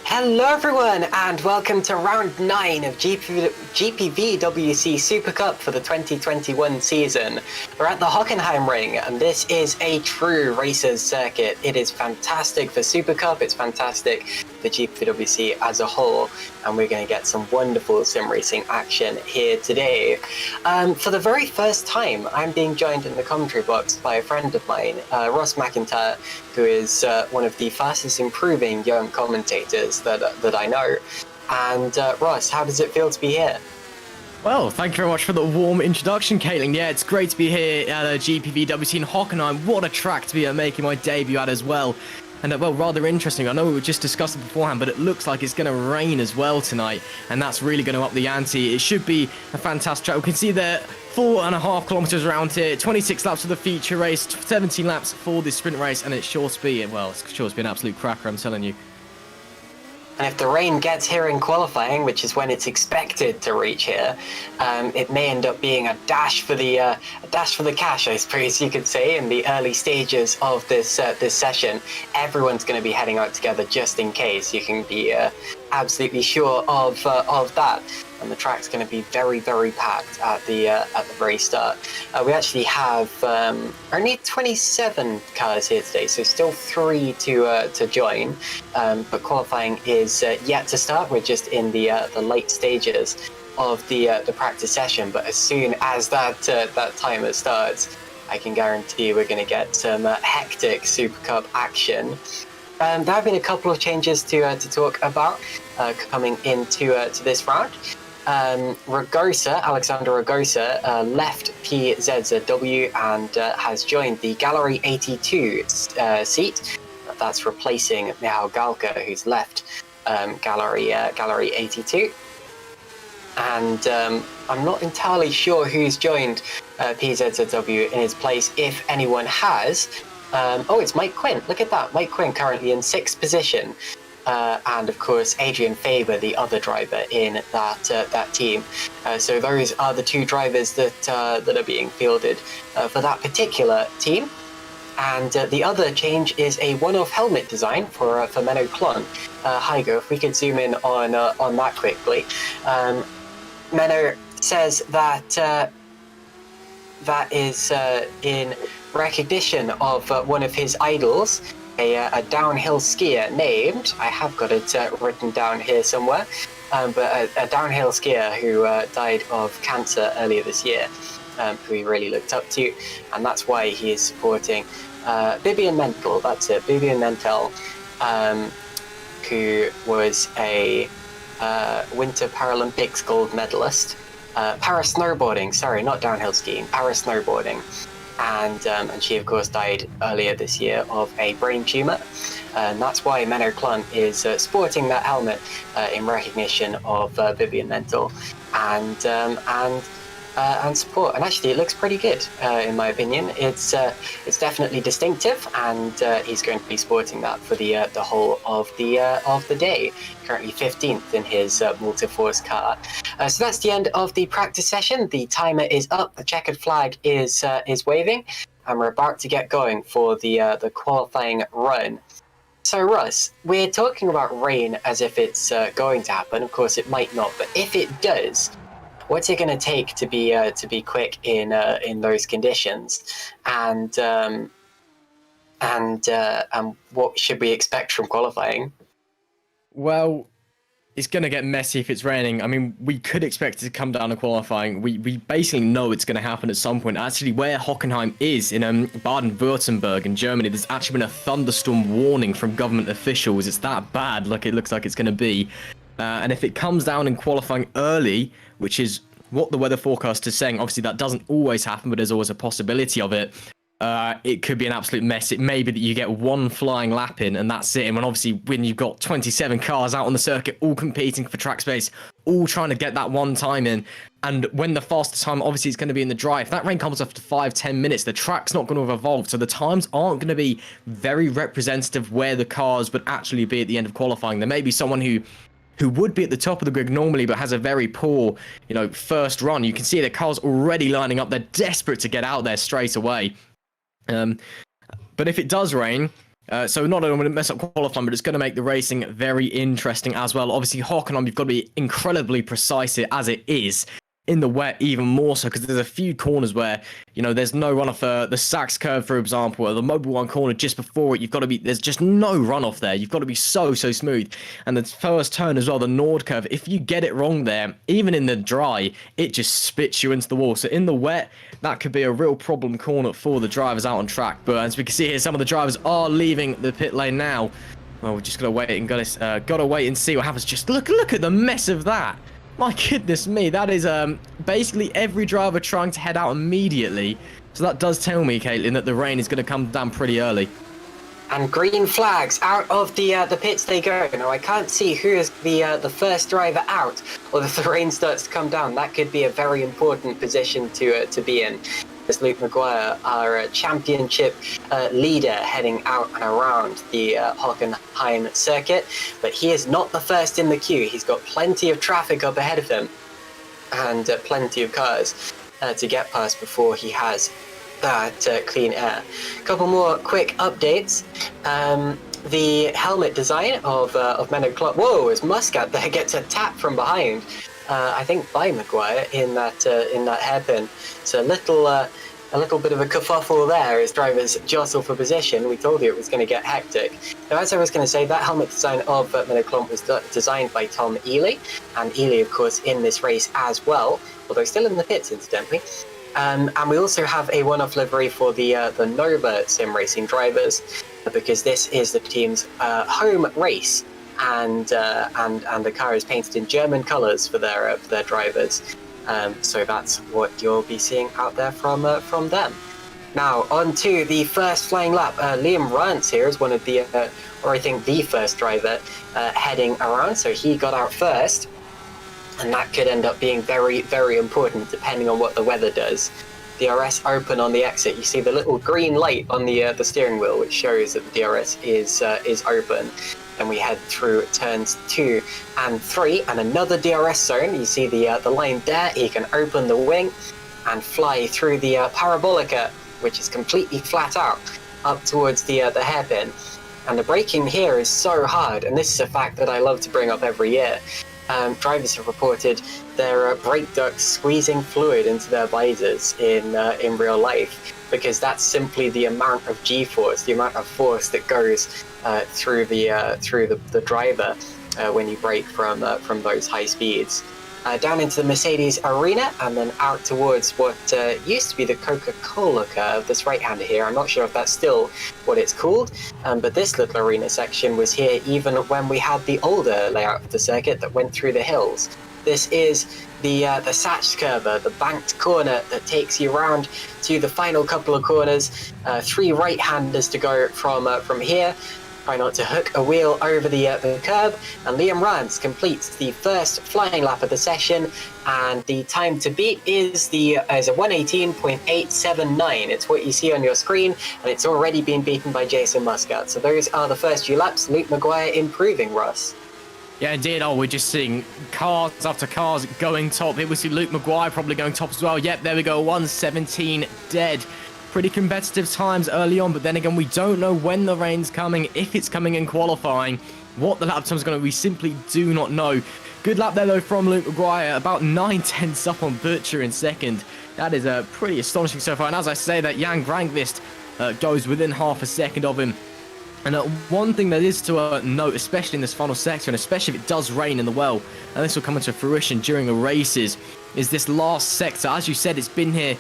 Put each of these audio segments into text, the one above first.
Hello everyone and welcome to round 9 of GPVWC Supercup for the 2021 season. We're at the Hockenheim ring and this is a true racers circuit. It is fantastic for Supercup, it's fantastic for GPVWC as a whole, and we're going to get some wonderful sim racing action here today. For the very first time, I'm being joined in the commentary box by a friend of mine, Russ McIntyre, who is one of the fastest improving young commentators that I know. And Russ, how does it feel to be here? Well, thank you very much for the warm introduction, Caitlin. Yeah, it's great to be here at GPVWC in Hockenheim. What a track to be making my debut at as well. And well, rather interesting. I know we just discussed it beforehand, but it looks like it's going to rain as well tonight, and that's really going to up the ante. It should be a fantastic track. We can see there 4.5 kilometers around here, 26 laps for the feature race, 17 laps for the sprint race, and it's sure to be, well, it's sure to be an absolute cracker, I'm telling you. And if the rain gets here in qualifying, which is when it's expected to reach here, it may end up being a dash for the cash, I suppose you could say, in the early stages of this this session. Everyone's going to be heading out together just in case. You can be absolutely sure of that. And the track's going to be very, very packed at the very start. We actually have only 27 cars here today, so still 3 to join. But qualifying is yet to start. We're just in the late stages of the practice session. But as soon as that timer starts, I can guarantee we're going to get some hectic Super Cup action. There have been a couple of changes to talk about coming into to this round. Alexander Ragosa left PZZW and has joined the Gallery 82 seat. That's replacing Michał Galka, who's left Gallery 82. And I'm not entirely sure who's joined PZZW in his place, if anyone has. Oh, it's Mike Quinn. Look at that. Mike Quinn currently in 6th position. And of course, Adrian Faber, the other driver in that team. So those are the 2 drivers that are being fielded for that particular team. And the other change is a one-off helmet design for Menno Klon. Heigo, if we could zoom in on that quickly. Menno says that that is in recognition of one of his idols, a downhill skier named, I have got it written down here somewhere, but a downhill skier who died of cancer earlier this year, who he really looked up to, and that's why he is supporting Vivian Mentel, that's it, Vivian Mentel, who was a Winter Paralympics gold medalist, para-snowboarding, sorry, not downhill skiing, para-snowboarding. And she, of course, died earlier this year of a brain tumor. And that's why Menno Klum is sporting that helmet in recognition of Vivian Mentel and support. And actually, it looks pretty good, in my opinion. It's definitely distinctive, and he's going to be sporting that for the whole of the day. Currently 15th in his multi-force car. So that's the end of the practice session. The timer is up. The checkered flag is waving, and we're about to get going for the qualifying run. So Russ, we're talking about rain as if it's going to happen. Of course, it might not, but if it does, what's it going to take to be quick in those conditions, and what should we expect from qualifying? Well, it's going to get messy if it's raining. I mean, we could expect it to come down to qualifying. We basically know it's going to happen at some point. Actually, where Hockenheim is, in Baden-Württemberg in Germany, there's actually been a thunderstorm warning from government officials. It's that bad, like it looks like it's going to be. And if it comes down in qualifying early, which is what the weather forecast is saying, obviously that doesn't always happen, but there's always a possibility of it. It could be an absolute mess. It may be that you get one flying lap in and that's it. And when you've got 27 cars out on the circuit, all competing for track space, all trying to get that one time in. And when the fastest time, obviously, is going to be in the dry. If that rain comes after 5-10 minutes, the track's not going to have evolved. So the times aren't going to be very representative where the cars would actually be at the end of qualifying. There may be someone who would be at the top of the grid normally, but has a very poor, first run. You can see the cars already lining up. They're desperate to get out there straight away. But if it does rain, so not only will it mess up qualifying, but it's going to make the racing very interesting as well. Obviously, Hockenheim, you've got to be incredibly precise as it is. In the wet, even more so, because there's a few corners where, there's no runoff. The Sachs curve, for example, or the Mobile 1 corner just before it, there's just no runoff there. You've got to be so smooth. And the first turn as well, the Nord curve, if you get it wrong there, even in the dry, it just spits you into the wall. So in the wet, that could be a real problem corner for the drivers out on track. But as we can see here, some of the drivers are leaving the pit lane now. Well, we're just got to wait and see what happens. Just look at the mess of that. My goodness me, that is basically every driver trying to head out immediately. So that does tell me, Caitlin, that the rain is going to come down pretty early. And green flags, out of the pits they go. Now, I can't see who is the first driver out, or if the rain starts to come down. That could be a very important position to be in. As Luke McGuire, our championship leader, heading out and around the Hockenheim circuit. But he is not the first in the queue. He's got plenty of traffic up ahead of him and plenty of cars to get past before he has that clean air. A couple more quick updates. The helmet design of Menno Klum. Whoa, as Muscat there gets a tap from behind. I think by McGuire in that hairpin. So a little bit of a kerfuffle there as drivers jostle for position. We told you it was going to get hectic. Now, as I was going to say, that helmet design of Menno Klum was designed by Tom Ely, and Ely, of course, in this race as well, although still in the pits, incidentally. And we also have a one-off livery for the Nova sim racing drivers, because this is the team's home race. And the car is painted in German colours for their drivers, so that's what you'll be seeing out there from them. Now on to the first flying lap. Liam Rance here is one of the, or I think the first driver heading around. So he got out first, and that could end up being very important depending on what the weather does. DRS open on the exit. You see the little green light on the steering wheel, which shows that the DRS is open. Then we head through turns 2 and 3, and another DRS zone. You see the line there. He can open the wing and fly through the parabolica, which is completely flat out, up towards the hairpin. And the braking here is so hard, and this is a fact that I love to bring up every year. drivers have reported their brake ducts squeezing fluid into their visors in real life, because that's simply the amount of G-force, the amount of force that goes through the driver when you brake from those high speeds. Down into the Mercedes arena, and then out towards what used to be the Coca-Cola curve, this right-hander here. I'm not sure if that's still what it's called, but this little arena section was here even when we had the older layout of the circuit that went through the hills. This is the Satch curve, the banked corner that takes you around to the final couple of corners. 3 right-handers to go from here. Try not to hook a wheel over the curb, and Liam Rance completes the first flying lap of the session, and the time to beat is a 118.879. It's what you see on your screen, and it's already been beaten by Jason Muscat. So those are the first few laps. Luke Maguire improving, Russ. Yeah, indeed. Oh, we're just seeing cars after cars going top. Here we see Luke Maguire probably going top as well. Yep, there we go. 117 dead. Pretty competitive times early on, but then again, we don't know when the rain's coming, if it's coming in qualifying, what the lap time's going to be. We simply do not know. Good lap there, though, from Luke Maguire. About 9/10 up on Butcher in second. That is pretty astonishing so far. And as I say, that Jan Grankvist goes within half a second of him. And one thing that is to note, especially in this final sector, and especially if it does rain in the well, and this will come into fruition during the races, is this last sector. As you said, it's been here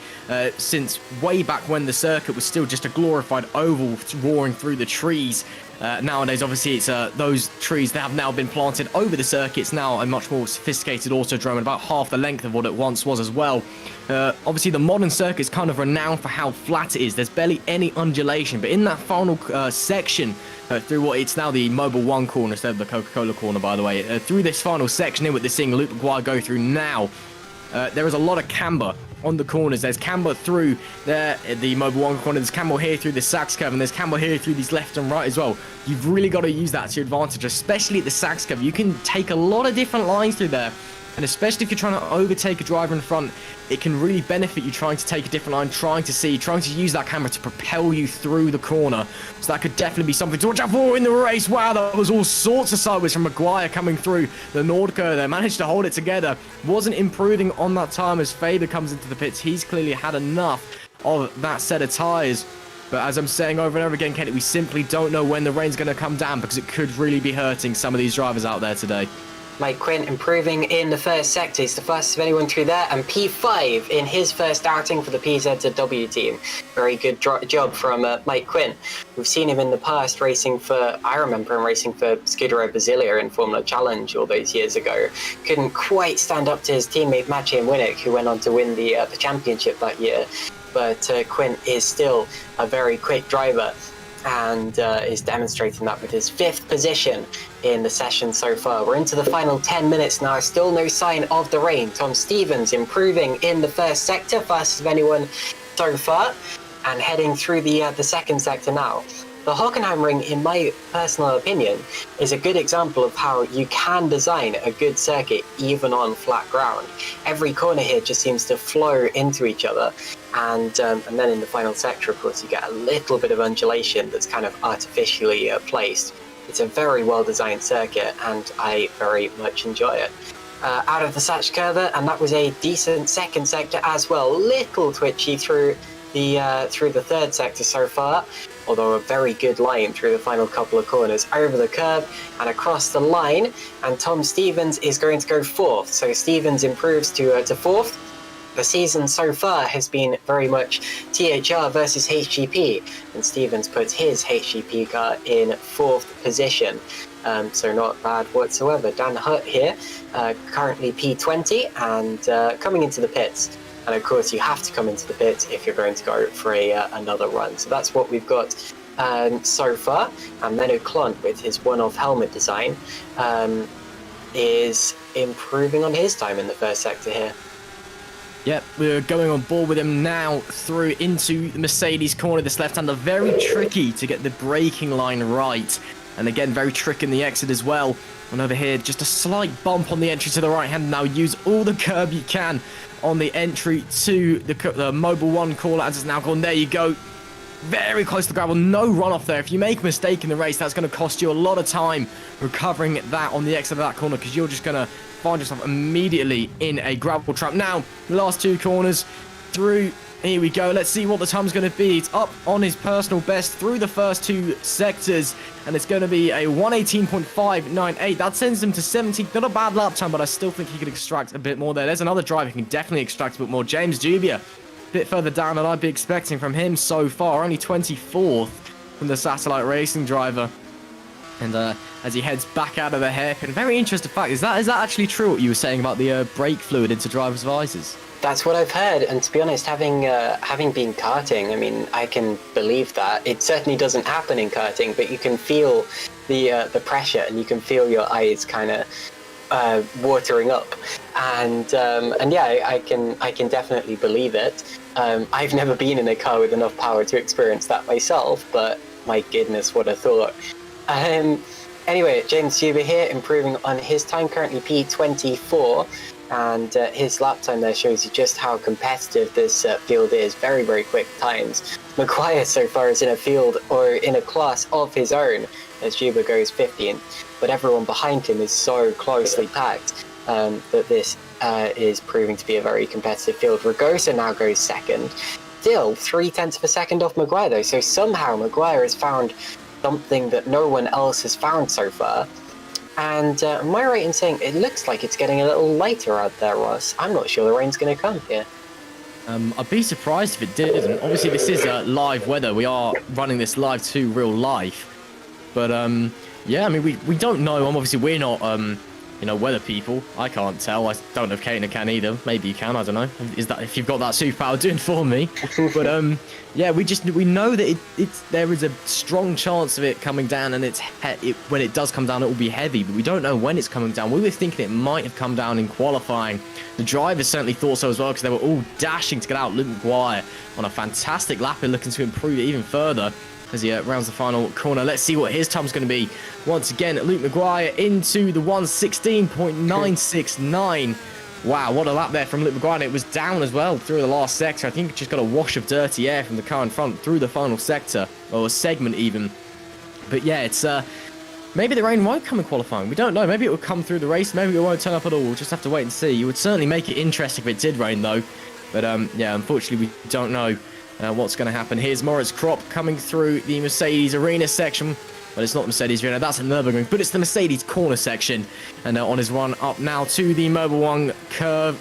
since way back when the circuit was still just a glorified oval roaring through the trees. Nowadays, obviously, it's those trees that have now been planted over the circuit. It's now a much more sophisticated autodrome, and about half the length of what it once was as well. Obviously, the modern circuit is kind of renowned for how flat it is. There's barely any undulation, but in that final section, through what it's now the Mobile 1 corner instead of the Coca-Cola corner, by the way, through this final section here, what they're seeing Luke Maguire go through now, there is a lot of camber on the corners. There's camber through the Mobile 1 corner, there's camber here through the Sachs curve, and there's camber here through these left and right as well. You've really got to use that to your advantage, especially at the Sachs curve. You can take a lot of different lines through there, and especially if you're trying to overtake a driver in front, it can really benefit you trying to take a different line, trying to use that camera to propel you through the corner. So that could definitely be something to watch out for in the race. Wow, that was all sorts of sideways from Maguire coming through the Nordco there. Managed to hold it together. Wasn't improving on that time as Faber comes into the pits. He's clearly had enough of that set of tyres. But as I'm saying over and over again, Kenny, we simply don't know when the rain's going to come down, because it could really be hurting some of these drivers out there today. Mike Quinn improving in the first sector. He's the fastest of anyone through there, and P5 in his first outing for the PZW team. Very good job from Mike Quinn. We've seen him in the past I remember him racing for Scuderia Brasilia in Formula Challenge all those years ago. Couldn't quite stand up to his teammate Maciej Winnick, who went on to win the championship that year. But Quinn is still a very quick driver, and is demonstrating that with his 5th position in the session so far. We're into the final 10 minutes now, still no sign of the rain. Tom Stevens improving in the first sector, fastest of anyone so far, and heading through the second sector now. The Hockenheim ring, in my personal opinion, is a good example of how you can design a good circuit even on flat ground. Every corner here just seems to flow into each other, and then in the final sector, of course, you get a little bit of undulation that's kind of artificially placed. It's a very well-designed circuit, and I very much enjoy it. Out of the Satch curve, and that was a decent second sector as well. Little twitchy through the third sector so far, although a very good line through the final couple of corners, over the curb and across the line, and Tom Stevens is going to go 4th. So Stevens improves to 4th. The season so far has been very much THR versus HGP, and Stevens puts his HGP car in 4th position. So not bad whatsoever. Dan Hutt here, currently P20, and coming into the pits. And of course, you have to come into the pits if you're going to go for another run. So that's what we've got so far. And Menno Klont, with his one-off helmet design, is improving on his time in the first sector here. Yep, we're going on board with him now through into the Mercedes corner. This left-hander, very tricky to get the braking line right. And again, very tricky in the exit as well. And over here, just a slight bump on the entry to the right-hand. Now use all the curb you can on the entry to the Mobile 1 corner, as it's now gone. There you go. very close to the gravel. No runoff there. If you make a mistake in the race, that's going to cost you a lot of time recovering that on the exit of that corner, because you're just going to find yourself immediately in a gravel trap. Now, the last 2 corners through. Here we go. Let's see what the time's going to be. It's up on his personal best through the first 2 sectors, and it's going to be a 118.598. That sends him to 17. Not a bad lap time, but I still think he could extract a bit more there. There's another driver who can definitely extract a bit more. James Dubia, a bit further down than I'd be expecting from him so far. Only 24th from the satellite racing driver. And as he heads back out of the hairpin, very interesting fact, is that actually true what you were saying about the brake fluid into drivers' visors? That's what I've heard, and to be honest, having been karting, I mean, I can believe that. It certainly doesn't happen in karting, but you can feel the pressure, and you can feel your eyes kind of watering up, and yeah, I can definitely believe it. I've never been in a car with enough power to experience that myself, but my goodness, what a thought. Anyway, James Huber here, improving on his time, currently P24. And his lap time there shows you just how competitive this field is. Very, very quick times. McIntyre so far is in a field or in a class of his own as Juba goes 15th. But everyone behind him is so closely packed that this is proving to be a very competitive field. Ragosa now goes 2nd. Still 0.3 of a second off McIntyre though. So somehow McIntyre has found something that no one else has found so far. And am I right in saying it looks like it's getting a little lighter out there, Russ? I'm not sure the rain's going to come here. I'd be surprised if it didn't. Obviously, this is live weather. We are running this live to real life. But, yeah, I mean, we don't know. Obviously, we're not, weather people. I can't tell. I don't know if Katina can either. Maybe you can. I don't know. Is that if you've got that superpower, do it for me. But, yeah, we know that there is a strong chance of it coming down, and when it does come down, it will be heavy. But we don't know when it's coming down. We were thinking it might have come down in qualifying. The drivers certainly thought so as well, because they were all dashing to get out. Luke McGuire on a fantastic lap and looking to improve it even further as he rounds the final corner. Let's see what his time's going to be. Once again, Luke McGuire into the 116.969. Wow, what a lap there from Luke McGuire. It was down as well through the last sector. I think it just got a wash of dirty air from the car in front through the final sector, or a segment even. But yeah, it's maybe the rain won't come in qualifying. We don't know. Maybe it will come through the race. Maybe it won't turn up at all. We'll just have to wait and see. You would certainly make it interesting if it did rain, though. But yeah, unfortunately, we don't know what's going to happen. Here's Moritz Kropp coming through the Mercedes Arena section. Well, it's not Mercedes Arena, that's a Nürburgring, but it's the Mercedes corner section. And on his run up now to the Mobil 1 curve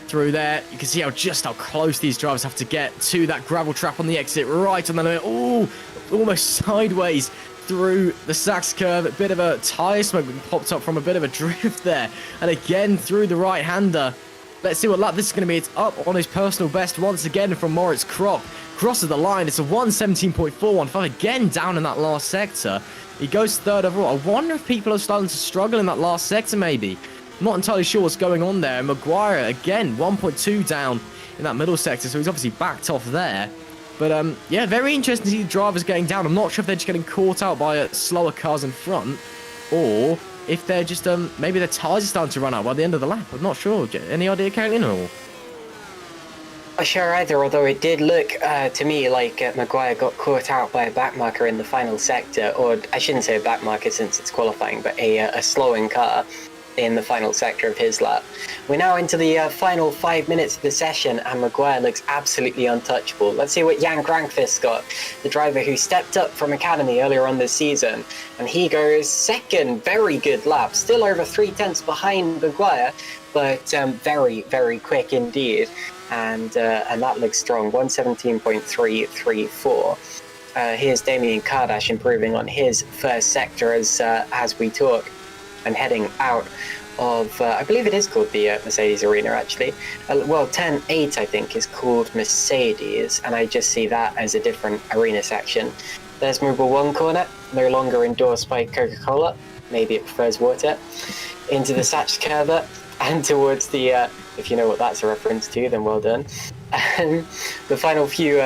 through there, you can see how close these drivers have to get to that gravel trap on the exit, right on the limit. Oh, almost sideways through the Sachs curve. A bit of a tyre smoke popped up from a bit of a drift there. And again through the right-hander. Let's see what lap this is going to be. It's up on his personal best once again from Moritz Kropp. Crosses the line. It's a 117.415. Again, down in that last sector. He goes 3rd overall. I wonder if people are starting to struggle in that last sector, maybe. I'm not entirely sure what's going on there. Maguire, again, 1.2 down in that middle sector. So he's obviously backed off there. But, yeah, very interesting to see the drivers getting down. I'm not sure if they're just getting caught out by slower cars in front, or if they're just, maybe their tyres are starting to run out by the end of the lap. I'm not sure. Any idea, Caitlin? Or? Not sure either, although it did look to me like Maguire got caught out by a backmarker in the final sector, or I shouldn't say a backmarker since it's qualifying, but a slowing car in the final sector of his lap. We're now into the final 5 minutes of the session, and Maguire looks absolutely untouchable. Let's see what Jan Grankvist got, the driver who stepped up from Academy earlier on this season, and he goes 2nd. Very good lap, still over 0.3 behind Maguire, but very, very quick indeed. And that looks strong, 117.334. Here's Damian Kardash improving on his first sector as we talk, and heading out of, I believe it is called the Mercedes Arena, actually. Well, 10-8, I think, is called Mercedes, and I just see that as a different arena section. There's Mobil 1 corner, no longer endorsed by Coca-Cola. Maybe it prefers water. Into the Sachs curve, and towards the, if you know what that's a reference to, then well done. The final few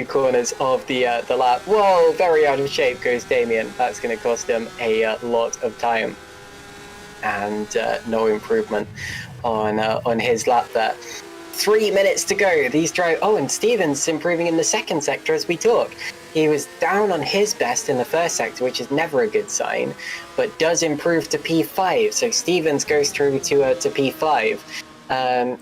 corners of the lap. Whoa, very out of shape goes Damian. That's going to cost him a lot of time, and no improvement on his lap there. 3 minutes to go. These drive. Oh, and Stevens improving in the second sector as we talk. He was down on his best in the first sector, which is never a good sign, but does improve to P5. So Stevens goes through to P5.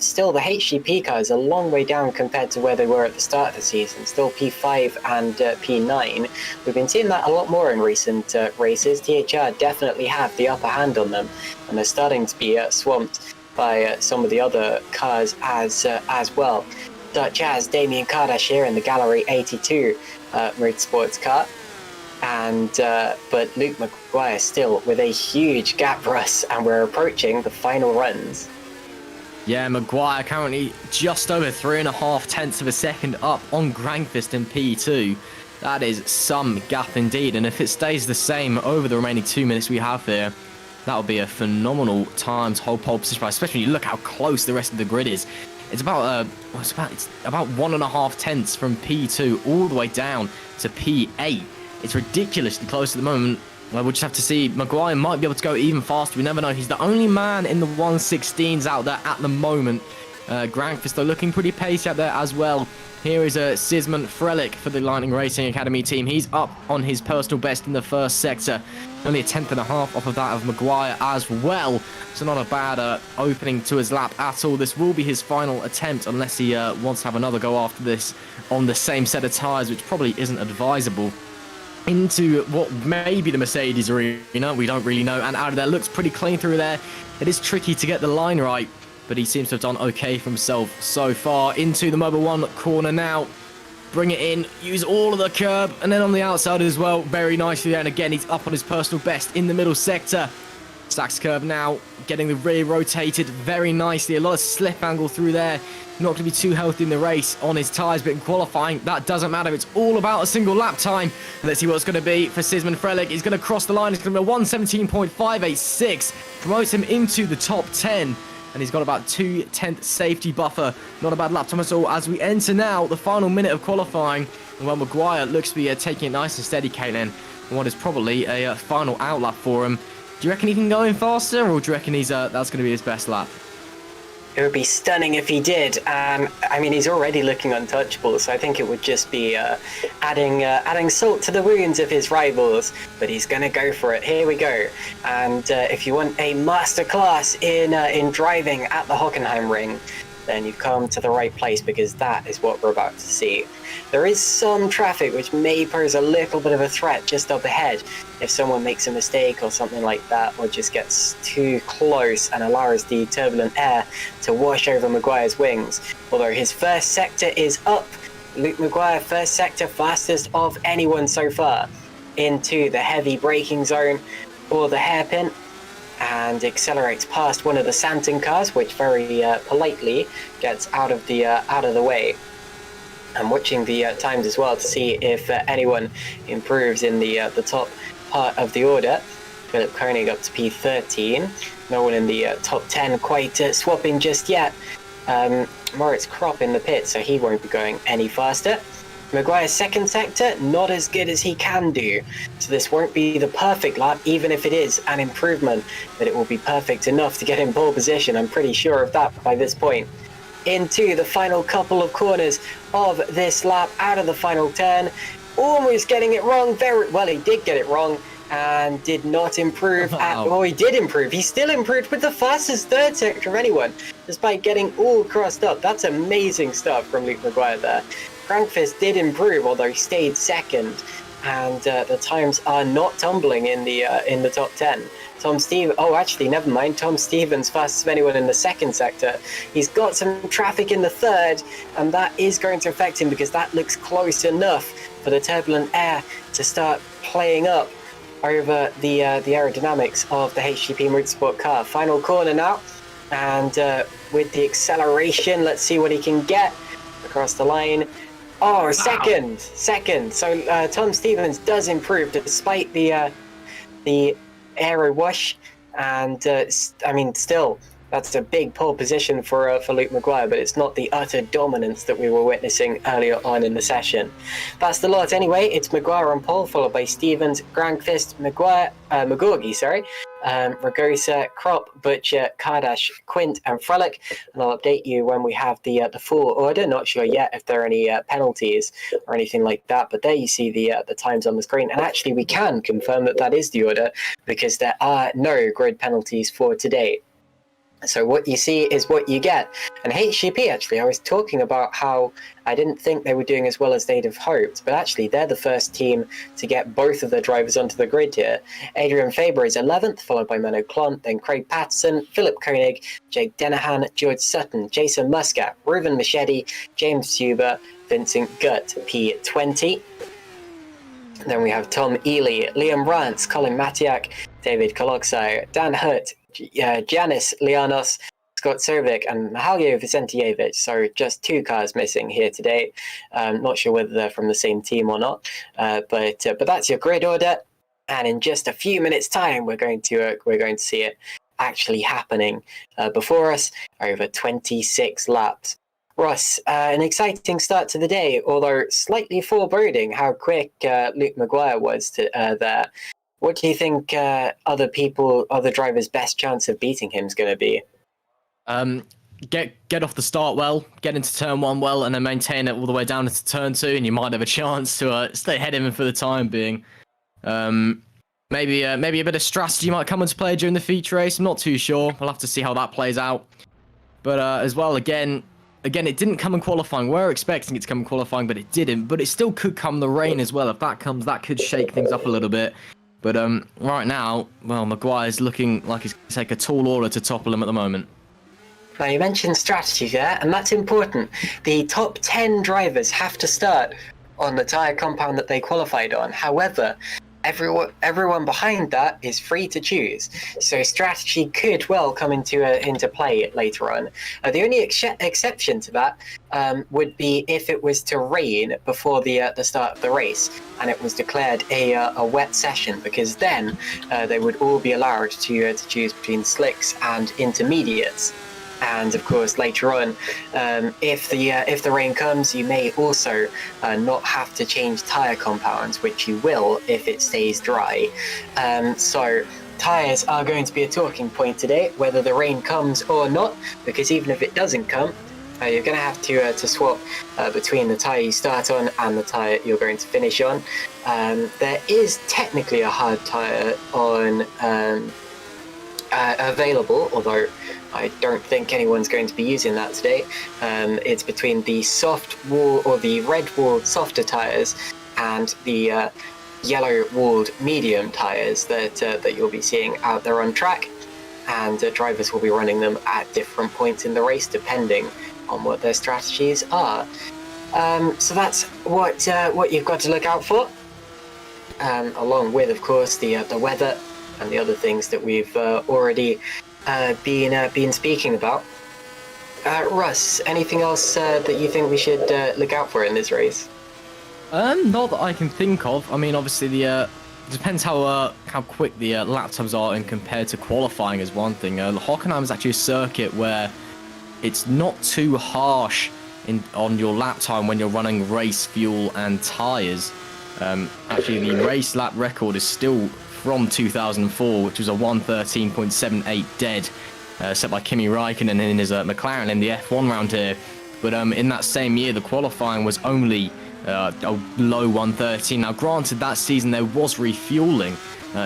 Still, the HGP car is a long way down compared to where they were at the start of the season. Still P5 and P9. We've been seeing that a lot more in recent races. THR definitely have the upper hand on them, and they're starting to be swamped by some of the other cars as well. Such as Damian Kardash here in the Gallery 82 Motorsports car. And but Luke McGuire still with a huge gap, Russ, and we're approaching the final runs. Yeah, McGuire currently just over 3.5 tenths of a second up on Granqvist in P2. That is some gap indeed, and if it stays the same over the remaining 2 minutes we have here, that would be a phenomenal time to hold pole position, especially when you look how close the rest of the grid is. It's about 1.5 tenths from P2 all the way down to P8. It's ridiculously close at the moment. Well, we'll just have to see. Maguire might be able to go even faster. We never know. He's the only man in the 116s out there at the moment. Granqvist are looking pretty pacey out there as well. Here is Sisman Frelich for the Lightning Racing Academy team. He's up on his personal best in the first sector. Only a 1/10.5 off of that of Maguire as well. So not a bad opening to his lap at all. This will be his final attempt unless he wants to have another go after this on the same set of tyres, which probably isn't advisable. Into what may be the Mercedes arena, we don't really know, and out of there looks pretty clean through there. It is tricky to get the line right, but he seems to have done okay for himself so far. Into the Mobil 1 corner now, bring it in, use all of the curb, and then on the outside as well, very nicely there, and again he's up on his personal best in the middle sector. Stacks curve now, getting the rear rotated very nicely, a lot of slip angle through there. Not going to be too healthy in the race on his tyres, but in qualifying, that doesn't matter. It's all about a single lap time. Let's see what it's going to be for Sisman Frelich. He's going to cross the line. It's going to be a 1:17.586. Promotes him into the top 10. And he's got about 2/10 safety buffer. Not a bad lap time at all as we enter now the final minute of qualifying. And while Maguire looks to be taking it nice and steady, Caitlin, and what is probably a final out lap for him. Do you reckon he can go in faster, or do you reckon that's going to be his best lap? It would be stunning if he did. I mean, he's already looking untouchable, so I think it would just be adding salt to the wounds of his rivals. But he's going to go for it. Here we go. And if you want a masterclass in driving at the Hockenheim ring, then you've come to the right place, because that is what we're about to see. There is some traffic which may pose a little bit of a threat just up ahead if someone makes a mistake or something like that, or just gets too close and allows the turbulent air to wash over Maguire's wings. Although his first sector is up. Luke Maguire, first sector, fastest of anyone so far, into the heavy braking zone or the hairpin, and accelerates past one of the Santon cars, which very politely gets out of the way. I'm watching the times as well to see if anyone improves in the top part of the order. Philip Koenig up to P13. No one in the top 10 quite swapping just yet. Moritz Kropp in the pit, so he won't be going any faster. Maguire's second sector, not as good as he can do. So this won't be the perfect lap, even if it is an improvement, but it will be perfect enough to get in pole position. I'm pretty sure of that by this point. Into the final couple of corners of this lap, out of the final turn. Almost getting it wrong. Very well, he did get it wrong and did not improve. Well, he did improve. He still improved with the fastest third sector of anyone, despite getting all crossed up. That's amazing stuff from Luke Maguire there. Granqvist did improve, although he stayed second, and the times are not tumbling in the top 10. Tom Stevens fastest of anyone in the second sector. He's got some traffic in the third, and that is going to affect him, because that looks close enough for the turbulent air to start playing up over the aerodynamics of the HGP Motorsport car. Final corner now, and with the acceleration, let's see what he can get across the line. Oh, second. So Tom Stevens does improve despite the aero wash, and I mean, still, that's a big pole position for Luke Maguire, but it's not the utter dominance that we were witnessing earlier on in the session. That's the lot anyway. It's Maguire on pole, followed by Stevens, Granqvist, Magorgy, Ragosa, Krop, Butcher, Kardash, Quint, and Frelick. And I'll update you when we have the full order. Not sure yet if there are any penalties or anything like that, but there you see the times on the screen. And actually, we can confirm that that is the order because there are no grid penalties for today. So what you see is what you get. And HGP, actually, I was talking about how I didn't think they were doing as well as they'd have hoped, but actually they're the first team to get both of their drivers onto the grid here. Adrian Faber is 11th, followed by Menno Klont, then Craig Patterson, Philip Koenig, Jake Denahan, George Sutton, Jason Muscat, Reuben Machete, James Suber, Vincent Gutt, P20. Then we have Tom Ely, Liam Rance, Colin Matiak, David Koloksai, Dan Hutt, Janis Lianos, Scott Servik, and Mihailo Vicentijevic. So just 2 cars missing here today. Not sure whether they're from the same team or not, but that's your grid order. And in just a few minutes' time, we're going to see it actually happening before us over 26 laps. Russ, an exciting start to the day, although slightly foreboding how quick Luke Maguire was there. What do you think other drivers' best chance of beating him is going to be? Get off the start well, get into turn 1 well, and then maintain it all the way down into turn 2, and you might have a chance to stay ahead of him for the time being. Maybe a bit of strategy might come into play during the feature race. I'm not too sure. We'll have to see how that plays out. But as well, again, it didn't come in qualifying. We were expecting it to come in qualifying, but it didn't. But it still could come the rain as well. If that comes, that could shake things up a little bit. But right now, well, Maguire's looking like he's going to take a tall order to topple him at the moment. Now, you mentioned strategy there, and that's important. The top 10 drivers have to start on the tyre compound that they qualified on. However, everyone behind that is free to choose. So strategy could well come into play later on. The only exception to that would be if it was to rain before the start of the race and it was declared a wet session, because then they would all be allowed to choose between slicks and intermediates. And of course, later on, if the rain comes, you may also not have to change tyre compounds, which you will if it stays dry. So tyres are going to be a talking point today, whether the rain comes or not, because even if it doesn't come, you're going to have to swap between the tyre you start on and the tyre you're going to finish on. There is technically a hard tyre on available, although I don't think anyone's going to be using that today. It's between the soft wall or the red walled softer tyres and the yellow walled medium tyres that you'll be seeing out there on track, and drivers will be running them at different points in the race depending on what their strategies are. So that's what you've got to look out for, along with, of course, the weather and the other things that we've already been speaking about. Russ, anything else that you think we should look out for in this race? Not that I can think of. I mean, obviously depends how quick the lap times are, and compared to qualifying is one thing. Hockenheim is actually a circuit where it's not too harsh on your lap time when you're running race fuel and tyres. Actually, the race lap record is still from 2004, which was a 1:13.78 dead, set by Kimi Räikkönen in his McLaren in the F1 round here. But in that same year, the qualifying was only a low 1:13. Now, granted, that season there was refueling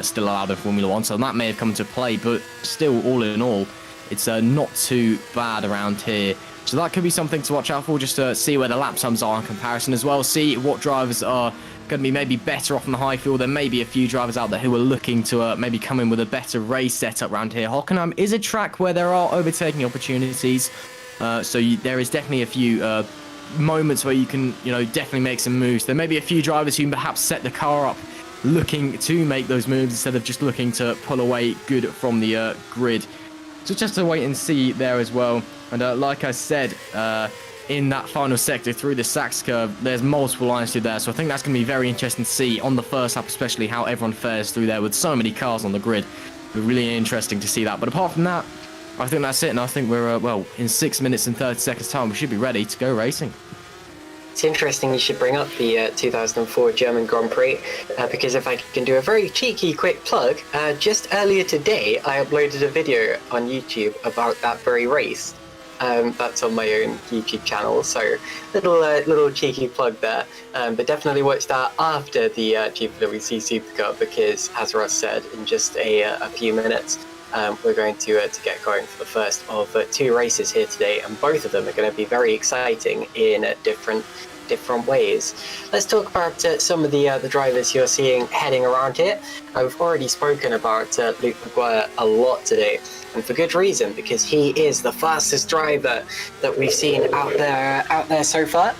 still allowed in Formula 1, so that may have come into play, but still, all in all, it's not too bad around here. So that could be something to watch out for, just to see where the lap times are in comparison as well, see what drivers are going to be maybe better off on the high fuel. There may be a few drivers out there who are looking to maybe come in with a better race setup around here. Hockenheim is a track where there are overtaking opportunities, so there is definitely a few moments where you can, definitely make some moves. There may be a few drivers who perhaps set the car up looking to make those moves instead of just looking to pull away good from the grid. So just to wait and see there as well. And like I said, in that final sector through the Sachs curve, there's multiple lines through there, so I think that's going to be very interesting to see on the first lap, especially how everyone fares through there with so many cars on the grid. It'll be really interesting to see that. But apart from that, I think that's it, and I think we're in 6 minutes and 30 seconds time we should be ready to go racing. It's interesting you should bring up the 2004 German Grand Prix, because if I can do a very cheeky quick plug, just earlier today I uploaded a video on YouTube about that very race. That's on my own YouTube channel, so little cheeky plug there. But definitely watch that after the GPVWC Supercup, because as Russ said, in just a few minutes, we're going to get going for the first of 2 races here today, and both of them are going to be very exciting in different ways. Let's talk about some of the drivers you're seeing heading around here. I've already spoken about Luke Maguire a lot today, and for good reason, because he is the fastest driver that we've seen out there so far,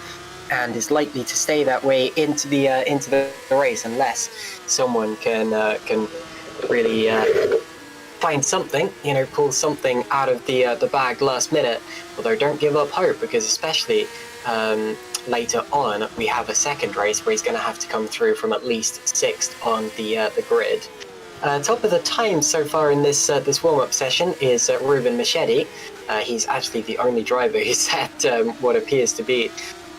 and is likely to stay that way into the race unless someone can really find something, pull something out of the bag last minute. Although don't give up hope, because especially later on we have a second race where he's going to have to come through from at least 6th on the grid. Top of the time so far in this warm-up session is Reuben Machete. He's actually the only driver who set what appears to be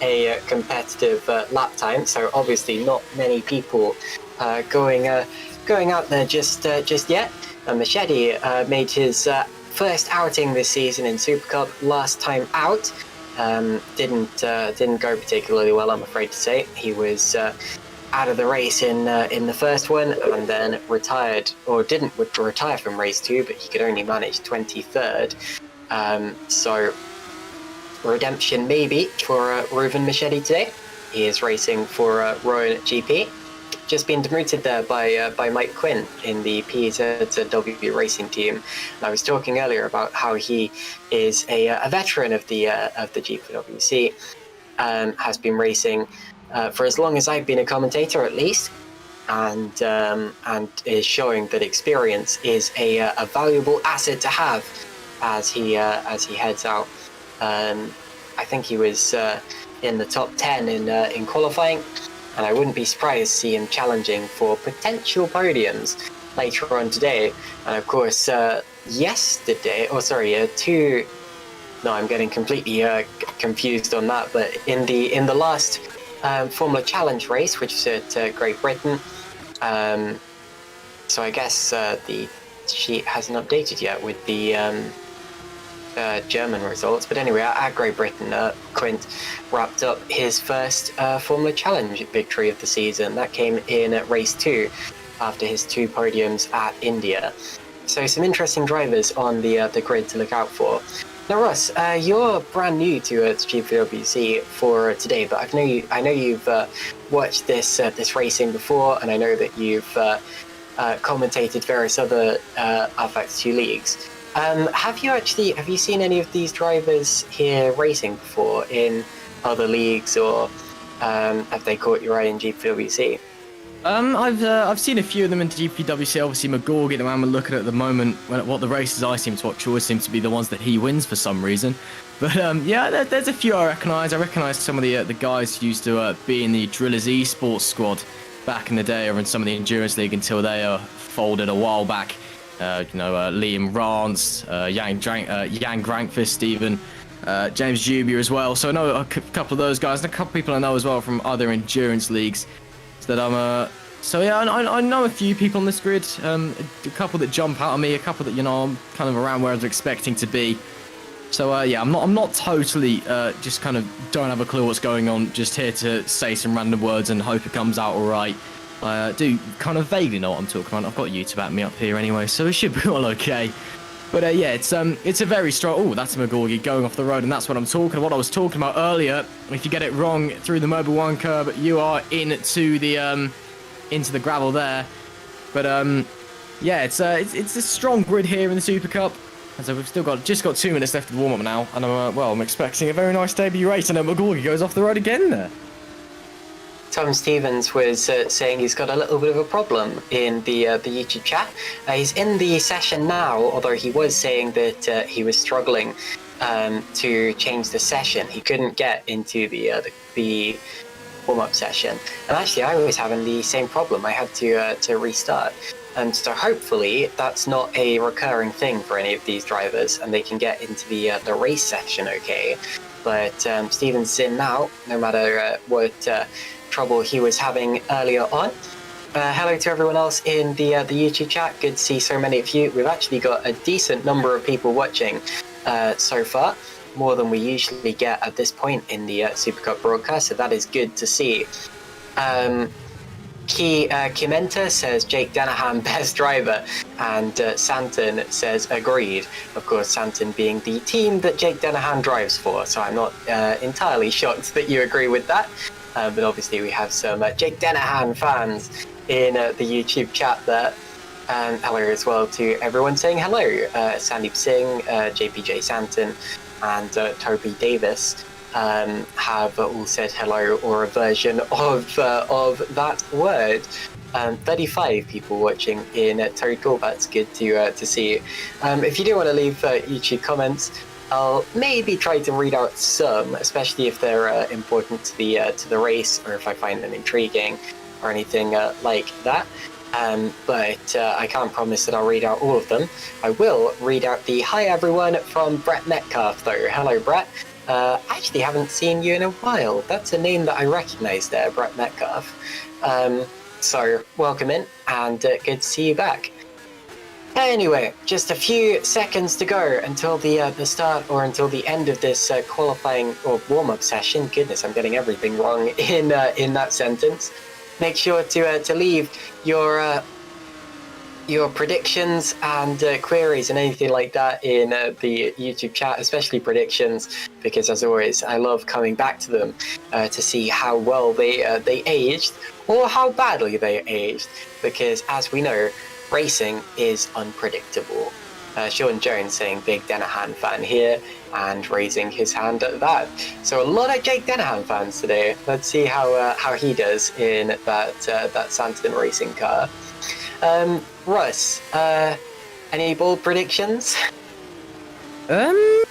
a competitive lap time, so obviously not many people going out there just yet. Machete made his first outing this season in Supercup last time out. Didn't go particularly well, I'm afraid to say. He was out of the race in the first one, and then retired, or didn't retire from race 2, but he could only manage 23rd. So redemption maybe for Reuben Machete today. He is racing for Rowan GP. Just been demoted there by Mike Quinn in the PZW racing team. And I was talking earlier about how he is a veteran of the GPVWC, has been racing for as long as I've been a commentator, at least, and is showing that experience is a valuable asset to have as he heads out. I think he was in the top 10 in qualifying, and I wouldn't be surprised to see him challenging for potential podiums later on today. And of course, I'm getting completely confused on that. But in the last Formula Challenge race, which is at Great Britain, so I guess the sheet hasn't updated yet with the German results, but anyway, at Great Britain, Quint wrapped up his first Formula Challenge victory of the season. That came in at race 2 after his 2 podiums at India. So some interesting drivers on the grid to look out for. Now, Russ, you're brand new to GPVWC for today, but I know you've watched this racing before, and I know that you've commentated various other FX2 leagues. Have you seen any of these drivers here racing before in other leagues, or have they caught your eye in GPWC? I've seen a few of them in GPWC. Obviously, McGorgy, the man we're looking at the moment, what the races I seem to watch always seem to be the ones that he wins for some reason. But yeah, there's a few I recognise. I recognise some of the guys who used to be in the Drillers Esports squad back in the day, or in some of the Endurance League until they folded a while back. Liam Rance, Jan Grankfist, Stephen, James Jubier as well. So I know a couple of those guys, and a couple of people I know as well from other endurance leagues. So yeah, I know a few people on this grid. A couple that jump out at me, a couple that I'm kind of around where I was expecting to be. So yeah, I'm not totally just kind of don't have a clue what's going on. Just here to say some random words and hope it comes out all right. I do kind of vaguely know what I'm talking about. I've got you to back me up here anyway, so it should be all okay. But yeah, it's a very strong. Oh, that's a McGorgy going off the road, and that's what I'm talking. What I was talking about earlier. If you get it wrong through the Mobile 1 curb, you are into the gravel there. But yeah, it's a strong grid here in the Super Cup. And so we've still just got 2 minutes left of the warm up now, and I'm expecting a very nice debut race, and McGorgy goes off the road again there. Tom Stevens was saying he's got a little bit of a problem in the YouTube chat. He's in the session now, although he was saying that he was struggling to change the session. He couldn't get into the warm-up session. And actually, I was having the same problem. I had to restart. And so hopefully that's not a recurring thing for any of these drivers, and they can get into the race session okay. but Steven's in now, no matter what trouble he was having earlier on. Hello to everyone else in the YouTube chat. Good to see so many of you. We've actually got a decent number of people watching so far, more than we usually get at this point in the Supercup broadcast, so that is good to see. Kimenta says Jake Dennehan best driver, and Santon says agreed. Of course, Santon being the team that Jake Dennehan drives for, so I'm not entirely shocked that you agree with that. But obviously we have some Jake Dennehan fans in the YouTube chat there. Hello as well to everyone saying hello. Sandeep Singh, JPJ Santon, and Toby Davis have all said hello, or a version of that word. 35 people watching in total. That's good to see. If you do want to leave YouTube comments, I'll maybe try to read out some, especially if they're important to the race, or if I find them intriguing or anything like that. But I can't promise that I'll read out all of them. I will read out the hi everyone from Brett Metcalf though. Hello Brett. I actually haven't seen you in a while. That's a name that I recognize there, Brett Metcalf. So welcome in, and good to see you back. Anyway, just a few seconds to go until the start, or until the end of this qualifying or warm-up session. Goodness, I'm getting everything wrong in that sentence. Make sure to leave your predictions and queries and anything like that in the YouTube chat, especially predictions, because as always, I love coming back to them to see how well they aged, or how badly they aged, because as we know, racing is unpredictable. Sean Jones saying big Dennehan fan here, and raising his hand at that. So a lot of Jake Dennehan fans today. Let's see how he does in that Santon racing car. Russ, any bold predictions? I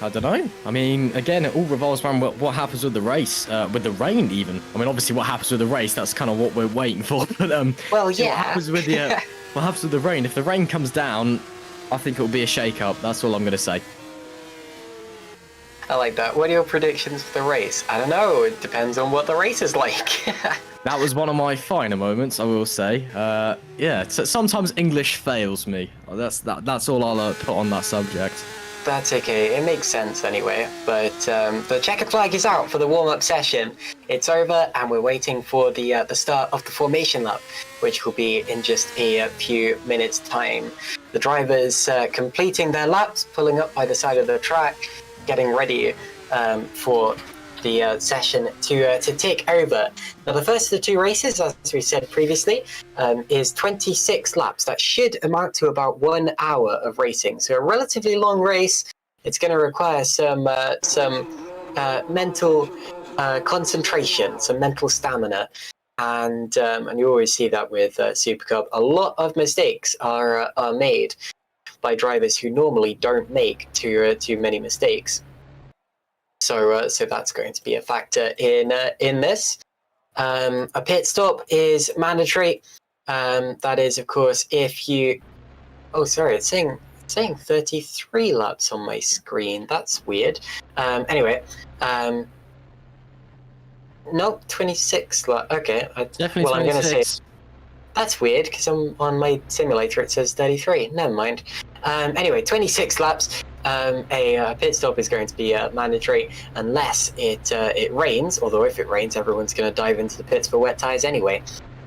don't know. I mean, again, it all revolves around what happens with the race, with the rain even. I mean, obviously what happens with the race, that's kind of what we're waiting for. But well, yeah. What happens with what happens with the rain? If the rain comes down, I think it'll be a shake-up. That's all I'm going to say. I like that. What are your predictions for the race? I don't know. It depends on what the race is like. That was one of my finer moments, I will say. Yeah, sometimes English fails me. That's all I'll put on that subject. That's okay. It makes sense anyway. But the checkered flag is out for the warm-up session. It's over, and we're waiting for the start of the formation lap, which will be in just a few minutes' time. The drivers completing their laps, pulling up by the side of the track, getting ready for the session to take over. Now, the first of the two races, as we said previously, is 26 laps. That should amount to about 1 hour of racing. So a relatively long race. It's going to require some mental concentration, some mental stamina. And you always see that with Supercup. A lot of mistakes are made by drivers who normally don't make too many mistakes. So that's going to be a factor in this. A pit stop is mandatory. That is, of course, if you. Oh, sorry, it's saying 33 laps on my screen. That's weird. Anyway, nope, 26 laps. Okay, Definitely. Well, 26. I'm going to say that's weird because on my simulator it says 33. Never mind. Anyway, 26 laps. A pit stop is going to be mandatory unless it rains. Although if it rains, everyone's going to dive into the pits for wet tires anyway.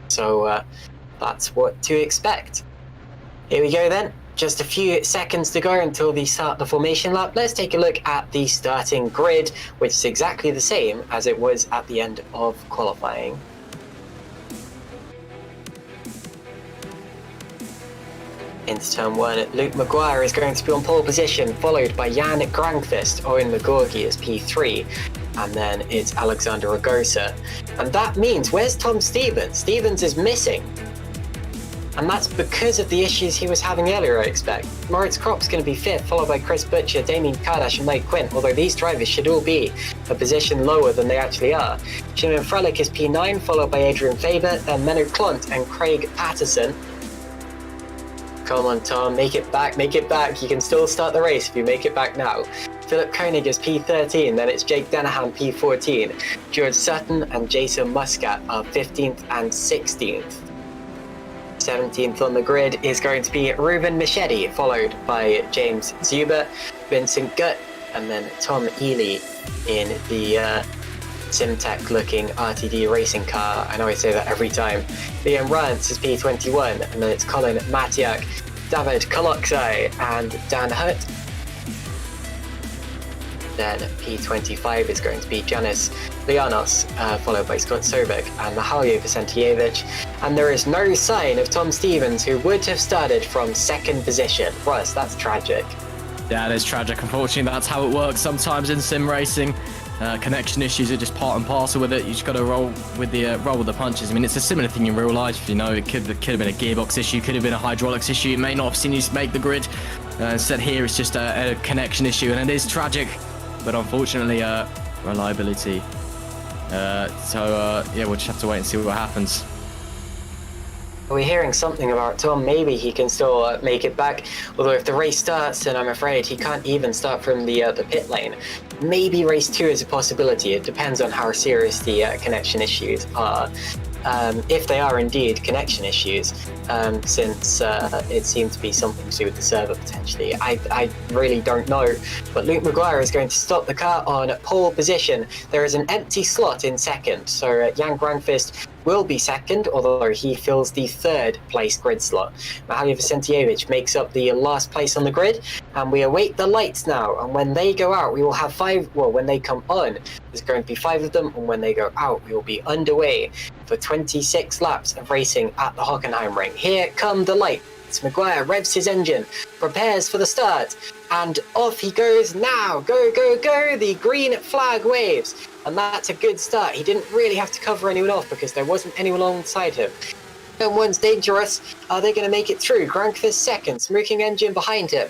So that's what to expect. Here we go then. Just a few seconds to go until the start of the formation lap. Let's take a look at the starting grid, which is exactly the same as it was at the end of qualifying. Into turn one, Luke Maguire is going to be on pole position, followed by Jan Grankvist. Owen McGorgy is P3, and then it's Alexander Ragosa. And that means, where's Tom Stevens? Stevens is missing. And that's because of the issues he was having earlier, I expect. Moritz Kropp's going to be 5th, followed by Chris Butcher, Damian Kardash and Mike Quinn, although these drivers should all be a position lower than they actually are. Shimon Frelick is P9, followed by Adrian Faber, then Menno Klont and Craig Patterson. Come on, Tom, make it back. You can still start the race if you make it back now. Philip Koenig is P13, then it's Jake Denahan P14. George Sutton and Jason Muscat are 15th and 16th. 17th on the grid is going to be Reuben Machete, followed by James Zuber, Vincent Gutt, and then Tom Ely in the Simtech looking RTD racing car. I know I say that every time. Liam Rance is P21, and then it's Colin Matiak, David Koloksai, and Dan Hutt. Then P25 is going to be Janis Lianos, followed by Scott Sobek and Mihaly Vicentievich. And there is no sign of Tom Stevens, who would have started from second position. Russ, that's tragic. Yeah, it is tragic. Unfortunately, that's how it works sometimes in sim racing. Connection issues are just part and parcel with it. You just got to roll with the punches. I mean, it's a similar thing in real life. You know, it could have been a gearbox issue, could have been a hydraulics issue. It may not have seen you make the grid. Instead, here it's just a connection issue, and it is tragic. But unfortunately, reliability. Yeah, we'll just have to wait and see what happens. We're hearing something about Tom. Maybe he can still make it back. Although if the race starts, then I'm afraid he can't even start from the pit lane. Maybe race 2 is a possibility. It depends on how serious the connection issues are. If they are indeed connection issues, since it seems to be something to do with the server potentially. I really don't know, but Luke Maguire is going to stop the car on pole position. There is an empty slot in second, so Jan Granqvist will be second, although he fills the third place grid slot. Mihaly Vicentievich makes up the last place on the grid, and we await the lights now, and when they go out we will have 5, well, when they come on there's going to be 5 of them, and when they go out we will be underway for 26 laps of racing at the Hockenheim ring. Here come the lights. Maguire revs his engine, prepares for the start, and off he goes now. Go, go, go! The green flag waves, and that's a good start. He didn't really have to cover anyone off because there wasn't anyone alongside him. And one's dangerous. Are they going to make it through? Granqvist second, smoking engine behind him.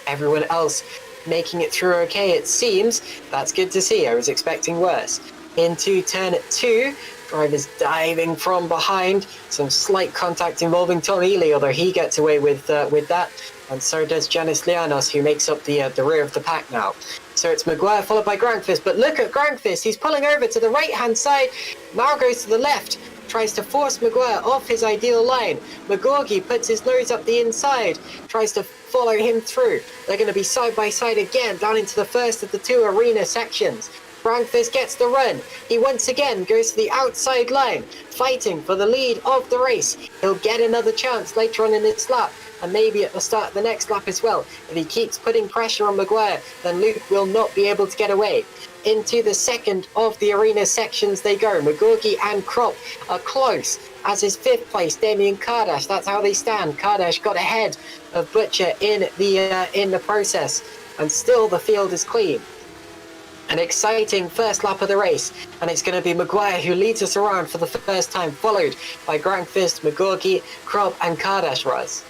Everyone else making it through okay, it seems. That's good to see. I was expecting worse. Into turn 2. Drivers diving from behind. Some slight contact involving Tom Ely, although he gets away with that. And so does Janis Lianos, who makes up the rear of the pack now. So it's Maguire followed by Granqvist. But look at Granqvist. He's pulling over to the right-hand side. Now goes to the left. Tries to force Maguire off his ideal line. Magorgi puts his nose up the inside. Tries to follow him through. They're going to be side by side again down into the first of the 2 arena sections. Granqvist gets the run. He once again goes to the outside line, fighting for the lead of the race. He'll get another chance later on in this lap, and maybe at the start of the next lap as well. If he keeps putting pressure on Maguire, then Luke will not be able to get away. Into the second of the arena sections they go. Magorgi and Kropp are close, as is 5th place Damian Kardash. That's how they stand. Kardash got ahead of Butcher in the process, and still the field is clean. An exciting first lap of the race, and it's going to be Maguire who leads us around for the first time, followed by Granqvist, Magorgi, Kropp and Kardash. Russ.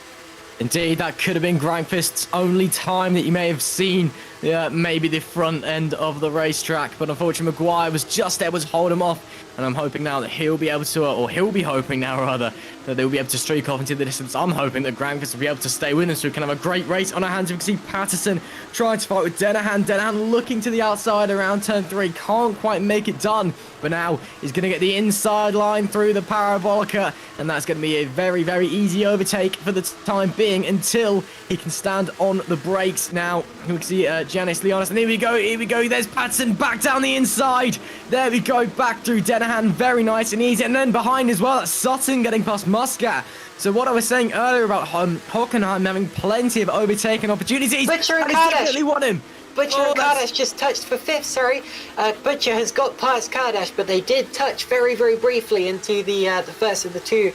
Indeed, that could have been Granqvist's only time that you may have seen maybe the front end of the racetrack, but unfortunately Maguire was just able to hold him off, and I'm hoping now that he'll be able to, or he'll be hoping now rather, that they'll be able to streak off into the distance. I'm hoping that Granqvist will be able to stay with us so we can have a great race on our hands. We can see Patterson trying to fight with Denahan. Denahan looking to the outside around turn 3, can't quite make it done, but now he's going to get the inside line through the Parabolica, and that's going to be a very, very easy overtake for the time being until he can stand on the brakes. Now we can see Janis Lianos, and here we go, there's Patterson back down the inside. There we go, back through Denahan, very nice and easy, and then behind as well, that's Sutton getting past Muscat. So what I was saying earlier about Hockenheim having plenty of overtaking opportunities, Butcher and he's Kardash definitely won him. Butcher and Kardash just touched for 5th, sorry. Butcher has got past Kardash, but they did touch very, very briefly into the first of the 2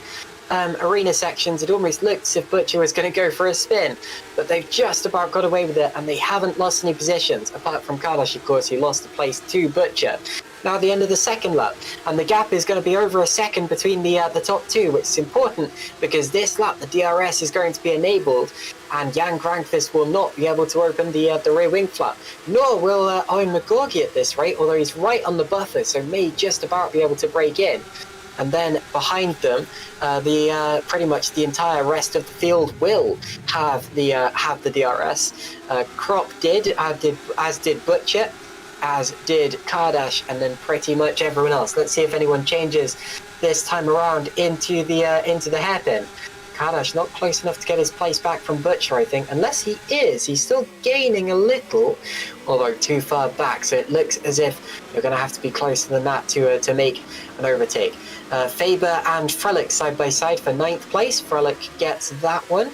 arena sections. It almost looked as if Butcher was going to go for a spin, but they've just about got away with it, and they haven't lost any positions, apart from Kardash, of course, who lost the place to Butcher. Now the end of the second lap, and the gap is going to be over a second between the top 2, which is important because this lap the DRS is going to be enabled, and Jan Granqvist will not be able to open the rear wing flap, nor will Owen Magorgi at this rate, although he's right on the buffer, so may just about be able to break in. and then behind them, pretty much the entire rest of the field will have the DRS. Crop as did Butcher, as did Kardash, and then pretty much everyone else. Let's see if anyone changes this time around into the hairpin. Kardash not close enough to get his place back from Butcher, I think. Unless he is, he's still gaining a little, although too far back. So it looks as if you're going to have to be closer than that to make an overtake. Faber and Frelick side by side for 9th place. Frelick gets that one.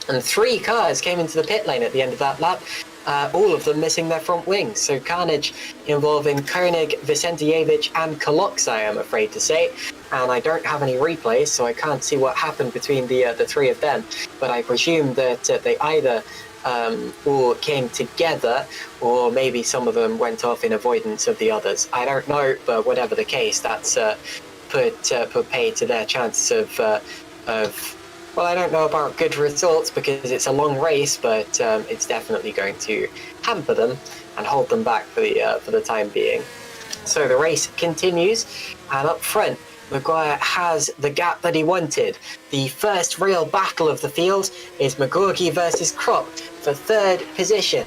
And 3 cars came into the pit lane at the end of that lap. All of them missing their front wings. So carnage involving Koenig, Vicentijevic and Koloksai, I'm afraid to say. And I don't have any replays, so I can't see what happened between the 3 of them. But I presume that they either all came together, or maybe some of them went off in avoidance of the others. I don't know, but whatever the case, that's put paid to their chances of well, I don't know about good results because it's a long race, but it's definitely going to hamper them and hold them back for the time being. So the race continues, and up front, Maguire has the gap that he wanted. The first real battle of the field is Magorgi versus Krop for 3rd position.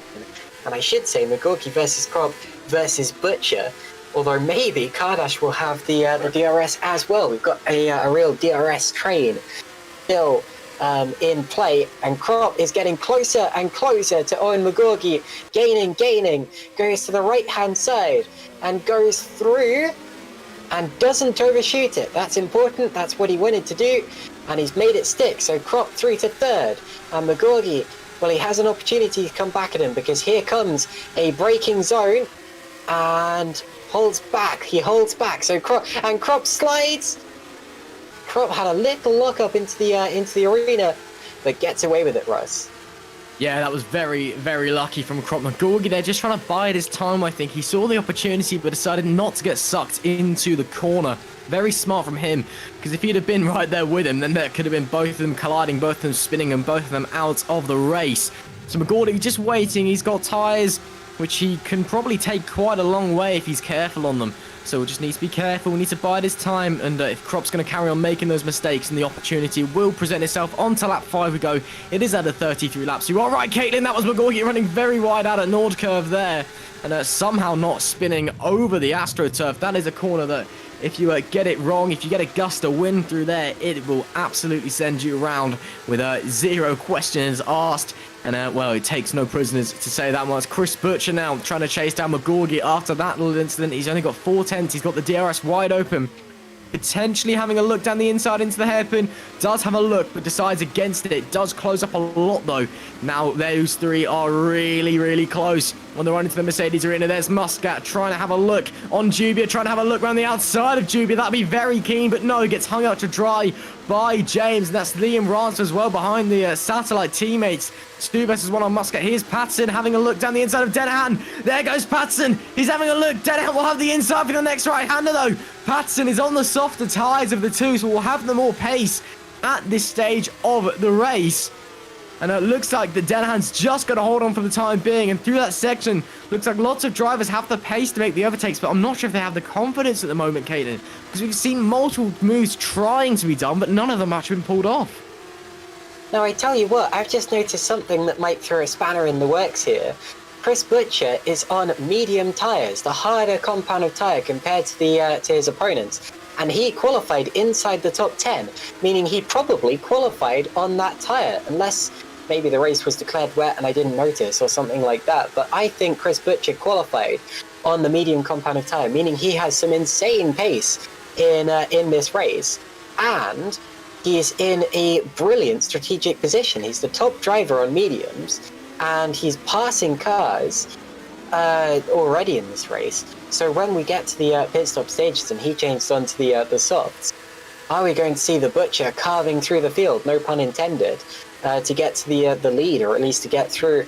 And I should say Magorgi versus Krop versus Butcher, although maybe Kardash will have the DRS as well. We've got a real DRS train still in play, and Krop is getting closer and closer to Owen Magorgi, gaining, goes to the right hand side and goes through and doesn't overshoot it. That's important, that's what he wanted to do, and he's made it stick. So Krop through to 3rd, and Magorgi, well, he has an opportunity to come back at him because here comes a braking zone and he holds back. So Krop slides. Krop had a little lock up into the arena, but gets away with it, Russ. Yeah, that was very, very lucky from Krop. Magorgi there, just trying to bide his time, I think. He saw the opportunity, but decided not to get sucked into the corner. Very smart from him, because if he'd have been right there with him, then there could have been both of them colliding, both of them spinning, and both of them out of the race. So Magorgi just waiting. He's got tyres, which he can probably take quite a long way if he's careful on them. So we just need to be careful, we need to bide his time, and if Krop's going to carry on making those mistakes, and the opportunity will present itself. On to lap 5 we go. It is at a 33 laps. You are right, Caitlin, that was Magorgi running very wide out at Nord Curve there, and somehow not spinning over the AstroTurf. That is a corner that, if you get it wrong, if you get a gust of wind through there, it will absolutely send you around with 0 questions asked. And, well, it takes no prisoners to say that much. Chris Butcher now trying to chase down Magorgi after that little incident. He's only got 4 tenths. He's got the DRS wide open. Potentially having a look down the inside into the hairpin. Does have a look, but decides against it. Does close up a lot, though. Now, those 3 are really, really close. On the run into the Mercedes arena, there's Muscat trying to have a look on Jubia, trying to have a look around the outside of Jubia. That'd be very keen, but no, gets hung out to dry by James. And that's Liam Rance as well behind the satellite teammates. Stu versus 1 on Muscat. Here's Patson having a look down the inside of Denahan. There goes Patson. He's having a look. Denahan will have the inside for the next right-hander, though. Patson is on the softer tyres of the 2, so we'll have the more pace at this stage of the race. And it looks like the Denahan's just got to hold on for the time being. And through that section, looks like lots of drivers have the pace to make the overtakes, but I'm not sure if they have the confidence at the moment, Caitlin, because we've seen multiple moves trying to be done, but none of them have been pulled off. Now, I tell you what, I've just noticed something that might throw a spanner in the works here. Chris Butcher is on medium tyres, the harder compound of tyre compared to his opponents. And he qualified inside the top 10, meaning he probably qualified on that tyre, unless maybe the race was declared wet and I didn't notice or something like that. But I think Chris Butcher qualified on the medium compound of tyre, meaning he has some insane pace in this race. And he is in a brilliant strategic position. He's the top driver on mediums, and he's passing cars already in this race. So when we get to the pit stop stages and he changed onto the softs, are we going to see the Butcher carving through the field, no pun intended, to get to the lead, or at least to get through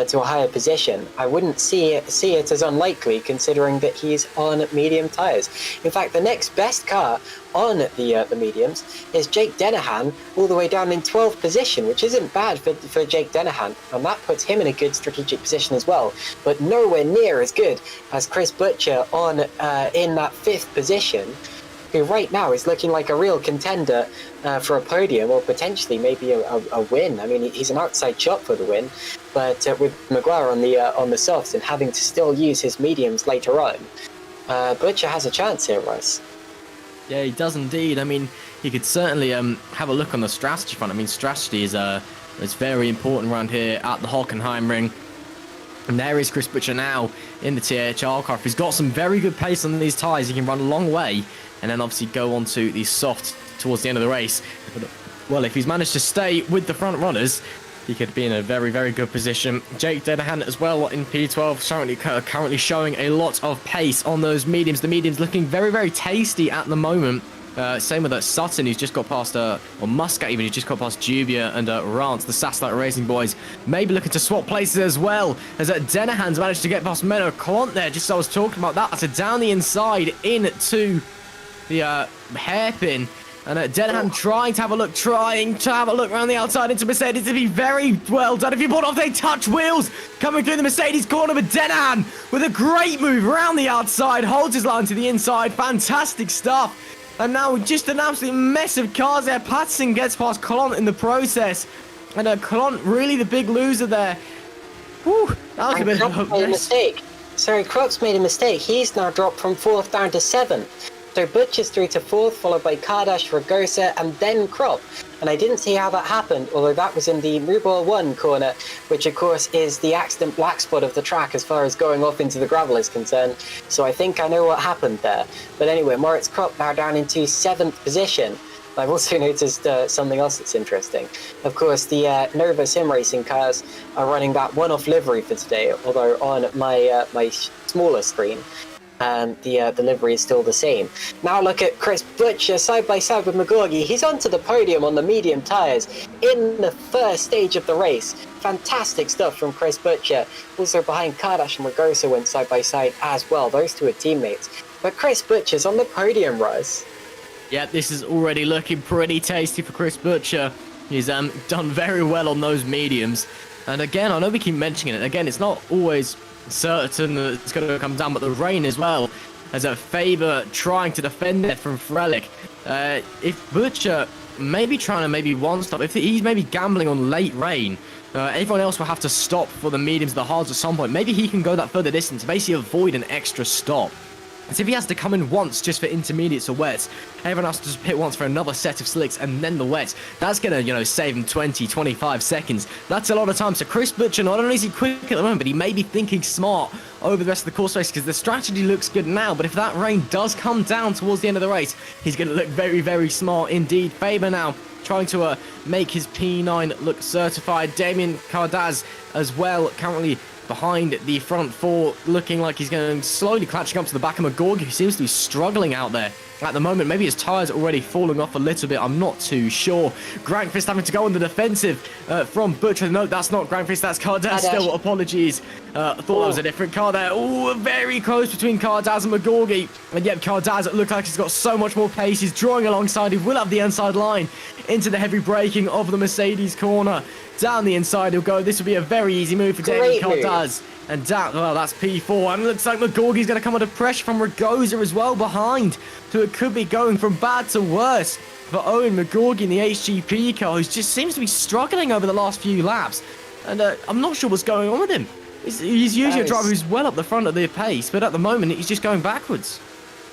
to a higher position? I wouldn't see it as unlikely, considering that he's on medium tyres. In fact, the next best car on the mediums is Jake Denahan, all the way down in 12th position, which isn't bad for Jake Denahan, and that puts him in a good strategic position as well, but nowhere near as good as Chris Butcher on in that 5th position. who right now is looking like a real contender for a podium or potentially maybe a win. I mean, he's an outside shot for the win, but with Maguire on the softs and having to still use his mediums later on, Butcher has a chance here, Russ. Yeah, he does indeed. I mean, he could certainly have a look on the strategy front. I mean, strategy is very important around here at the Hockenheim ring. And there is Chris Butcher now in the THR car. If he's got some very good pace on these tyres, he can run a long way and then obviously go on to the soft towards the end of the race. But, well, if he's managed to stay with the front runners, he could be in a very, very good position. Jake Denahan as well in P12, currently showing a lot of pace on those mediums. The mediums looking very, very tasty at the moment. Same with Sutton, who's just got past, or Muscat even, who's just got past Jubia and Rance, the Satellite Racing boys. Maybe looking to swap places as well, as Denahan's managed to get past Menno Clont there, just as I was talking about that. So down the inside into the hairpin. And Denahan trying to have a look around the outside into Mercedes to be very well done. If you bought off, they touch wheels coming through the Mercedes corner, but Denahan with a great move around the outside, holds his line to the inside. Fantastic stuff. And now just an absolute mess of cars there. Patterson gets past Clont in the process. And Clont really the big loser there. Whew, that was a bit of a mistake. Sorry, Krop's made a mistake. He's now dropped from 4th down to 7th. So Butcher's through to 4th, followed by Kardash, Ragosa, and then Krop. And I didn't see how that happened, although that was in the Rubel 1 corner, which of course is the accident black spot of the track as far as going off into the gravel is concerned. So I think I know what happened there. But anyway, Moritz Krop now down into 7th position. I've also noticed something else that's interesting. Of course, the Nova Sim Racing cars are running that one-off livery for today, although on my smaller screen, the livery is still the same. Now look at Chris Butcher side by side with McGorgy. He's onto the podium on the medium tyres in the first stage of the race. Fantastic stuff from Chris Butcher. Also behind Kardash and Ragosa went side by side as well. Those two are teammates. But Chris Butcher's on the podium, Russ. Yeah, this is already looking pretty tasty for Chris Butcher. He's done very well on those mediums. And again, I know we keep mentioning it. Again, it's not always certain that it's going to come down, but the rain as well as a favour trying to defend it from Frelick. If Butcher maybe trying to maybe one stop, if he's maybe gambling on late rain, everyone else will have to stop for the mediums, the hards at some point. Maybe he can go that further distance, basically avoid an extra stop. So if he has to come in once just for intermediates or wets, everyone has to just pit once for another set of slicks and then the wets. That's going to, save him 20, 25 seconds. That's a lot of time. So Chris Butcher, not only is he quick at the moment, but he may be thinking smart over the rest of the course race because the strategy looks good now. But if that rain does come down towards the end of the race, he's going to look very, very smart indeed. Faber now trying to make his P9 look certified. Damian Kardash as well, currently behind the front four, looking like he's going to slowly catching up to the back of McGorgy, who seems to be struggling out there at the moment. Maybe his tyres are already falling off a little bit. I'm not too sure. Grankfist having to go on the defensive from Butcher. No, that's not Grankfist. That's Kardash still. Apologies. I thought that was a different car there. Oh, very close between Kardash and McGorgy. And yet Kardash looks like he's got so much more pace. He's drawing alongside. He will have the inside line into the heavy braking of the Mercedes corner. Down the inside he'll go. This will be a very easy move for Damian Kardash. And down, well, that's P4. And it looks like McGorgy's going to come under pressure from Ragosa as well behind. So it could be going from bad to worse for Owen McGorgy in the HGP car, who just seems to be struggling over the last few laps. And I'm not sure what's going on with him. He's usually a driver who's well up the front of the pace, but at the moment he's just going backwards.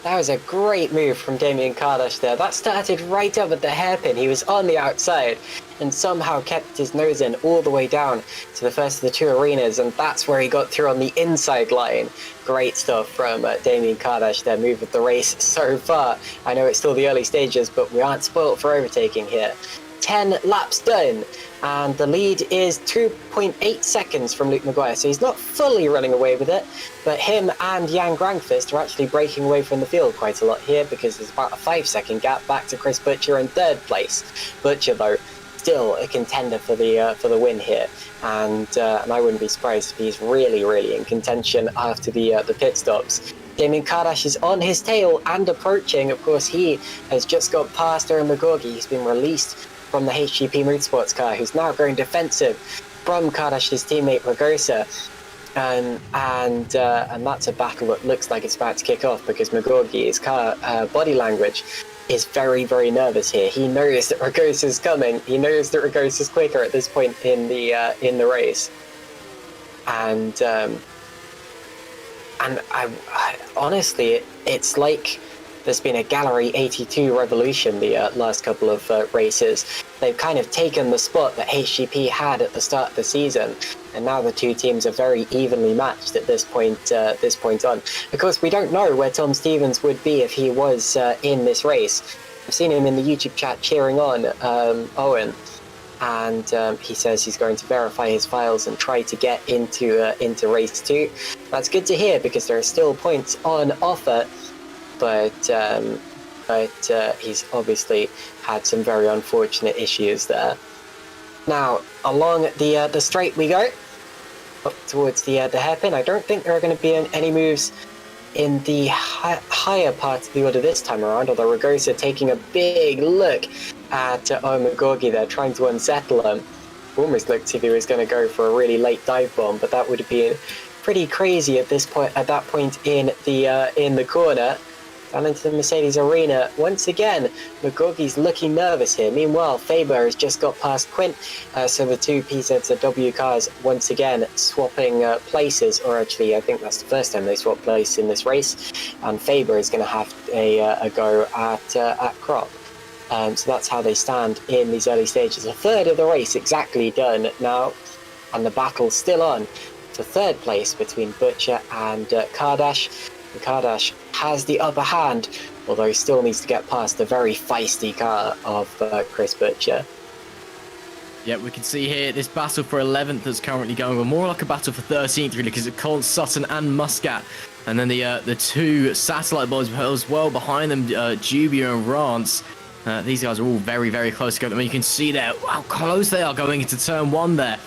That was a great move from Damian Kardash there. That started right up at the hairpin. He was on the outside and somehow kept his nose in all the way down to the first of the two arenas, and that's where he got through on the inside line. Great stuff from Damian Kardash there, move of the race so far. I know it's still the early stages, but we aren't spoilt for overtaking here. 10 laps done, and the lead is 2.8 seconds from Luke Maguire, so he's not fully running away with it, but him and Jan Grankvist are actually breaking away from the field quite a lot here, because there's about a 5-second gap back to Chris Butcher in 3rd place. Butcher, though, still a contender for the win here, and I wouldn't be surprised if he's really in contention after the pit stops. Damian Kardash is on his tail and approaching. Of course, he has just got past Aaron McGorgy. He's been released from the HGP Motorsports car, who's now going defensive from Kardash's teammate Ragosa. and that's a battle that looks like it's about to kick off because McGorgy's body language is very, very nervous here. He knows that Ragosa's coming. He knows that Ragosa's quicker at this point in the race, and I honestly, it's like there's been a Gallery 82 revolution the last couple of races. They've kind of taken the spot that HGP had at the start of the season, and now the two teams are very evenly matched at this point on. Of course, we don't know where Tom Stevens would be if he was in this race. I've seen him in the YouTube chat cheering on Owen, and he says he's going to verify his files and try to get into race 2. That's good to hear because there are still points on offer, but he's obviously had some very unfortunate issues there. Now, along the straight we go, up towards the hairpin. I don't think there are going to be any moves in the higher part of the order this time around, although Ragosa taking a big look at McGorgy there, trying to unsettle him. Almost looked as if he was going to go for a really late dive bomb, but that would have been pretty crazy at that point in the corner. Down into the Mercedes arena. Once again, McGorgy's looking nervous here. Meanwhile, Faber has just got past Quint, so the two PZW cars once again swapping places, or actually I think that's the first time they swap place in this race, and Faber is going to have a go at Crop. So that's how they stand in these early stages. A third of the race exactly done now, and the battle's still on for third place between Butcher and Kardash. And Kardash has the upper hand, although he still needs to get past the very feisty car of Chris Butcher. Yeah, we can see here this battle for 11th that's currently going on, more like a battle for 13th really, because it's Colin Sutton and Muscat, and then the two satellite boys as well behind them, Jubia and Rance. These guys are all very, very close together. I mean, you can see there how close they are going into turn 1 there.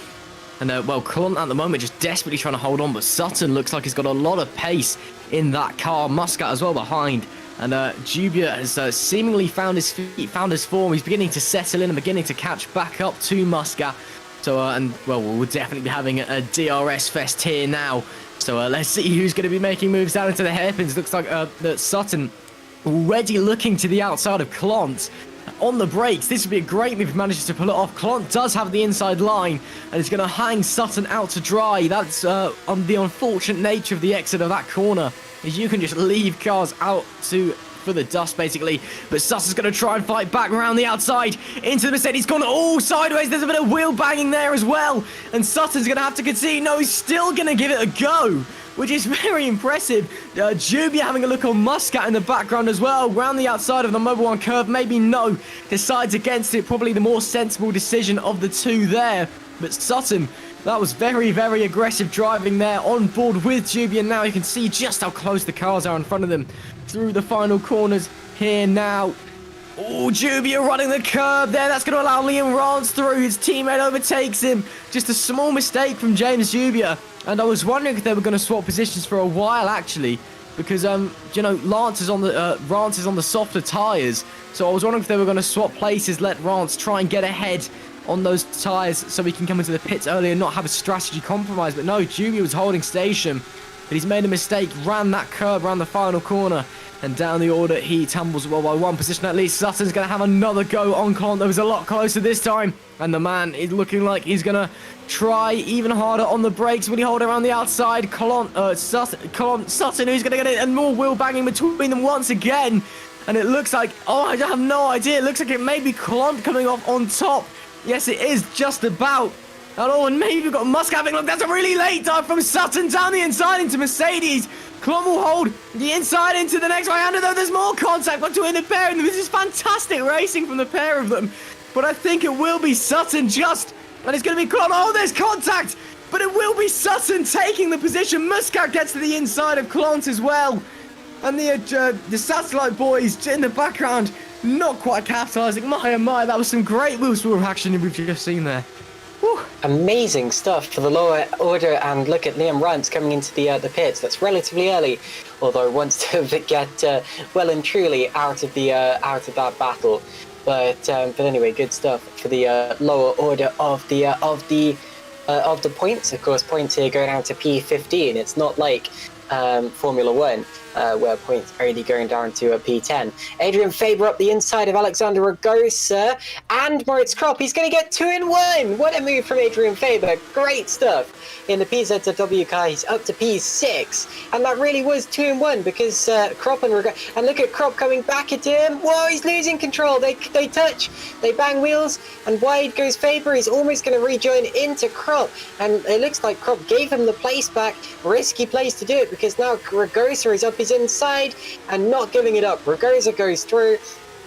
And, well, Clunt at the moment just desperately trying to hold on, but Sutton looks like he's got a lot of pace in that car. Muscat as well behind. And Jubia has seemingly found his feet, found his form. He's beginning to settle in and beginning to catch back up to Muscat. So, and, well, we'll definitely be having a DRS fest here now. So, let's see who's going to be making moves down into the hairpins. Looks like that Sutton already looking to the outside of Clont. On the brakes, this would be a great move if he manages to pull it off. Clont does have the inside line and is going to hang Sutton out to dry. That's on the unfortunate nature of the exit of that corner, is you can just leave cars out for the dust basically. But Sutton's going to try and fight back around the outside into the Mercedes corner. Oh, sideways, there's a bit of wheel banging there as well. And Sutton's going to have to concede. No, he's still going to give it a go, which is very impressive. Jubia having a look on Muscat in the background as well. Round the outside of the Mobil 1 curve, maybe no. Decides against it, probably the more sensible decision of the two there. But Sutton, that was very, very aggressive driving there on board with Jubia. Now you can see just how close the cars are in front of them through the final corners here now. Oh, Jubia running the curb there. That's going to allow Liam Rance through. His teammate overtakes him. Just a small mistake from James Jubia. And I was wondering if they were going to swap positions for a while, actually, because you know, Rance is on the softer tyres. So I was wondering if they were going to swap places, let Rance try and get ahead on those tyres so he can come into the pits early and not have a strategy compromise. But no, Jubia was holding station, but he's made a mistake, ran that curb around the final corner, and down the order he tumbles well by one position at least. Sutton's going to have another go on Clont. That was a lot closer this time, and the man is looking like he's going to try even harder on the brakes when he hold around the outside. Sutton, who's going to get it, and more wheel banging between them once again. And it looks like, oh, I have no idea. It looks like it may be Clont coming off on top. Yes, it is just about. And maybe we've got Musk having, look, that's a really late dive from Sutton down the inside into Mercedes. Clont will hold the inside into the next right-hander, though there's more contact between the pair of them. This is fantastic racing from the pair of them. But I think it will be Sutton just, and it's going to be Clont. Oh, there's contact, but it will be Sutton taking the position. Muscat gets to the inside of Clont as well. And the satellite boys in the background, not quite capitalising. My, oh my, that was some great wheel action we've just seen there. Whew. Amazing stuff for the lower order, and look at Liam Rance coming into the pits. That's relatively early, although wants to get well and truly out of that battle. But anyway, good stuff for the lower order of the of the points. Of course, points here go down to P15. It's not like Formula One, where points are only going down to a P10. Adrian Faber up the inside of Alexander Ragosa and Moritz Kropp. He's going to get 2 in 1. What a move from Adrian Faber. Great stuff. In the PZW car, he's up to P6. And that really was 2 in 1 because Kropp and Ragosa. And look at Kropp coming back at him. Whoa, he's losing control. They touch. They bang wheels. And wide goes Faber. He's almost going to rejoin into Kropp. And it looks like Kropp gave him the place back. Risky place to do it because now Ragosa is up his inside and not giving it up. Ragosa goes through,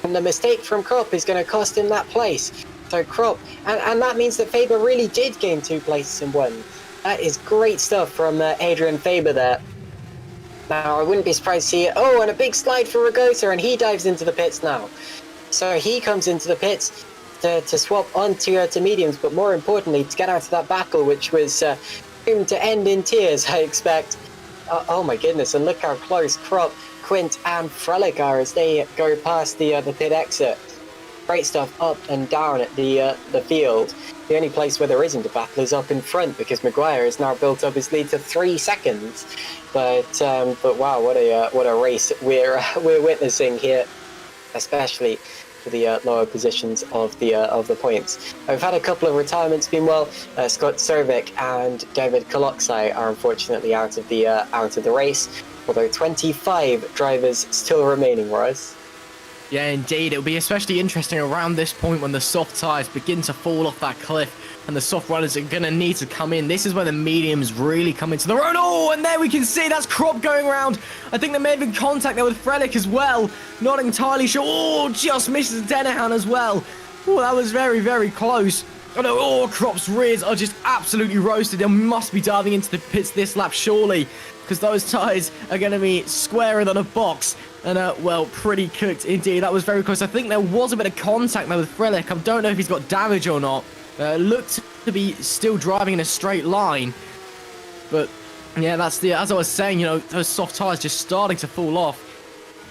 and the mistake from Kropp is going to cost him that place. So Kropp, and that means that Faber really did gain 2 places in 1. That is great stuff from Adrian Faber there. Now, I wouldn't be surprised to see it. Oh, and a big slide for Ragosa, and he dives into the pits now. So he comes into the pits to swap onto to mediums, but more importantly, to get out of that battle, which was doomed to end in tears, I expect. Oh my goodness, and look how close Kropp, Quint and Frelick are as they go past the pit exit. Great stuff up and down at the field. The only place where there isn't a battle is up in front because McGuire has now built up his lead to 3 seconds. But wow, what a race we're witnessing here, especially for the lower positions of the points. We've had a couple of retirements. Meanwhile, Scott Servik and David Koloksai are unfortunately out of the race. Although 25 drivers still remaining, Russ. Yeah, indeed. It'll be especially interesting around this point when the soft tyres begin to fall off that cliff and the soft runners are going to need to come in. This is where the mediums really come into the road. Oh, and there we can see that's Kropp going around. I think there may have been contact there with Frelick as well. Not entirely sure. Oh, just misses Dennehan as well. Oh, that was very, very close. Oh, no. Oh, Kropp's rears are just absolutely roasted. They must be diving into the pits this lap, surely, because those tyres are going to be squarer than a box. And, well, pretty cooked indeed. That was very close. I think there was a bit of contact there with Frelick. I don't know if he's got damage or not. Looked to be still driving in a straight line. But, yeah, that's as I was saying, you know, those soft tyres just starting to fall off.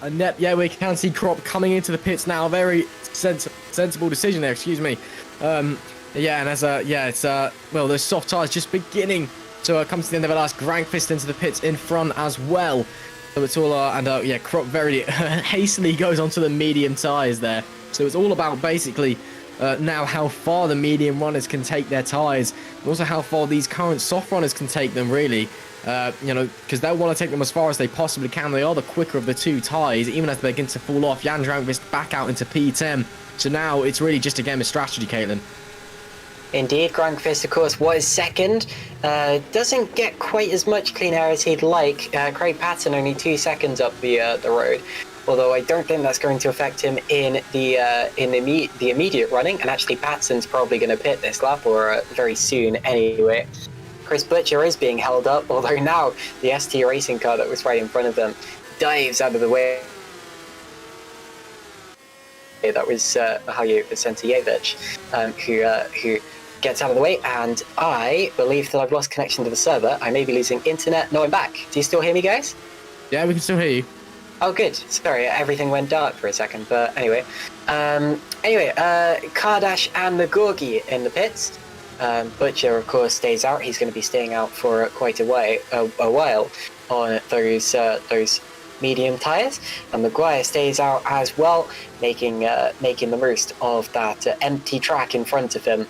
And, yeah, we can see Kropp coming into the pits now. Very sensible decision there, excuse me. Yeah, and it's, well, those soft tyres just beginning to come to the end of the last. Grankvist into the pits in front as well. So it's all, yeah, Kropp very hastily goes onto the medium tyres there. So it's all about basically now how far the medium runners can take their tyres, and also how far these current soft runners can take them, really. You know, because they'll want to take them as far as they possibly can. They are the quicker of the 2 tyres, even as they begin to fall off. Jan Grankvist back out into P10. So now it's really just a game of strategy, Caitlin. Indeed, Grankvist, of course, was second. Doesn't get quite as much clean air as he'd like. Craig Patton only 2 seconds up the road. Although I don't think that's going to affect him in the immediate running. And actually, Patson's probably going to pit this lap, or very soon anyway. Chris Butcher is being held up, although now the ST racing car that was right in front of them dives out of the way. That was Heigo Vicentijevic, who gets out of the way, and I believe that I've lost connection to the server. I may be losing internet. No, I'm back. Do you still hear me, guys? Yeah, we can still hear you. Oh, good. Sorry, everything went dark for a second, but anyway. Kardash and the Gorgi in the pits. Butcher, of course, stays out. He's going to be staying out for quite a while on those medium tyres, and Maguire stays out as well, making the most of that empty track in front of him.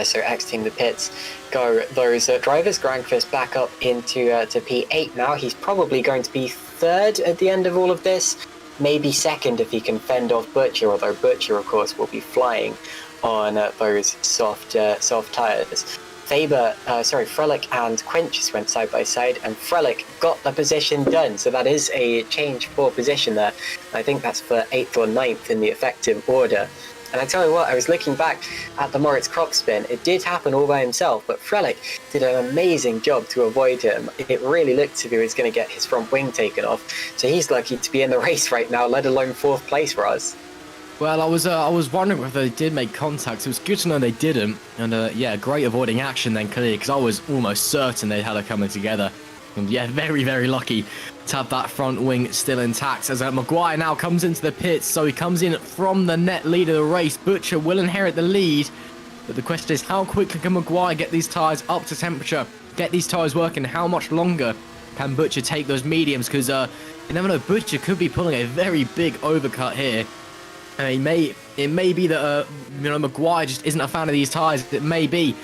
So exiting the pits go those drivers. Grankvist back up into to P8 now. He's probably going to be third at the end of all of this, maybe second if he can fend off Butcher, although Butcher, of course, will be flying on those soft tyres. Frelick and Quint just went side by side, and Frelick got the position done. So that is a change for position there. I think that's for 8th or 9th in the effective order. And I tell you what, I was looking back at the Moritz Kropp spin. It did happen all by himself, but Frelick did an amazing job to avoid him. It really looked as if he was going to get his front wing taken off. So he's lucky to be in the race right now, let alone 4th place for us. Well, I was wondering if they did make contact. It was good to know they didn't. And, yeah, great avoiding action then, clearly, because I was almost certain they had her coming together. And, yeah, very, very lucky to have that front wing still intact. As Maguire now comes into the pits, so he comes in from the net lead of the race. Butcher will inherit the lead. But the question is, how quickly can McGuire get these tyres up to temperature, get these tyres working? How much longer can Butcher take those mediums? Because you never know, Butcher could be pulling a very big overcut here. And it may be that McGuire just isn't a fan of these tyres. It may be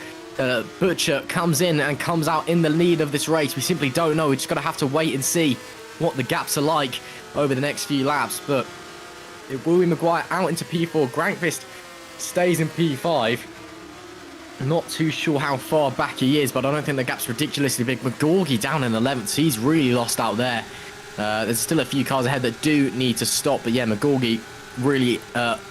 Butcher comes in and comes out in the lead of this race. We simply don't know. We just got to have to wait and see what the gaps are like over the next few laps. But if Willie McGuire out into P4, Grankvist stays in P5. Not too sure how far back he is, but I don't think the gap's ridiculously big. McGorgy down in 11th, so he's really lost out there. There's still a few cars ahead that do need to stop, but yeah, McGorgy really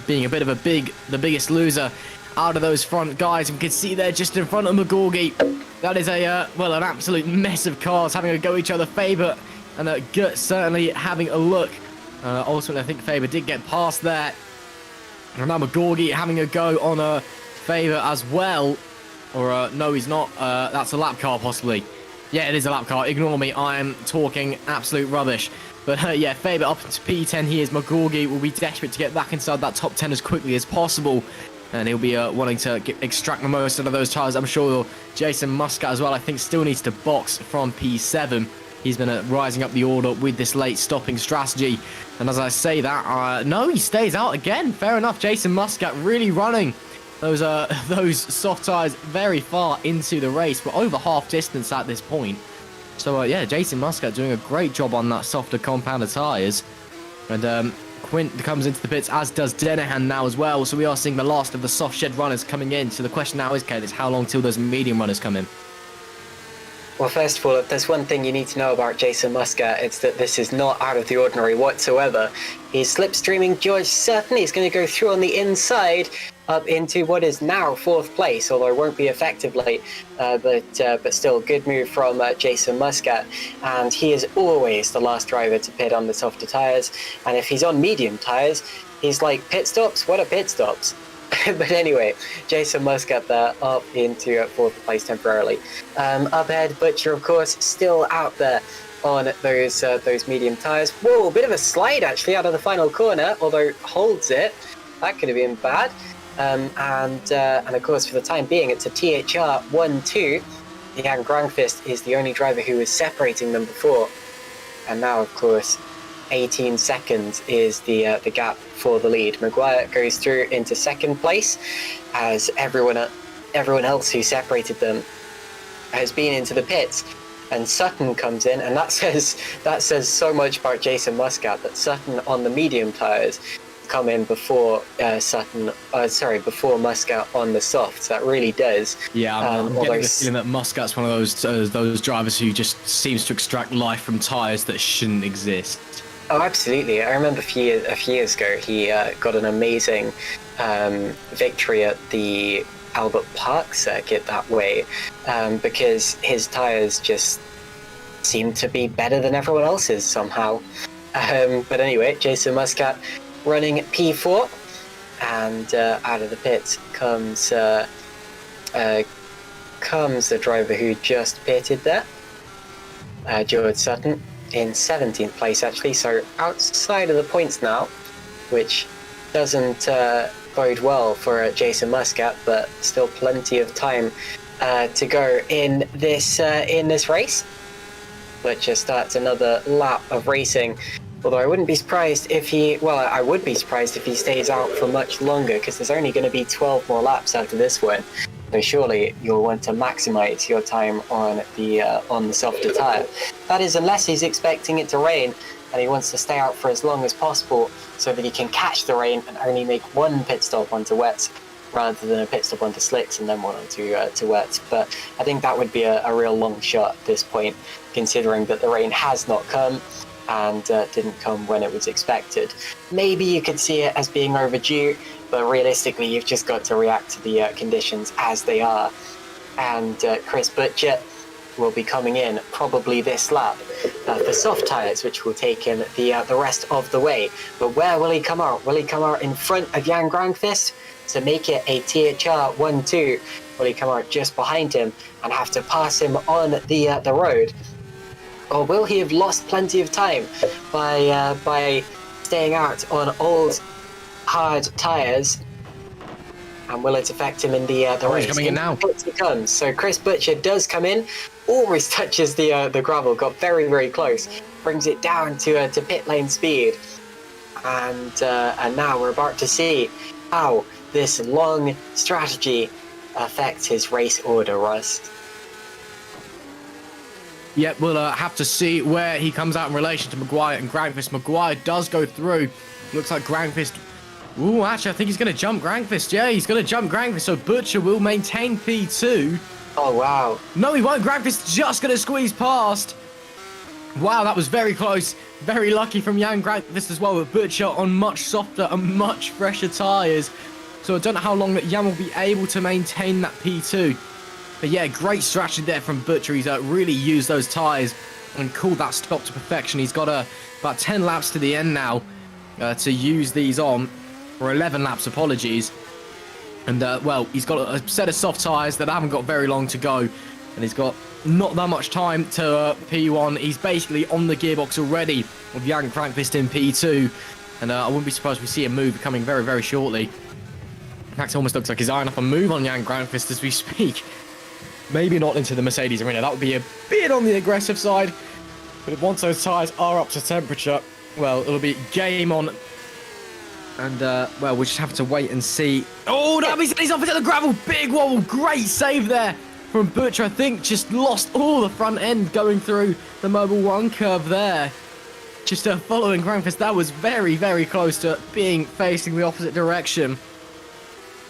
being a bit of the biggest loser out of those front guys. We can see there just in front of McGorgy. That is an absolute mess of cars having a go at each other. Faber and Gut certainly having a look. Ultimately, I think Faber did get past there. And now McGorgy having a go on Faber as well. Or no, he's not. That's a lap car possibly. Yeah, it is a lap car. Ignore me. I am talking absolute rubbish. But yeah, Faber up into P10. He is. McGorgy will be desperate to get back inside that top 10 as quickly as possible. And he'll be wanting to extract the most out of those tyres. I'm sure Jason Muscat as well, I think, still needs to box from P7. He's been rising up the order with this late stopping strategy. And as I say that, no, he stays out again. Fair enough. Jason Muscat really running those soft tyres very far into the race. We're over half distance at this point. So yeah, Jason Muscat doing a great job on that softer compounded tyres. And Quint comes into the pits, as does Denahan now as well. So we are seeing the last of the soft shed runners coming in. So the question now is, Kate, is how long till those medium runners come in? Well, first of all, if there's one thing you need to know about Jason Muscat, it's that this is not out of the ordinary whatsoever. He's slipstreaming George Sutton. He's going to go through on the inside up into what is now 4th place, although it won't be effectively, but still good move from Jason Muscat. And he is always the last driver to pit on the softer tyres. And if he's on medium tyres, he's like, pit stops? What are pit stops? But anyway, Jason Muscat there up into 4th place temporarily. Up ahead, Butcher, of course, still out there on those medium tyres. Whoa, a bit of a slide actually out of the final corner, although holds it. That could have been bad. And of course, for the time being, it's a THR 1-2. Jan Grankvist is the only driver who was separating them before. And now, of course, 18 seconds is the gap for the lead. McGuire goes through into 2nd place, as everyone else who separated them has been into the pits. And Sutton comes in, and that says so much about Jason Muscat, that Sutton on the medium tyres come in before before Muscat on the softs. That really does. Yeah, I'm getting the feeling that Muscat's one of those drivers who just seems to extract life from tyres that shouldn't exist. Oh, absolutely. I remember a few years ago, he got an amazing victory at the Albert Park circuit that way, because his tyres just seemed to be better than everyone else's somehow. But anyway, Jason Muscat running P4, and out of the pits comes the driver who just pitted there, George Sutton, in 17th place actually, so outside of the points now, which doesn't bode well for Jason Muscat, but still plenty of time to go in this race. Butcher starts another lap of racing, although I wouldn't be surprised if I would be surprised if he stays out for much longer, because there's only going to be 12 more laps after this one. So surely you'll want to maximize your time on the softer tire. That is, unless he's expecting it to rain and he wants to stay out for as long as possible so that he can catch the rain and only make one pit stop onto wets rather than a pit stop onto slicks and then one onto wets. But I think that would be a real long shot at this point, considering that the rain has not come and didn't come when it was expected. Maybe you could see it as being overdue, but realistically you've just got to react to the conditions as they are. And Chris Butcher will be coming in probably this lap for soft tyres, which will take him the rest of the way. But where will he come out? Will he come out in front of Jan Grankvist to make it a THR 1-2? Will he come out just behind him and have to pass him on the road? Or will he have lost plenty of time by staying out on old hard tyres And will it affect him in the race? He's coming in now. He comes. So Chris Butcher does come in, almost touches the gravel, got very, very close, brings it down to pit lane speed. And now we're about to see how this long strategy affects his race order, Russ. Yep, we'll have to see where he comes out in relation to Maguire and Grankvist. Maguire does go through. Looks like Grankvist... Ooh, actually, I think he's going to jump Grankvist. Yeah, he's going to jump Grankvist, so Butcher will maintain P2. Oh, wow. No, he won't. Grankvist just going to squeeze past. Wow, that was very close. Very lucky from Jan Grankvist as well, with Butcher on much softer and much fresher tyres. So I don't know how long that Jan will be able to maintain that P2. But yeah, great strategy there from Butcher. He's really used those tyres and called that stop to perfection. He's got about 10 laps to the end now to use these on. Or 11 laps, apologies. And, well, he's got a set of soft tyres that haven't got very long to go. And he's got not that much time to P1. He's basically on the gearbox already with Jan Grankvist in P2. And I wouldn't be surprised if we see a move coming very, very shortly. In fact, it almost looks like he's eyeing up a move on Jan Grankvist as we speak. Maybe not into the Mercedes arena. That would be a bit on the aggressive side. But once those tyres are up to temperature, well, it'll be game on. And, well, we'll just have to wait and see. Oh, he's off into the gravel. Big wobble. Great save there from Butcher. I think just lost all the front end going through the Mobile 1 curve there. Just following Grankvist. That was very, very close to being facing the opposite direction.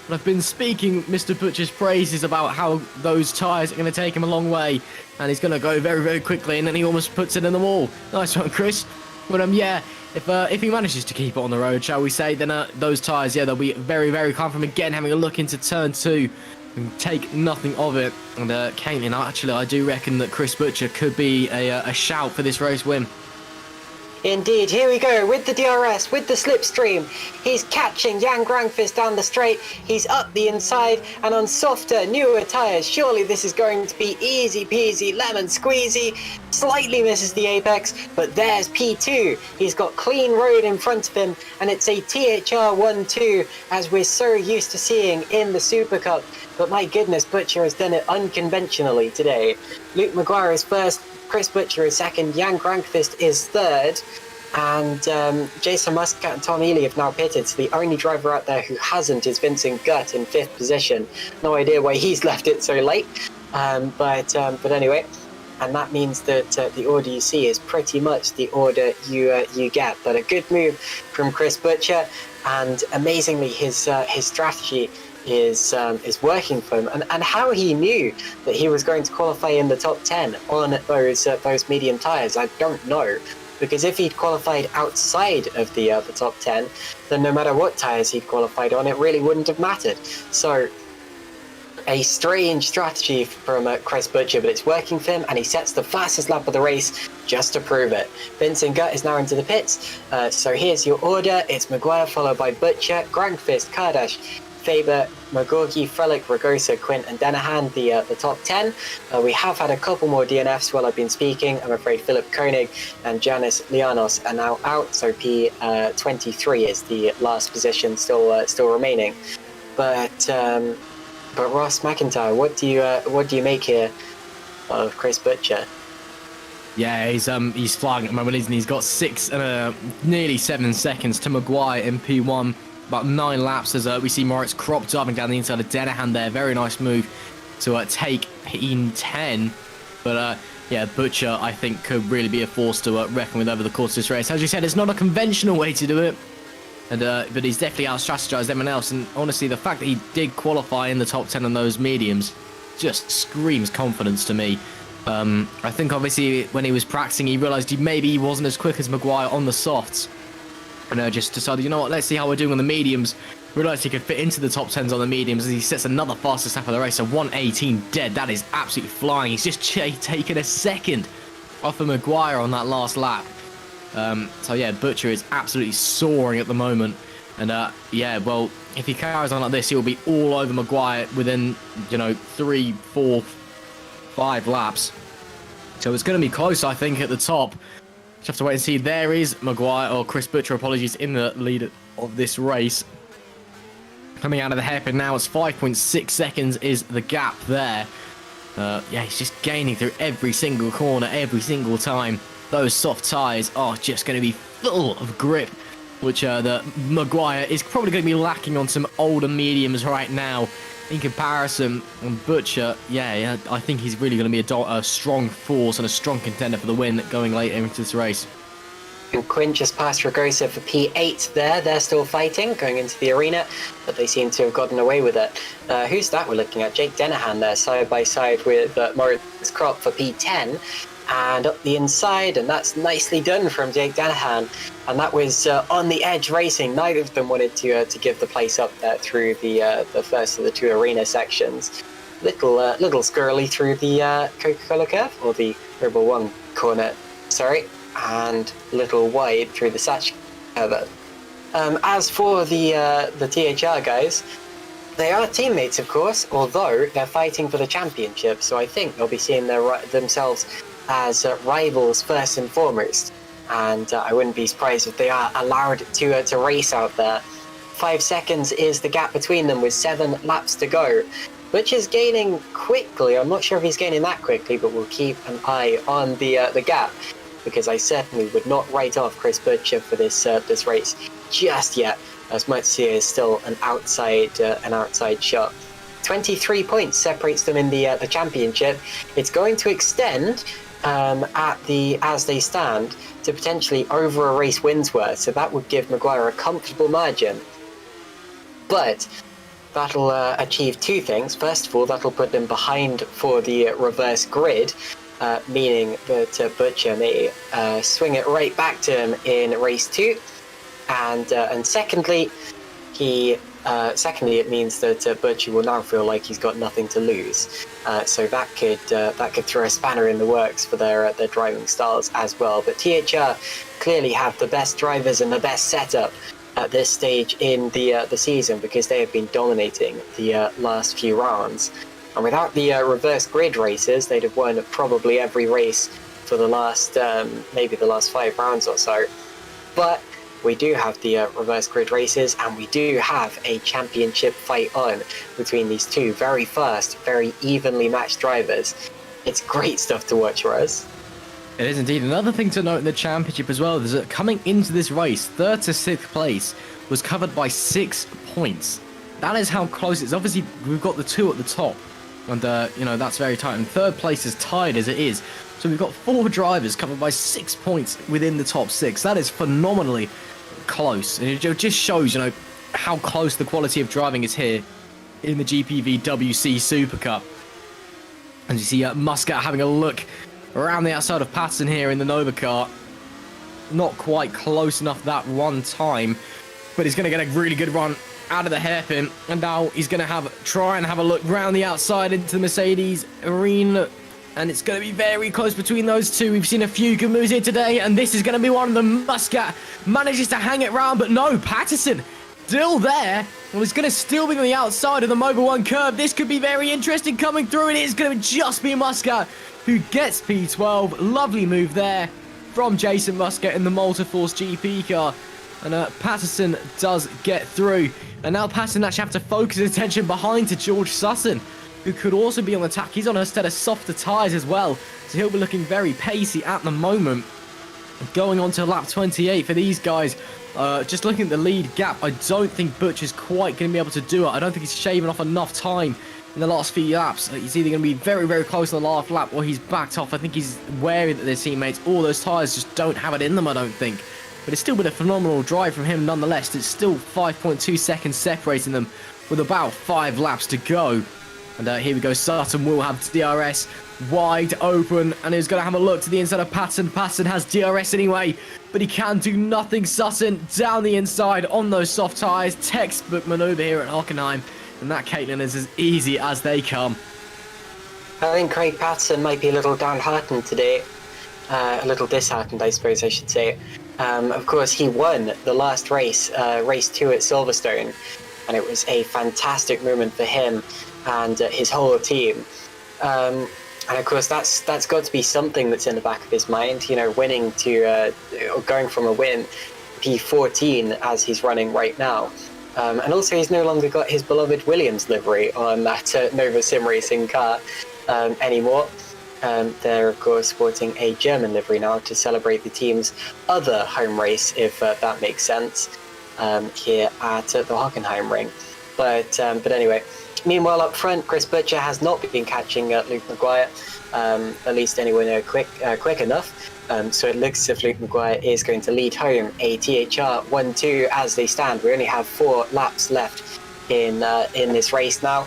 But I've been speaking Mr. Butcher's praises about how those tyres are going to take him a long way. And he's going to go very, very quickly. And then he almost puts it in the wall. Nice one, Chris. But, yeah. If he manages to keep it on the road, shall we say, then those tyres, yeah, they'll be very, very calm from again having a look into turn 2 and take nothing of it. And Caitlin, actually, I do reckon that Chris Butcher could be a shout for this race win. Indeed, here we go with the DRS, with the slipstream. He's catching Jan Grankvist down the straight. He's up the inside and on softer, newer tyres. Surely this is going to be easy peasy, lemon squeezy. Slightly misses the apex, but there's P2. He's got clean road in front of him, and it's a THR 1-2, as we're so used to seeing in the Supercup. But my goodness, Butcher has done it unconventionally today. Luke Maguire is first, Chris Butcher is second, Jan Grankvist is third, and Jason Muscat and Tom Ely have now pitted. So the only driver out there who hasn't is Vincent Gutt in 5th position. No idea why he's left it so late, but anyway. And that means that the order you see is pretty much the order you get. But a good move from Chris Butcher, and amazingly his strategy is working for him. And how he knew that he was going to qualify in the top 10 on those medium tyres, I don't know. Because if he'd qualified outside of the top 10, then no matter what tyres he'd qualified on, it really wouldn't have mattered. So a strange strategy from Chris Butcher, but it's working for him, and he sets the fastest lap of the race just to prove it. Vincent Gutt is now into the pits, so here's your order. It's Maguire followed by Butcher, Grankvist, Kardash, Faber, Magorgi, Frelick, Ragosa, Quint and Denahan, the top 10. We have had a couple more DNFs while I've been speaking. I'm afraid Philip Koenig and Janis Lianos are now out, so P23 is the last position still remaining. But Ross McIntyre, what do you make here of Chris Butcher? Yeah, he's flying at the moment, isn't he? He's got 6 and nearly 7 seconds to Maguire in P1. About 9 laps as we see Moritz cropped up and down the inside of Denahan there. Very nice move to take P10. But yeah, Butcher, I think, could really be a force to reckon with over the course of this race. As you said, it's not a conventional way to do it. And, but he's definitely out-strategized everyone else. And honestly, the fact that he did qualify in the top 10 on those mediums just screams confidence to me. I think, obviously, when he was practicing, he realised maybe he wasn't as quick as Maguire on the softs. And just decided, you know what, let's see how we're doing on the mediums. Realised he could fit into the top 10s on the mediums as he sets another fastest lap of the race. So 1:18 dead. That is absolutely flying. He's just taken a second off of Maguire on that last lap. So yeah, Butcher is absolutely soaring at the moment. And yeah, well, if he carries on like this, he'll be all over Maguire within, 3, 4, 5 laps. So it's going to be close, I think, at the top. Just have to wait and see. There is Maguire, or Chris Butcher, apologies, in the lead of this race. Coming out of the hairpin now, it's 5.6 seconds is the gap there. Yeah, he's just gaining through every single corner, every single time. Those soft tyres are just going to be full of grip, which the Maguire is probably going to be lacking on some older mediums right now. In comparison, Butcher, yeah, I think he's really going to be a strong force and a strong contender for the win going later into this race. And Quinn just passed Ragosa for P8 there. They're still fighting, going into the arena, but they seem to have gotten away with it. Who's that we're looking at? Jake Dennehan there, side by side with Moritz Kropp for P10. And up the inside, and that's nicely done from Jake Dennehan. And that was on the edge racing. Neither of them wanted to give the place up there through the first of the two arena sections. Little squirrely through the Coca-Cola curve, or the Rebel 1 corner, sorry. And little wide through the Satch curve. As for the THR guys, they are teammates, of course, although they're fighting for the championship. So I think they'll be seeing themselves as rivals first and foremost. And I wouldn't be surprised if they are allowed to race out there. 5 seconds is the gap between them with 7 laps to go. Butch is gaining quickly. I'm not sure if he's gaining that quickly, but we'll keep an eye on the gap, because I certainly would not write off Chris Butcher for this race just yet, as much as he is still an outside shot. 23 points separates them in the championship. It's going to extend as they stand to potentially over a race wins worth, so that would give Maguire a comfortable margin. But that'll achieve 2 things. First of all, that'll put them behind for the reverse grid, meaning that Butcher may swing it right back to him in race 2, and secondly, it means that Butcher will now feel like he's got nothing to lose. So that could throw a spanner in the works for their driving styles as well. But THR clearly have the best drivers and the best setup at this stage in the season, because they have been dominating the last few rounds. And without the reverse grid races, they'd have won probably every race for the last, maybe the last 5 rounds or so. But we do have the reverse grid races, and we do have a championship fight on between these two very fast, very evenly matched drivers. It's great stuff to watch, Russ. It is indeed. Another thing to note in the championship as well is that coming into this race, 3rd to 6th place was covered by 6 points. That is how close it is. Obviously, we've got the 2 at the top. And, that's very tight. And 3rd place is tied as it is. So we've got 4 drivers covered by 6 points within the top 6. That is phenomenally close. And it just shows, how close the quality of driving is here in the GPVWC Supercup. As you see Muscat having a look around the outside of Patterson here in the Nova car. Not quite close enough that one time, but he's going to get a really good run out of the hairpin, and now he's going to try and have a look round the outside into the Mercedes arena, and it's going to be very close between those two. We've seen a few good moves here today, and this is going to be one of them. Muscat manages to hang it round, but no, Patterson still there. Well, he's going to still be on the outside of the Mobile 1 curve. This could be very interesting coming through, and it's going to just be Muscat who gets P12. Lovely move there from Jason Muscat in the Multiforce GP car. And Patterson does get through. And now Patterson actually have to focus his attention behind to George Sutton, who could also be on the attack. He's on a set of softer tyres as well, so he'll be looking very pacey at the moment. Going on to lap 28 for these guys. Just looking at the lead gap, I don't think Butcher's quite going to be able to do it. I don't think he's shaving off enough time in the last few laps. He's either going to be very, very close on the last lap, or he's backed off. I think he's wary that their teammates, all those tyres just don't have it in them, I don't think. But it's still been a phenomenal drive from him nonetheless. It's still 5.2 seconds separating them with about 5 laps to go. And here we go, Sutton will have DRS wide open, and he's going to have a look to the inside of Patterson. Patterson has DRS anyway, but he can do nothing. Sutton down the inside on those soft tyres. Textbook manoeuvre here at Hockenheim, and that, Caitlin, is as easy as they come. I think Craig Patterson might be a little downhearted today. A little disheartened, I suppose I should say. Of course, he won the last race, race 2 at Silverstone, and it was a fantastic moment for him and his whole team. And of course, that's got to be something that's in the back of his mind. Winning or going from a win P14 as he's running right now. And also, he's no longer got his beloved Williams livery on that Nova Sim Racing car anymore. They're, of course, sporting a German livery now to celebrate the team's other home race, if that makes sense, here at the Hockenheim ring. But anyway, meanwhile, up front, Chris Butcher has not been catching Luke McGuire, at least anywhere quick enough. So it looks as if Luke McGuire is going to lead home a THR 1-2 as they stand. We only have 4 laps left in this race now,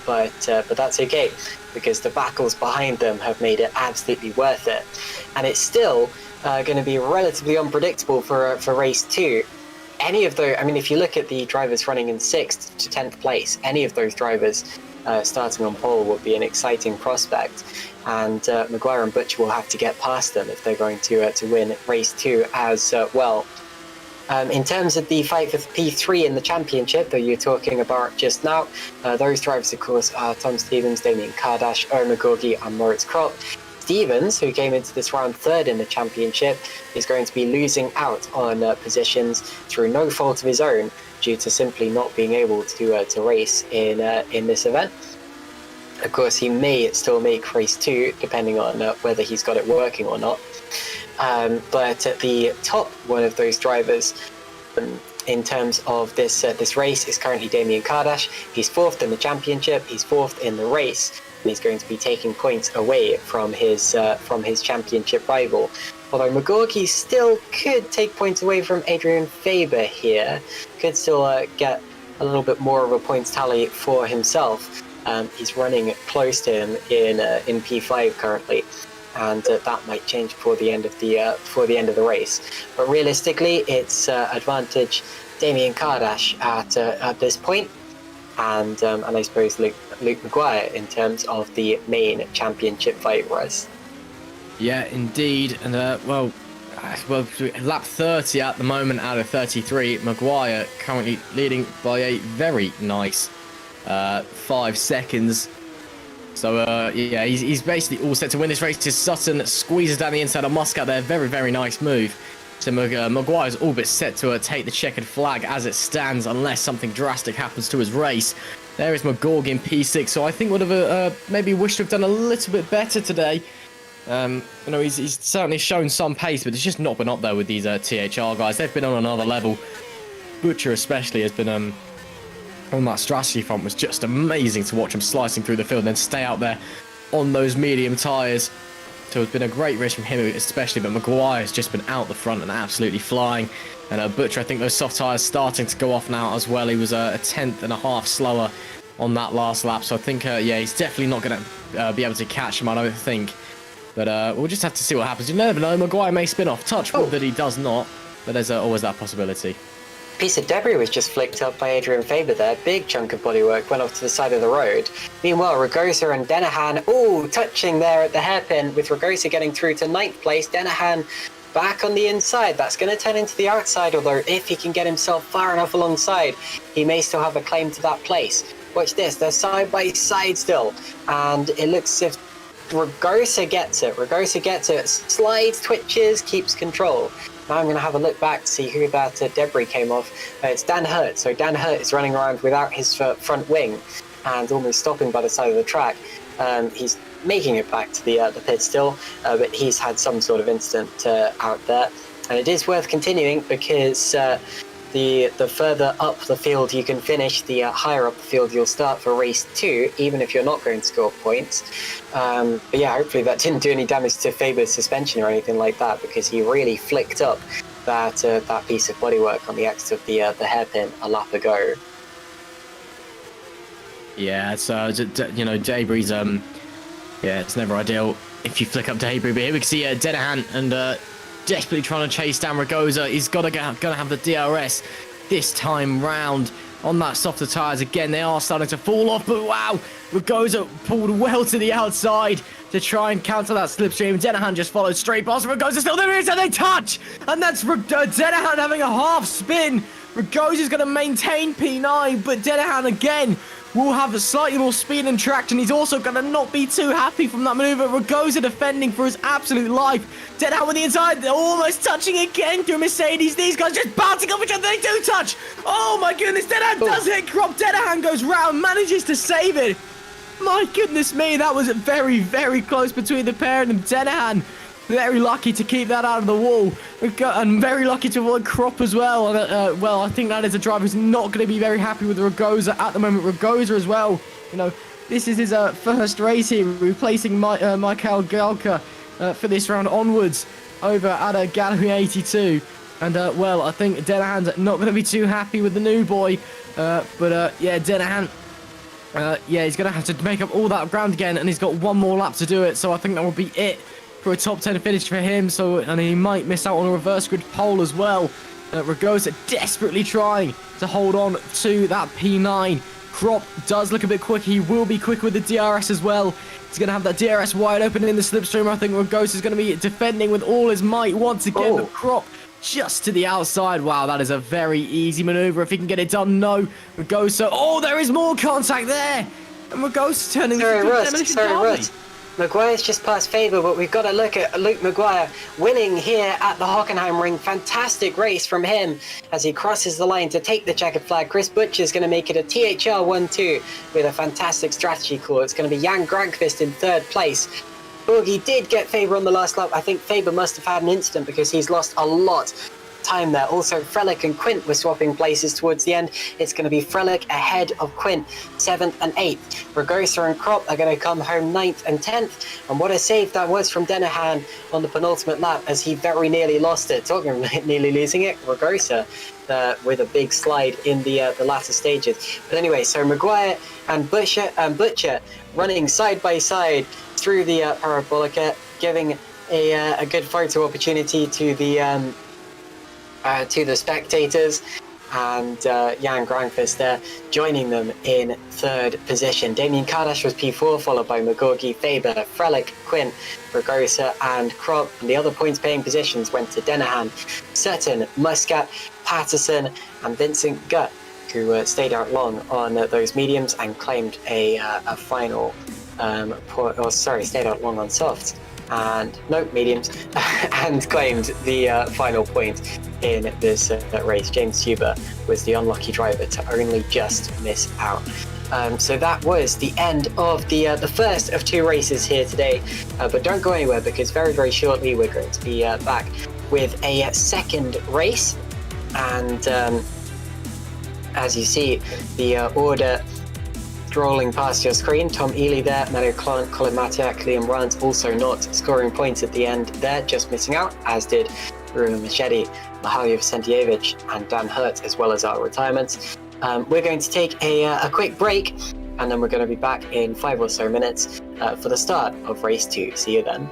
but that's okay, because the battles behind them have made it absolutely worth it. And it's still going to be relatively unpredictable for race 2. Any of those, I mean, if you look at the drivers running in 6th to 10th place, any of those drivers starting on pole would be an exciting prospect. And McGuire and Butcher will have to get past them if they're going to win race 2 as well. In terms of the fight for P3 in the championship that you're talking about just now, those drivers, of course, are Tom Stevens, Damian Kardash, Owen McGorgy, and Moritz Kropp. Stevens, who came into this round 3rd in the championship, is going to be losing out on positions through no fault of his own due to simply not being able to race in this event. Of course, he may still make race 2, depending on whether he's got it working or not. But at the top, one of those drivers in terms of this race is currently Damian Kardash. He's 4th in the championship, he's 4th in the race, and he's going to be taking points away from his championship rival. Although McGorgy still could take points away from Adrian Faber here, could still get a little bit more of a points tally for himself. He's running close to him in P5 currently, and that might change before the end of the race. But realistically, it's advantage Damian Kardash at this point, and I suppose Luke McGuire in terms of the main championship fight, Russ. Yeah, indeed, and well, lap 30 at the moment out of 33. McGuire currently leading by a very nice 5 seconds. So yeah, he's basically all set to win this race. Sutton squeezes down the inside of Muscat there. Very, very nice move. So Maguire's all but set to take the checkered flag as it stands, unless something drastic happens to his race. There is McGorg in P6, so I think would have maybe wished to have done a little bit better today. You know, he's certainly shown some pace, but it's just not been up there with these THR guys. They've been on another level. Butcher especially has been on that strategy front. Was just amazing to watch him slicing through the field and then stay out there on those medium tyres. So it's been a great race from him especially, but Maguire has just been out the front and absolutely flying. And Butcher, I think those soft tyres starting to go off now as well. He was a 1/10.5 slower on that last lap. So I think, yeah, he's definitely not going to be able to catch him, I don't think. But we'll just have to see what happens. You never know, Maguire may spin off. Touch wood that he does not, but there's always that possibility. Piece of debris was just flicked up by Adrian Faber there. Big chunk of bodywork went off to the side of the road. Meanwhile, Ragosa and Denahan, touching there at the hairpin, with Ragosa getting through to 9th place. Denahan back on the inside. That's going to turn into the outside, although if he can get himself far enough alongside, he may still have a claim to that place. Watch this, they're side by side still, and it looks as if Ragosa gets it, slides, twitches, keeps control. Now I'm going to have a look back to see who that debris came off. It's Dan Hurt. So Dan Hurt is running around without his front wing and almost stopping by the side of the track. He's making it back to the pit still, but he's had some sort of incident out there. And it is worth continuing because the further up the field you can finish, the higher up the field you'll start for race 2, even if you're not going to score points. But yeah, hopefully that didn't do any damage to Faber's suspension or anything like that, because he really flicked up that piece of bodywork on the exit of the hairpin a lap ago. Yeah, it's you know, debris. Yeah, it's never ideal if you flick up debris. But here we can see Denahan and desperately trying to chase down Ragosa. He's gonna have the DRS this time round on that softer tyres again. They are starting to fall off, but wow, Ragosa pulled well to the outside to try and counter that slipstream. Denahan just followed straight past Ragosa. Still there is, and they touch, and that's Denahan having a half spin. Ragosa's going to maintain P9, but Denahan again will have slightly more speed and traction. He's also going to not be too happy from that maneuver. Ragosa defending for his absolute life. Denahan with the inside, almost touching again through Mercedes. These guys just bouncing off each other. They do touch. Oh my goodness, Denahan does hit Crop. Denahan goes round, manages to save it. My goodness me, that was very, very close between the pair of them. Denahan, very lucky to keep that out of the wall. And very lucky to avoid Crop as well. Well, I think that is a driver who's not going to be very happy with Ragosa at the moment. Ragosa as well. You know, this is his first race here, replacing Michael Galka for this round onwards over at Gallery 82. And, well, I think Denahan's not going to be too happy with the new boy. Yeah, Denahan... yeah, he's going to have to make up all that ground again, and he's got one more lap to do it, so I think that will be it for a top 10 finish for him. So, and he might miss out on a reverse grid pole as well. Ragosa desperately trying to hold on to that P9. Crop does look a bit quick. He will be quick with the DRS as well. He's going to have that DRS wide open in the slipstream. I think Ragosa is going to be defending with all his might once again, but Crop just to the outside. Wow, that is a very easy maneuver if he can get it done. No, Ragosa. Oh, there is more contact there. And Ragosa turning Sorry, into a Russ. demolition Sorry, derby. Russ. Maguire's just passed Faber, but we've got to look at Luke Maguire winning here at the Hockenheim ring. Fantastic race from him as he crosses the line to take the checkered flag. Chris Butcher's going to make it a THR 1-2 with a fantastic strategy call. It's going to be Jan Grankvist in third place. Boogie did get Faber on the last lap. I think Faber must have had an incident because he's lost a lot time there. Also, Frelick and Quint were swapping places towards the end. It's going to be Frelick ahead of Quint, 7th and 8th. Ragosa and Crop are going to come home 9th and 10th. And what a save that was from Denahan on the penultimate lap as he very nearly lost it. Talking about nearly losing it, Ragosa with a big slide in the latter stages. But anyway, so Maguire and Butcher running side by side through the Parabolica, giving a good photo opportunity to the spectators, and Jan Grankvist there joining them in third position. Damian Kardash was P4, followed by Magorgi, Faber, Frelick, Quint, Ragosa and Crop. And the other points paying positions went to Denahan, Sutton, Muscat, Patterson and Vincent Gutt, who stayed out long on those mediums and claimed a final stayed out long on softs and mediums and claimed the final point in this race. James Huber was the unlucky driver to only just miss out. So that was the end of the first of two races here today, but don't go anywhere because very, very shortly we're going to be back with a second race. And as you see, the order scrolling past your screen, Tom Ely there, Mario Clant, Colin Matiak, Liam Runs also not scoring points at the end there, just missing out, as did Reuben Machete, Mihaly Vicentievich and Dan Hurt, as well as our retirements. We're going to take a quick break, and then we're going to be back in 5 or so minutes for the start of race 2. See you then.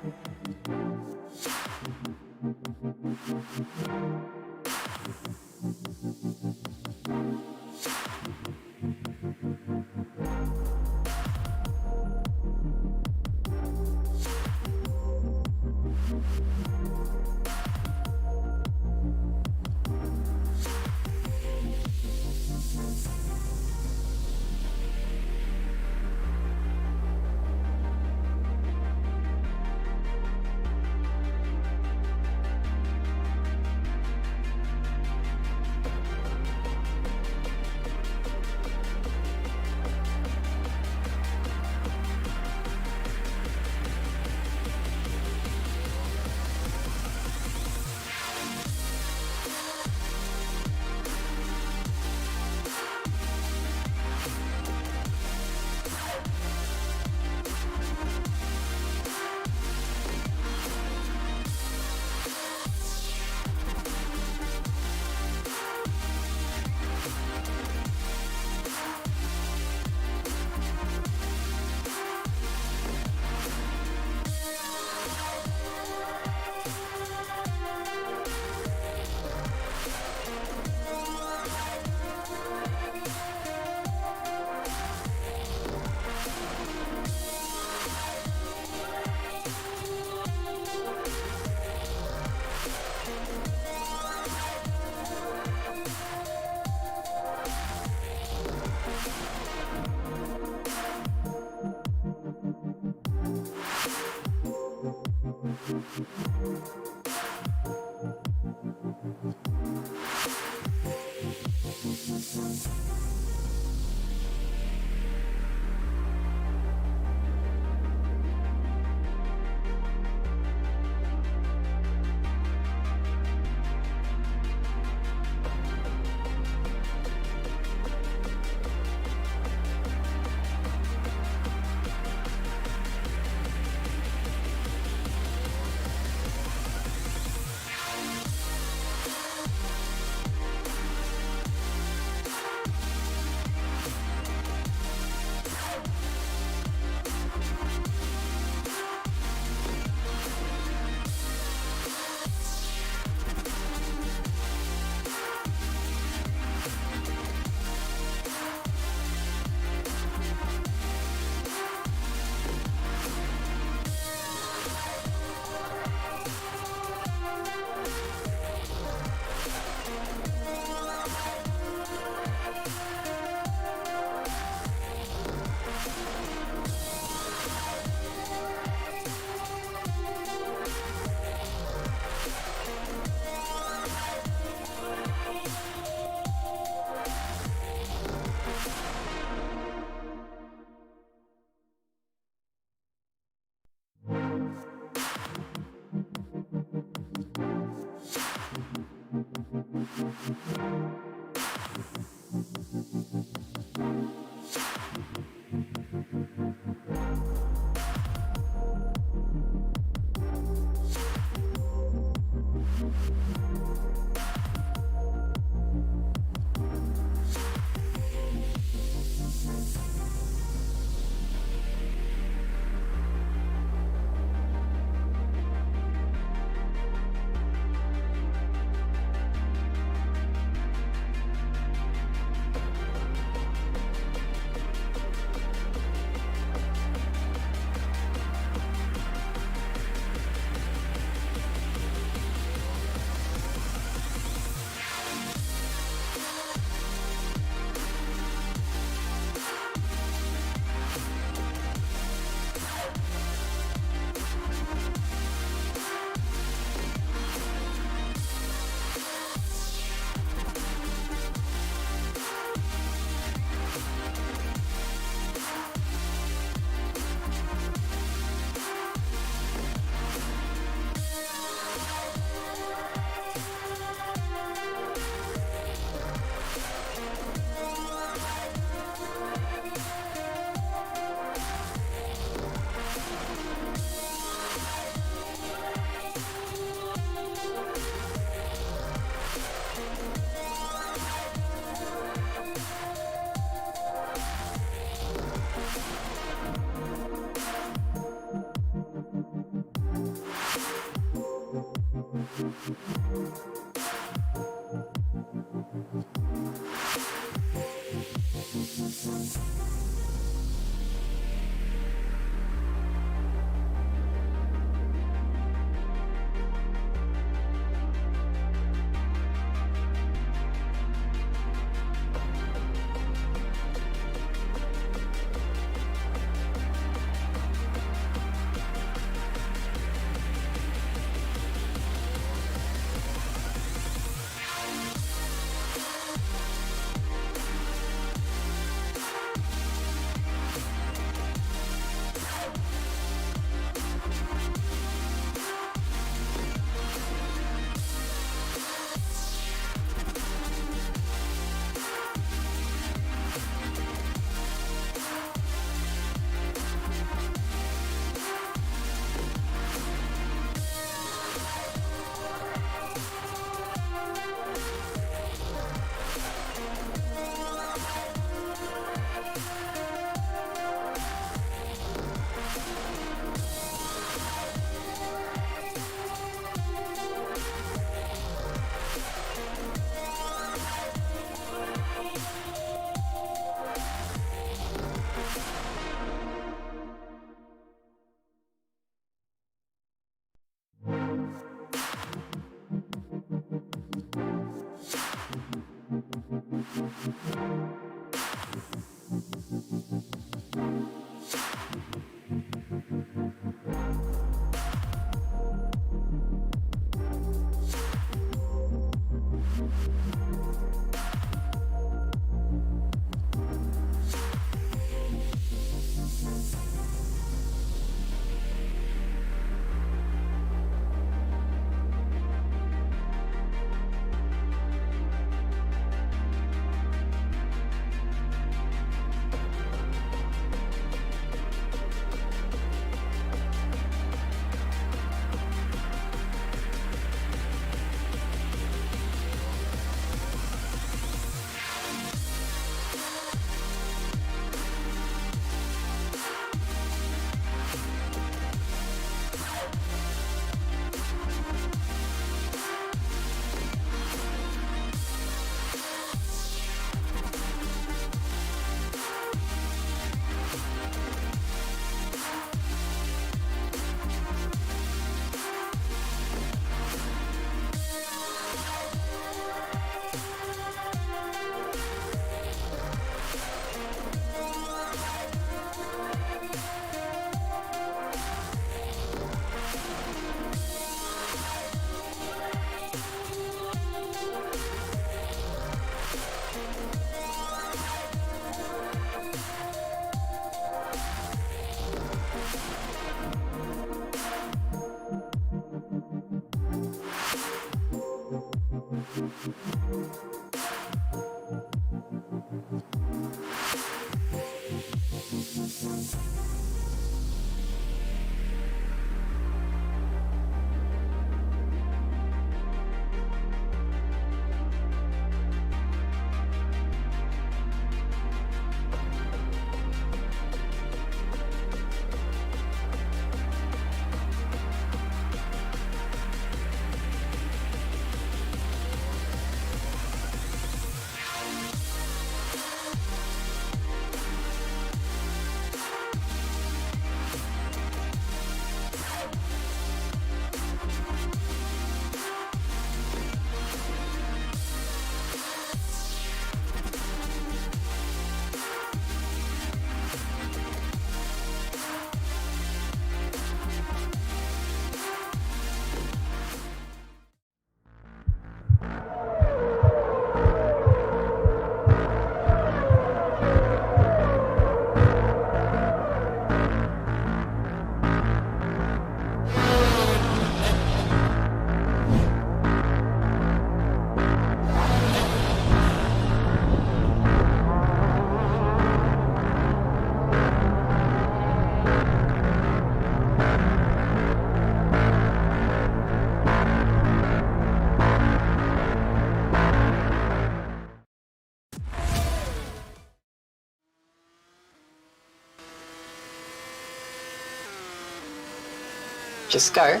just go.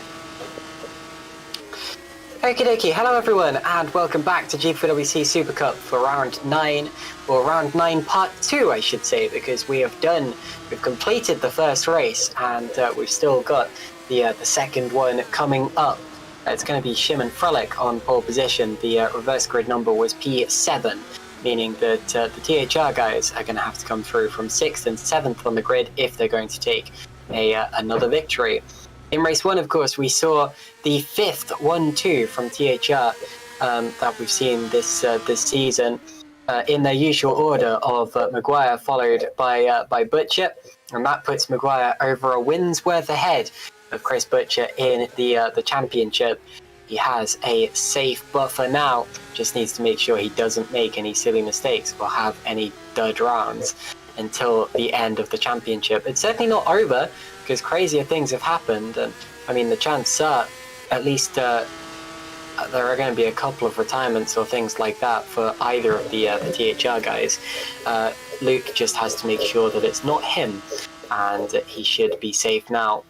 Okie dokie, hello everyone, and welcome back to GPVWC Supercup for round 9, or round 9 part 2 I should say, because we've completed the first race, and we've still got the second one coming up. It's going to be Shimon Frelich on pole position. The reverse grid number was P7, meaning that the THR guys are going to have to come through from 6th and 7th on the grid if they're going to take another victory. In race 1, of course, we saw the 5th 1-2 from THR that we've seen this season in their usual order of Maguire followed by Butcher, and that puts Maguire over a win's worth ahead of Chris Butcher in the championship. He has a safe buffer now, just needs to make sure he doesn't make any silly mistakes or have any dud rounds until the end of the championship. It's certainly not over, because crazier things have happened, and I mean the chances are at least there are going to be a couple of retirements or things like that for either of the THR guys. Luke just has to make sure that it's not him, and he should be safe now.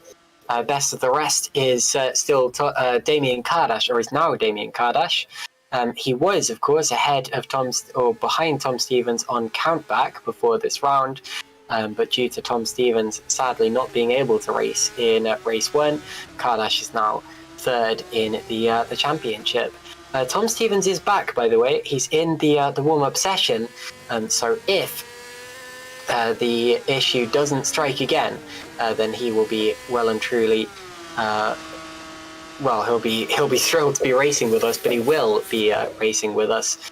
Best of the rest is still Damian Kardash, or is now Damian Kardash. He was, of course, behind Tom Stevens on countback before this round. But due to Tom Stevens sadly not being able to race in race 1, Kardash is now 3rd in the championship. Tom Stevens is back, by the way. He's in the warm-up session, so if the issue doesn't strike again, then he will be well and truly. He'll be thrilled to be racing with us, but he will be racing with us.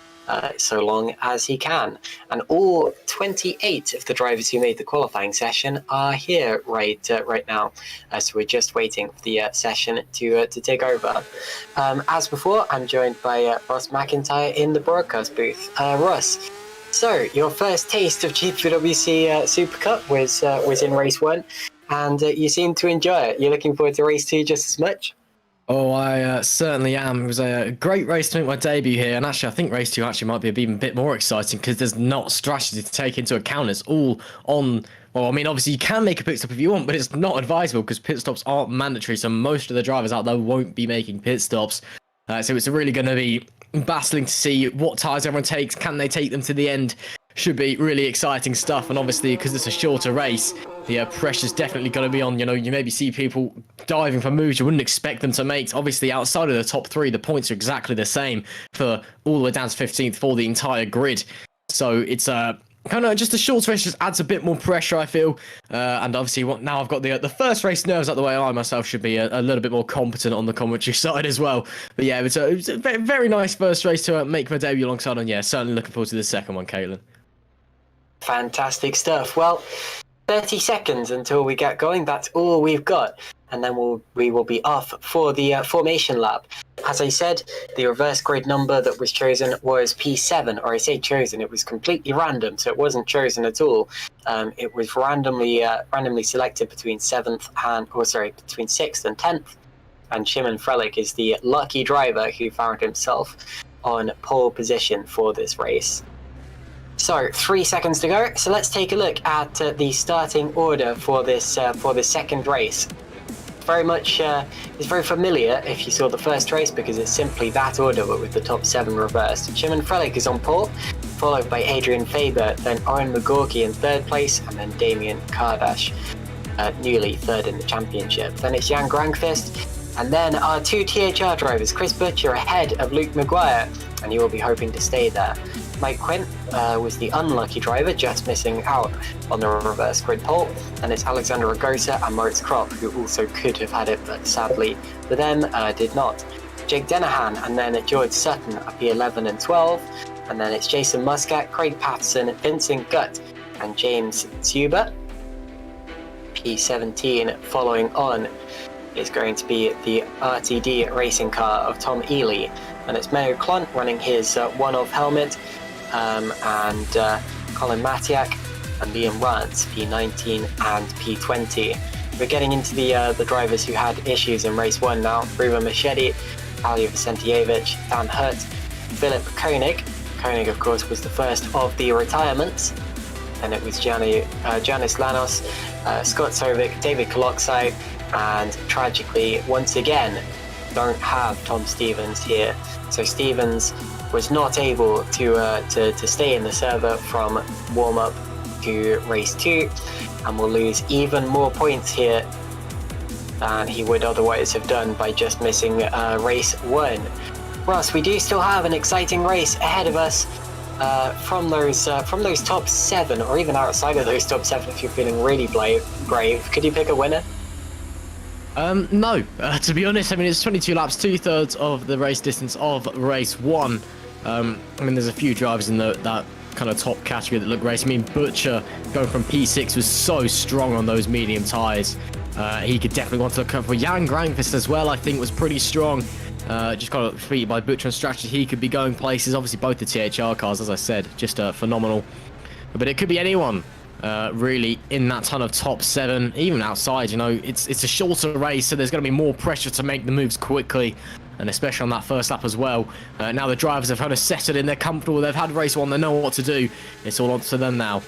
So long as he can. And all 28 of the drivers who made the qualifying session are here right now. So we're just waiting for the session to take over. As before, I'm joined by Russ McIntyre in the broadcast booth. Russ, so your first taste of GPVWC Supercup was in race 1, and you seem to enjoy it. You're looking forward to race 2 just as much? Oh, I certainly am. It was a great race to make my debut here, and actually I think race 2 actually might be even a bit more exciting because there's not strategy to take into account. It's all on, well, I mean, obviously you can make a pit stop if you want, but it's not advisable because pit stops aren't mandatory, so most of the drivers out there won't be making pit stops. So it's really going to be battling to see what tyres everyone takes. Can they take them to the end? Should be really exciting stuff, and obviously because it's a shorter race, the pressure's definitely going to be on. You know, you maybe see people diving for moves you wouldn't expect them to make. Obviously, outside of the top 3, the points are exactly the same for all the way down to 15th for the entire grid. So it's kind of just a short race, just adds a bit more pressure, I feel. And obviously, now I've got the first race nerves out the way. I myself should be a little bit more competent on the commentary side as well. But yeah, it was a very, very nice first race to make my debut alongside. And yeah, certainly looking forward to the second one, Caitlin. Fantastic stuff. Well, 30 seconds until we get going. That's all we've got, and then we will be off for the formation lap. As I said, the reverse grid number that was chosen was P7, or I say chosen, it was completely random, so it wasn't chosen at all. It was randomly selected between 6th and 10th, and Shimon Frelich is the lucky driver who found himself on pole position for this race. So 3 seconds to go. So let's take a look at the starting order for this second race. It's very familiar if you saw the first race because it's simply that order but with the top 7 reversed. Shimon Frelich is on pole, followed by Adrian Faber, then Oren McGorky in 3rd place, and then Damian Kardash, newly 3rd in the championship. Then it's Jan Grankvist, and then our 2 THR drivers, Chris Butcher ahead of Luke Maguire, and he will be hoping to stay there. Mike Quint was the unlucky driver, just missing out on the reverse grid pole, and it's Alexander Ragosa and Moritz Kropp, who also could have had it, but sadly for them did not. Jake Dennehan and then George Sutton are P11 and 12, and then it's Jason Muscat, Craig Patterson, Vincent Gutt, and James Tsuba. P17 following on is going to be the RTD racing car of Tom Ely, and it's Mayo Klunt running his one-off helmet, and Colin Matiak and Liam Rance, P19 and P20. We're getting into the drivers who had issues in race 1 now. Reuben Machete, Alija Vicentijevic, Dan Hurt, Philip Koenig. Koenig, of course, was the first of the retirements. And it was Janis Lanos, Scott Sovic, David Koloksai, And tragically, once again, don't have Tom Stevens here. So Stevens was not able to stay in the server from warm-up to race 2, and will lose even more points here than he would otherwise have done by just missing race 1. Russ, we do still have an exciting race ahead of us from those top 7, or even outside of those top 7 if you're feeling really brave. Could you pick a winner? No, to be honest, I mean, it's 22 laps, 2/3 of the race distance of race 1. I mean, there's a few drivers in that kind of top category that look great. I mean, Butcher going from P6 was so strong on those medium tyres. He could definitely want to look up for Jan Grankvist as well, I think, was pretty strong. Just got defeated by Butcher on strategy. He could be going places. Obviously, both the THR cars, as I said, just phenomenal. But it could be anyone, really, in that ton of top 7, even outside. You know, it's a shorter race, so there's going to be more pressure to make the moves quickly, and especially on that first lap as well. Now the drivers have kind of settled in, they're comfortable, they've had race 1, they know what to do. It's all on to them now.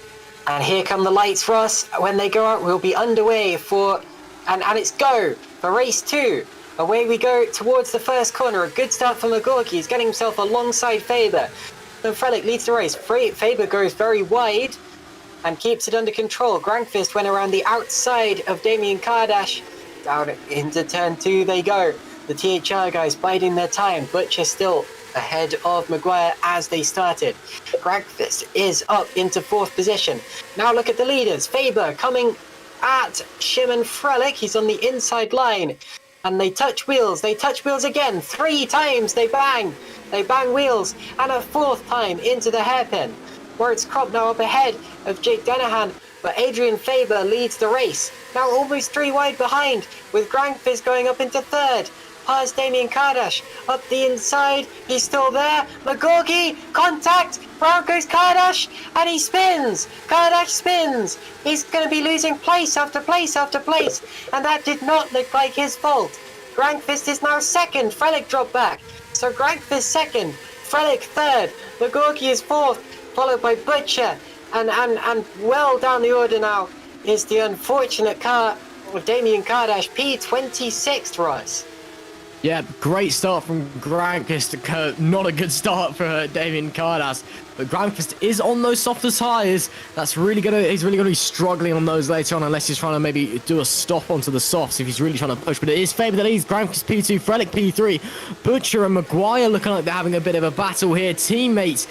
And here come the lights for us. When they go out, we'll be underway for, and it's go for race 2. Away we go towards the first corner. A good start for Magorki. He's getting himself alongside Faber. Then Frelick leads the race. Faber goes very wide and keeps it under control. Grankvist went around the outside of Damian Kardash. Down into turn 2 they go. The THR guys biding their time. Butcher still ahead of Maguire as they started. Grankvist is up into 4th position. Now look at the leaders. Faber coming at Shimon Frelick. He's on the inside line. And they touch wheels. They touch wheels again. 3 times they bang. They bang wheels. And a 4th time into the hairpin, where it's Krop now up ahead of Jake Denahan. But Adrian Faber leads the race. Now almost 3 wide behind, with Grankvist going up into 3rd. Past Damian Kardash. Up the inside. He's still there. Magorki. Contact. Round goes Kardash. And he spins. Kardash spins. He's going to be losing place after place after place. And that did not look like his fault. Grankvist is now 2nd. Frelick dropped back. So Grankvist 2nd. Frelick 3rd. Magorki is 4th. Followed by Butcher. And well down the order now is the unfortunate car of Damian Kardash. P26th, Russ. Yeah, great start from Grankvist. Not a good start for Damian Kardash. But Grankvist is on those softer tyres. He's really gonna be struggling on those later on, unless he's trying to maybe do a stop onto the softs if he's really trying to push. But it is Faber that leads. Grankvist P2, Frelick P3. Butcher and Maguire looking like they're having a bit of a battle here. Teammates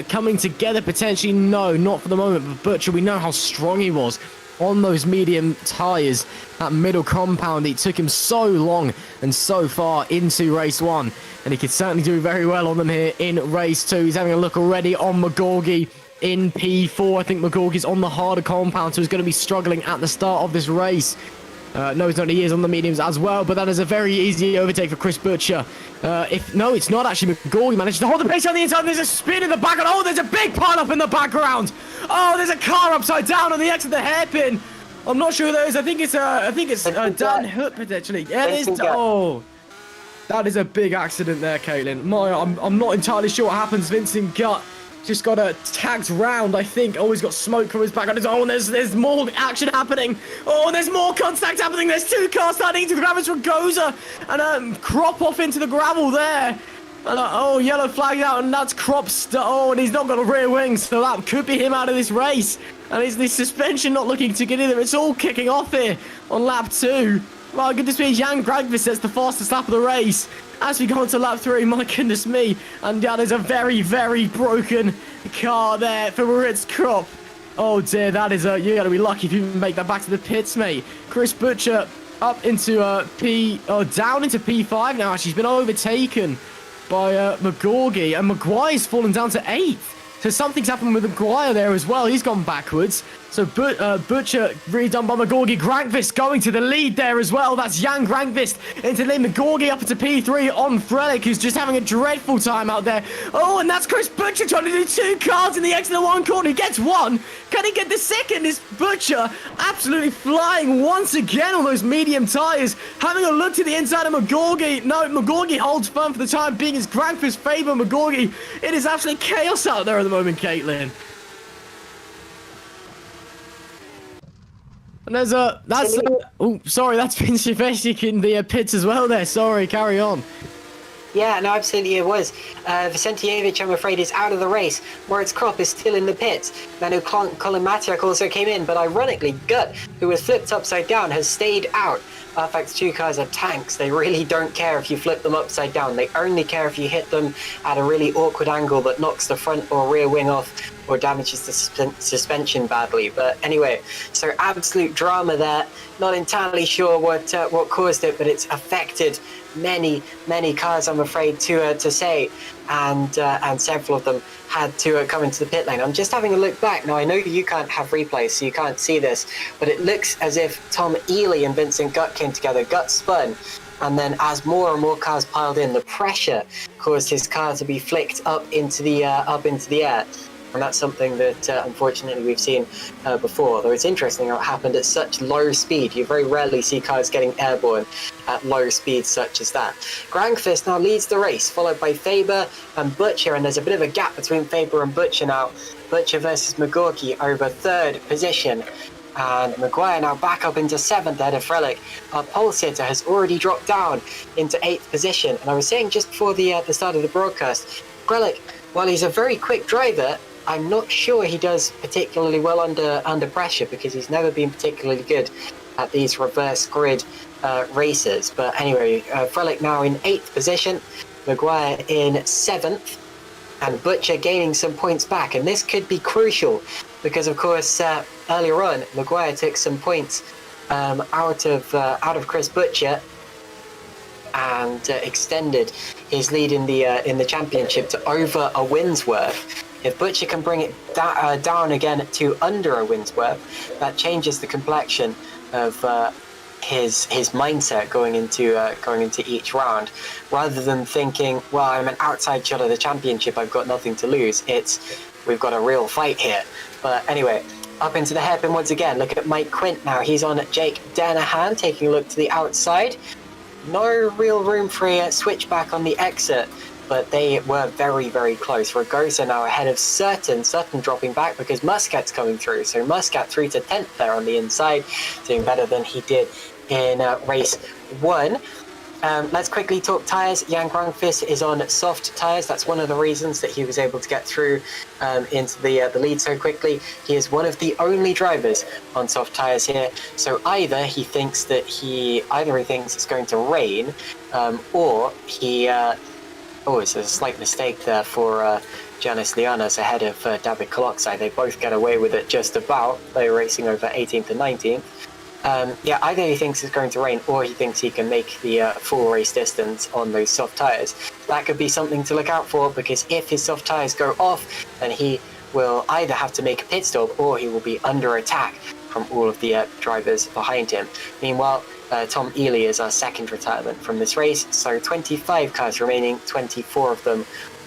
coming together potentially. No, not for the moment. But Butcher, we know how strong he was on those medium tyres. That middle compound, it took him so long and so far into race 1, and he could certainly do very well on them here in race 2. He's having a look already on Magorki in P4. I think Magorki's on the harder compound, so he's going to be struggling at the start of this race. No, he's not. He is on the mediums as well, but that is a very easy overtake for Chris Butcher. No, it's not actually. Magorki managed to hold the pace on the inside. There's a spin in the background. Oh, there's a big pile up in the background. Oh, there's a car upside down on the exit of the hairpin. I'm not sure who that is. I think it's Dan Hook potentially. Yeah, it is. Oh, that is a big accident there, Caitlin. I'm not entirely sure what happens. Vincent Gutt just got tagged round, I think. Oh, he's got smoke from his background. Oh, and there's more action happening. Oh, and there's more contact happening. There's 2 cars starting to grab us from Goza and Krop off into the gravel there. And oh, yellow flag out, and that's Krop's. Oh, and he's not got a rear wing, so that could be him out of this race. And is the suspension not looking too good either? It's all kicking off here on lap 2. My goodness me, Jan Grankvist sets the fastest lap of the race. As we go on to lap 3, my goodness me. And yeah, there's a very, very broken car there for Moritz Krop. Oh dear, that is you gotta be lucky if you make that back to the pits, mate. Chris Butcher up into down into P5 now. She's been overtaken by Magorki, and Maguire's fallen down to 8th. So something's happened with Maguire there as well. He's gone backwards. So Butcher redone by Magorki. Grankvist going to the lead there as well. That's Jan Grankvist into the lead. Magorki up into P3 on Frelick, who's just having a dreadful time out there. Oh, and that's Chris Butcher trying to do 2 cars in the exit of 1 corner. He gets 1. Can he get the 2nd? Is Butcher absolutely flying once again on those medium tyres. Having a look to the inside of Magorki. No, Magorki holds firm for the time being. It's Grankvist Faber Magorki. It is absolute chaos out there at the moment, Caitlin. And there's oh, sorry, that's been Shivesic in the pits as well there. Sorry, carry on. Yeah, no, absolutely it was. Vicentijevic, I'm afraid, is out of the race. Moritz Kropp is still in the pits. Then Colin Matiak also came in, but ironically, Gut, who was flipped upside down, has stayed out. Rfax 2 cars are tanks. They really don't care if you flip them upside down. They only care if you hit them at a really awkward angle that knocks the front or rear wing off or damages the suspension badly. But anyway, so absolute drama there. Not entirely sure what caused it, but it's affected many cars, I'm afraid to say, and several of them had to come into the pit lane. I'm just having a look back now. I know you can't have replays, so you can't see this, but it looks as if Tom Ely and Vincent Gut came together. Gut spun, and then as more and more cars piled in, the pressure caused his car to be flicked up into the air. And that's something that unfortunately we've seen before. Though it's interesting how it happened at such low speed. You very rarely see cars getting airborne at low speeds such as that. Grangfist now leads the race, followed by Faber and Butcher, and there's a bit of a gap between Faber and Butcher now. Butcher versus McGorky over third position. And Maguire now back up into 7th ahead of Frelick. Our pole sitter has already dropped down into 8th position. And I was saying just before the start of the broadcast, Frelick, while he's a very quick driver, I'm not sure he does particularly well under pressure, because he's never been particularly good at these reverse grid races. But anyway, Frelick now in 8th position, Maguire in 7th, and Butcher gaining some points back. And this could be crucial because, of course, earlier on, Maguire took some points out of Chris Butcher and extended his lead in the championship to over a win's worth. If Butcher can bring it down again to under a win's worth, that changes the complexion of his mindset going into each round. Rather than thinking, well, I'm an outside shot of the championship, I've got nothing to lose. It's, we've got a real fight here. But anyway, up into the hairpin once again. Look at Mike Quint now. He's on Jake Danahan, taking a look to the outside. No real room for a switchback on the exit, but they were very, very close. Ragosa now ahead of Sutton dropping back because Muscat's coming through. So Muscat through to 10th there on the inside, doing better than he did in race 1. Let's quickly talk tyres. Jan Grangfist is on soft tyres. That's one of the reasons that he was able to get through into the lead so quickly. He is one of the only drivers on soft tyres here. So either he thinks it's going to rain, or he... it's a slight mistake there for Janis Lianas ahead of David Koloksai. They both get away with it just about. They're racing over 18th and 19th. Either he thinks it's going to rain, or he thinks he can make the full race distance on those soft tyres. That could be something to look out for, because if his soft tyres go off, then he will either have to make a pit stop, or he will be under attack from all of the drivers behind him. Meanwhile, Tom Ely is our second retirement from this race, so 25 cars remaining, 24 of them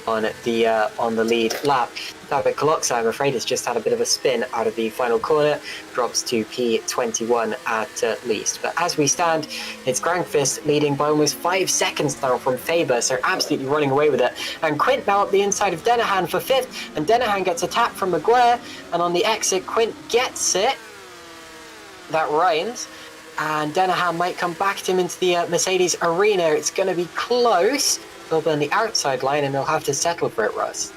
on the lead lap. David Koloksai, I'm afraid, has just had a bit of a spin out of the final corner, drops to P21 at least. But as we stand, it's Grangfist leading by almost 5 seconds now from Faber, so absolutely running away with it. And Quint now up the inside of Danahan for 5th, and Danahan gets a tap from Maguire, and on the exit, Quint gets it. That rhymes. And Danahan might come back to him into the Mercedes arena. It's going to be close. He'll be on the outside line, and he'll have to settle for it, Russ.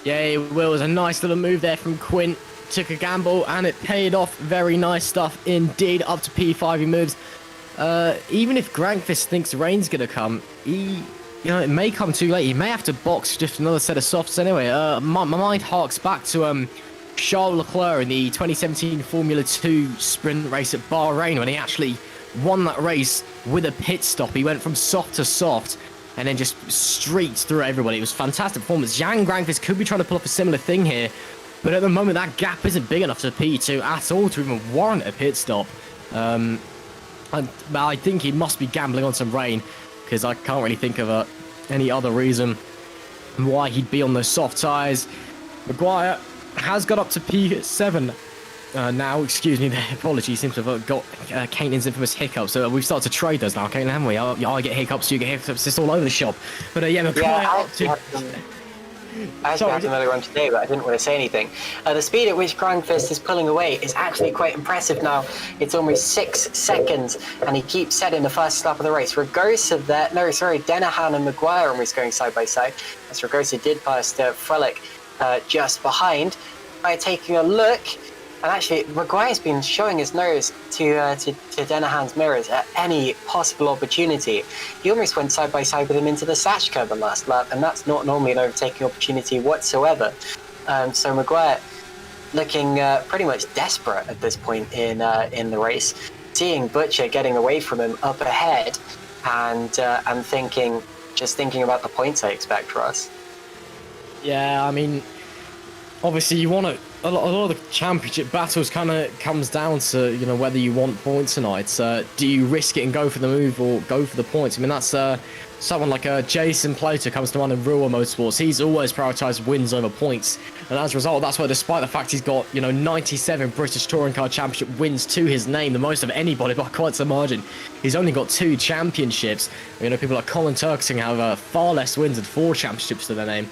Yeah, it will. It was a nice little move there from Quint. Took a gamble, and it paid off. Very nice stuff indeed. Up to P5 he moves. Even if Grangfist thinks the rain's going to come, it may come too late. He may have to box just another set of softs anyway. My mind harks back to Charles Leclerc in the 2017 Formula 2 sprint race at Bahrain, when he actually won that race with a pit stop. He went from soft to soft and then just streaked through everybody. It was fantastic performance. Jan Grangfist could be trying to pull off a similar thing here, but at the moment that gap isn't big enough to P2 at all to even warrant a pit stop. I think he must be gambling on some rain, because I can't really think of any other reason why he'd be on those soft tyres. Maguire has got up to P7 now. Excuse me, apologies. Seems to have got Caitlin's infamous hiccups. So we've started to trade those now, Caitlin, haven't we? I get hiccups, you get hiccups. It's all over the shop. But Maguire up to... I actually had another run today, but I didn't want to say anything. The speed at which Grindfist is pulling away is actually quite impressive now. It's almost 6 seconds, and he keeps setting the fastest lap of the race. Ragosa there, Denahan and Maguire almost going side by side, as Ragosa did pass Frelick just behind. By taking a look, and actually Maguire's been showing his nose to Denahan's mirrors at any possible opportunity. He almost went side by side with him into the Sash curb the last lap, and that's not normally an overtaking opportunity whatsoever. So Maguire looking pretty much desperate at this point in the race, seeing Butcher getting away from him up ahead, and thinking about the points I expect, Russ. Yeah, I mean, obviously you want to. A lot of the championship battles kind of comes down to, you know, whether you want points or not. Do you risk it and go for the move or go for the points? I mean, that's someone like Jason Plato comes to mind in Real Motorsports. He's always prioritised wins over points, and as a result, that's why, despite the fact he's got, you know, 97 British Touring Car Championship wins to his name, the most of anybody by quite some margin, he's only got 2 championships. You know, people like Colin Turkson have far less wins and 4 championships to their name.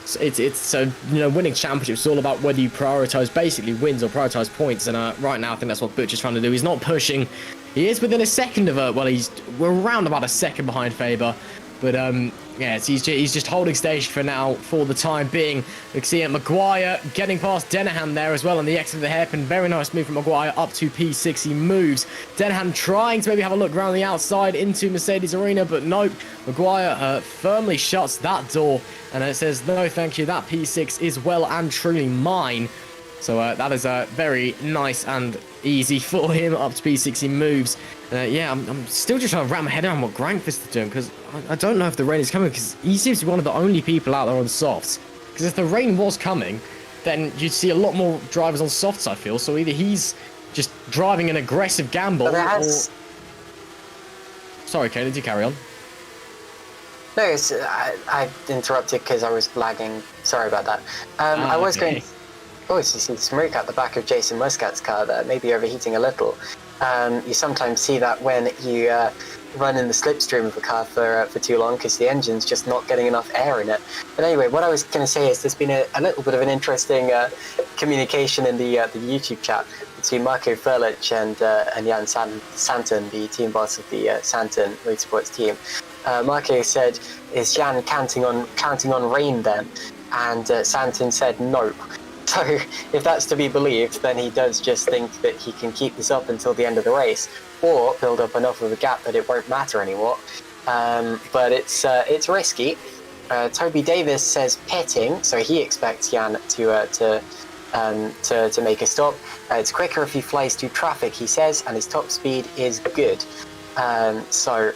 So you know, winning championships is all about whether you prioritise basically wins or prioritise points, and right now I think that's what Butcher's trying to do. He's not pushing. He is within a second of we're around about a second behind Faber, but yeah, he's just holding station for now for the time being. We can see Maguire getting past Denahan there as well on the exit of the hairpin. Very nice move from Maguire up to P6. He moves. Denahan trying to maybe have a look around the outside into Mercedes Arena, but nope. Maguire firmly shuts that door, and it says, no thank you, that P6 is well and truly mine. So that is very nice and easy for him. Up to P6 he moves. Yeah, I'm still just trying to wrap my head around what Grankfist is doing, because I don't know if the rain is coming, because he seems to be one of the only people out there on softs. Because if the rain was coming, then you'd see a lot more drivers on softs, I feel. So either he's just driving an aggressive gamble, or... Sorry, Kayla, did you carry on? No, I interrupted because I was lagging. Sorry about that. I was going... Oh, you see smoke at the back of Jason Muscat's car there, maybe overheating a little. You sometimes see that when you run in the slipstream of a car for too long, because the engine's just not getting enough air in it. But anyway, what I was going to say is there's been a little bit of an interesting communication in the YouTube chat between Marco Furlich and Jan Santon, the team boss of the Santon Motorsports team. Marco said, "Is Jan counting on rain then?" And Santon said, "No." So if that's to be believed, then he does just think that he can keep this up until the end of the race, or build up enough of a gap that it won't matter anymore. But it's risky. Toby Davis says pitting, so he expects Jan to make a stop. It's quicker if he flies through traffic, he says, and his top speed is good. So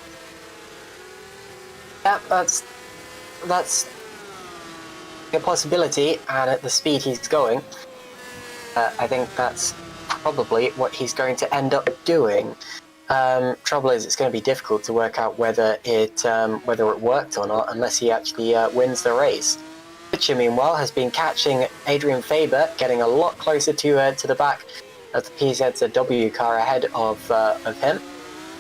yeah, that's a possibility, and at the speed he's going, I think that's probably what he's going to end up doing. Trouble is, it's going to be difficult to work out whether it worked or not unless he actually wins the race. Butcher, meanwhile, has been catching Adrian Faber, getting a lot closer to the back of the PZW car ahead of him,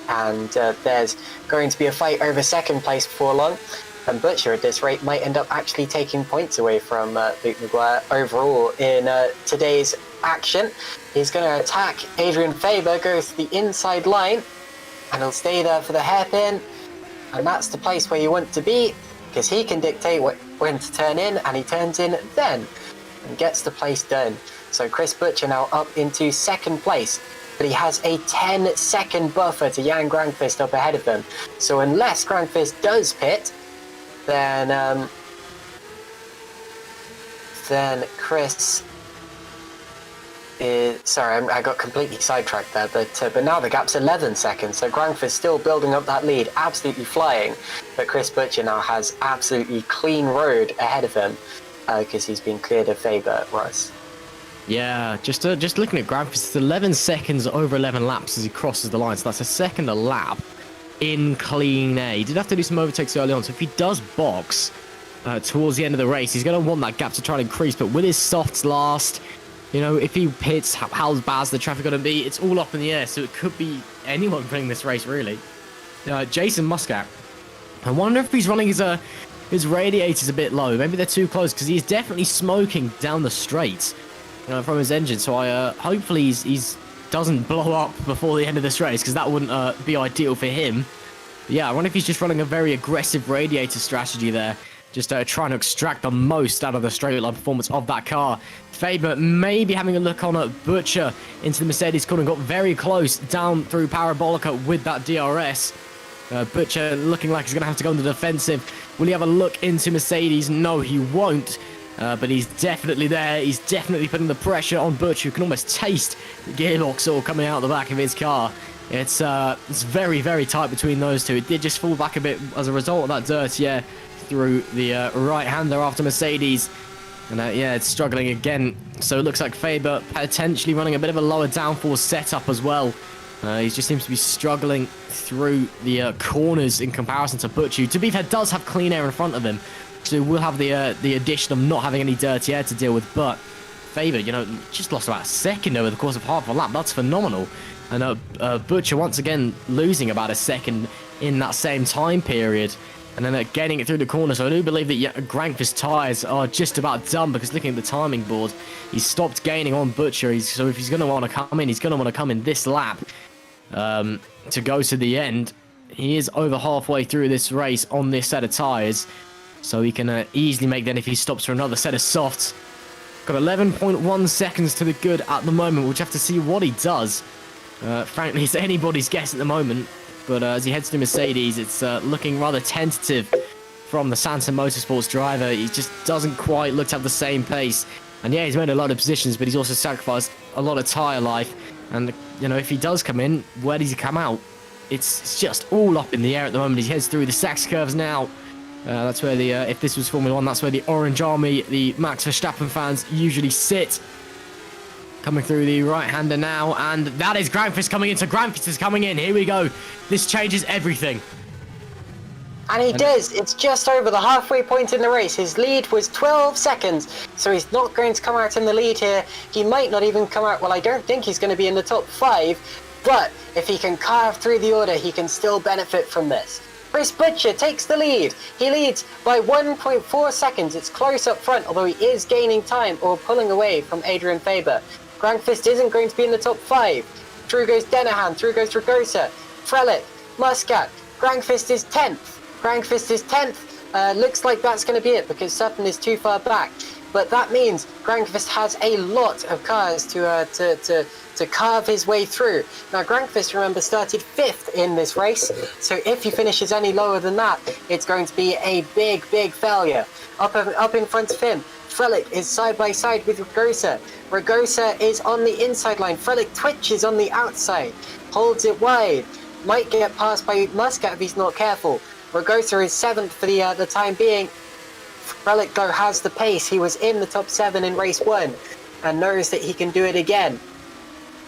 and there's going to be a fight over second place before long. And Butcher, at this rate, might end up actually taking points away from Luke Maguire overall in today's action. He's going to attack Adrian Faber, goes to the inside line, and he'll stay there for the hairpin. And that's the place where you want to be, because he can dictate when to turn in, and he turns in then, and gets the place done. So Chris Butcher now up into second place, but he has a 10-second buffer to Jan Grankvist up ahead of him. So unless Grankvist does pit, then Chris is... Sorry, I got completely sidetracked there, but now the gap's 11 seconds, so Grankfist still building up that lead, absolutely flying, but Chris Butcher now has absolutely clean road ahead of him, because he's been cleared of Faber, Russ. Yeah, just looking at Grankfist, it's 11 seconds over 11 laps as he crosses the line, so that's a second a lap in clean air. He did have to do some overtakes early on, so if he does box towards the end of the race, he's going to want that gap to try and increase. But with his softs last, you know, if he pits, how bad is the traffic going to be? It's all up in the air, so it could be anyone winning this race, really. Jason Muscat, I wonder if he's running his his radiator's a bit low. Maybe they're too close because he's definitely smoking down the straight, from his engine. So hopefully he's doesn't blow up before the end of this race, because that wouldn't be ideal for him. But yeah, I wonder if he's just running a very aggressive radiator strategy there, just trying to extract the most out of the straight line performance of that car. Faber maybe having a look on at Butcher into the Mercedes corner, got very close down through Parabolica with that DRS. Butcher looking like he's going to have to go on the defensive. Will he have a look into Mercedes? No, he won't. But he's definitely there. He's definitely putting the pressure on Butcher, who can almost taste the gearbox all coming out the back of his car. It's very, very tight between those two. It did just fall back a bit as a result of that dirty air through the right-hander after Mercedes. And yeah, it's struggling again. So it looks like Faber potentially running a bit of a lower downforce setup as well. He just seems to be struggling through the corners in comparison to Butcher, who, to be fair, does have clean air in front of him. So we'll have the addition of not having any dirty air to deal with. But Faber, just lost about a second over the course of half a lap. That's phenomenal. And Butcher once again losing about a second in that same time period. And then getting it through the corner. So I do believe that Grankvist's tyres are just about done, because looking at the timing board, he's stopped gaining on Butcher. So if he's going to want to come in, he's going to want to come in this lap to go to the end. He is over halfway through this race on this set of tyres. So he can easily make then if he stops for another set of softs. Got 11.1 seconds to the good at the moment. We'll just have to see what he does. Frankly, it's anybody's guess at the moment. But as he heads to Mercedes, it's looking rather tentative from the Sanson Motorsports driver. He just doesn't quite look to have the same pace. And yeah, he's made a lot of positions, but he's also sacrificed a lot of tyre life. And, if he does come in, where does he come out? It's just all up in the air at the moment. He heads through the Sachs curves now. That's where if this was Formula 1, that's where the Orange Army, the Max Verstappen fans usually sit. Coming through the right-hander now, and that is Grankvist coming in. So Grankvist is coming in. Here we go. This changes everything. And he does. It's just over the halfway point in the race. His lead was 12 seconds, so he's not going to come out in the lead here. He might not even come out. Well, I don't think he's going to be in the top 5, but if he can carve through the order, he can still benefit from this. Chris Butcher takes the lead. He leads by 1.4 seconds. It's close up front, although he is gaining time or pulling away from Adrian Faber. Grankvist isn't going to be in the top 5. Through goes Denahan, through goes Ragosa, Frelich, Muscat. Grankvist is 10th. Grankvist is 10th. Looks like that's going to be it, because Sutton is too far back. But that means Grankvist has a lot of cars to carve his way through. Now, Grankvist, remember, started 5th in this race, so if he finishes any lower than that, it's going to be a big, big failure. Up in front of him, Frelich is side by side with Ragosa. Ragosa is on the inside line. Frelich twitches on the outside, holds it wide, might get passed by Muscat if he's not careful. Ragosa is 7th for the time being. Frelich, though, has the pace. He was in the top 7 in race 1 and knows that he can do it again.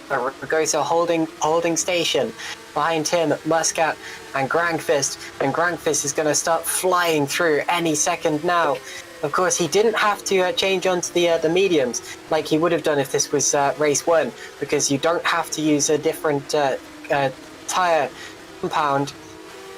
Ragosa holding station behind him, Muscat and Grankvist. And Grankvist is going to start flying through any second now. Of course, he didn't have to change onto the mediums like he would have done if this was race 1, because you don't have to use a different tyre compound.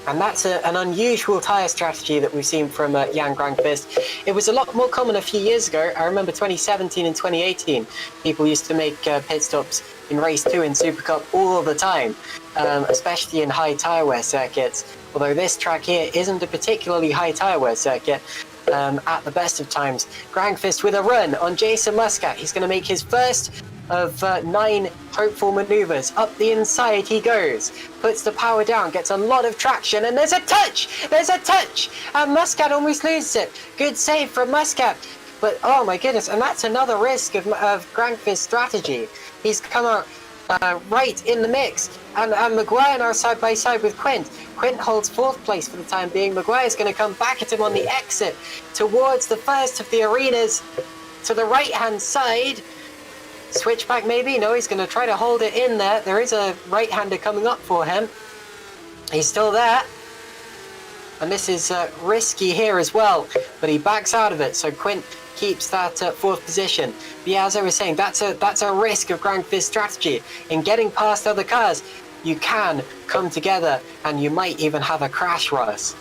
And that's an unusual tyre strategy that we've seen from Jan Grankvist. It was a lot more common a few years ago. I remember 2017 and 2018, people used to make pit stops in race 2 in Supercup all the time, especially in high tyre wear circuits. Although this track here isn't a particularly high tyre wear circuit at the best of times. Grankvist with a run on Jason Muscat. He's going to make his first of 9 hopeful maneuvers. Up the inside he goes, puts the power down, gets a lot of traction, and there's a touch, and Muscat almost loses it. Good save from Muscat, but oh my goodness, and that's another risk of Grankvist's strategy. He's come out right in the mix, and Maguire now side by side with Quint. Quint holds 4th place for the time being. Maguire's going to come back at him on the exit towards the first of the arenas to the right hand side. Switchback maybe? No, he's going to try to hold it in there. There is a right-hander coming up for him. He's still there. And this is risky here as well, but he backs out of it, so Quint keeps that 4th position. But yeah, as I was saying, that's a risk of Grankvist's strategy. In getting past other cars, you can come together, and you might even have a crash, Russ.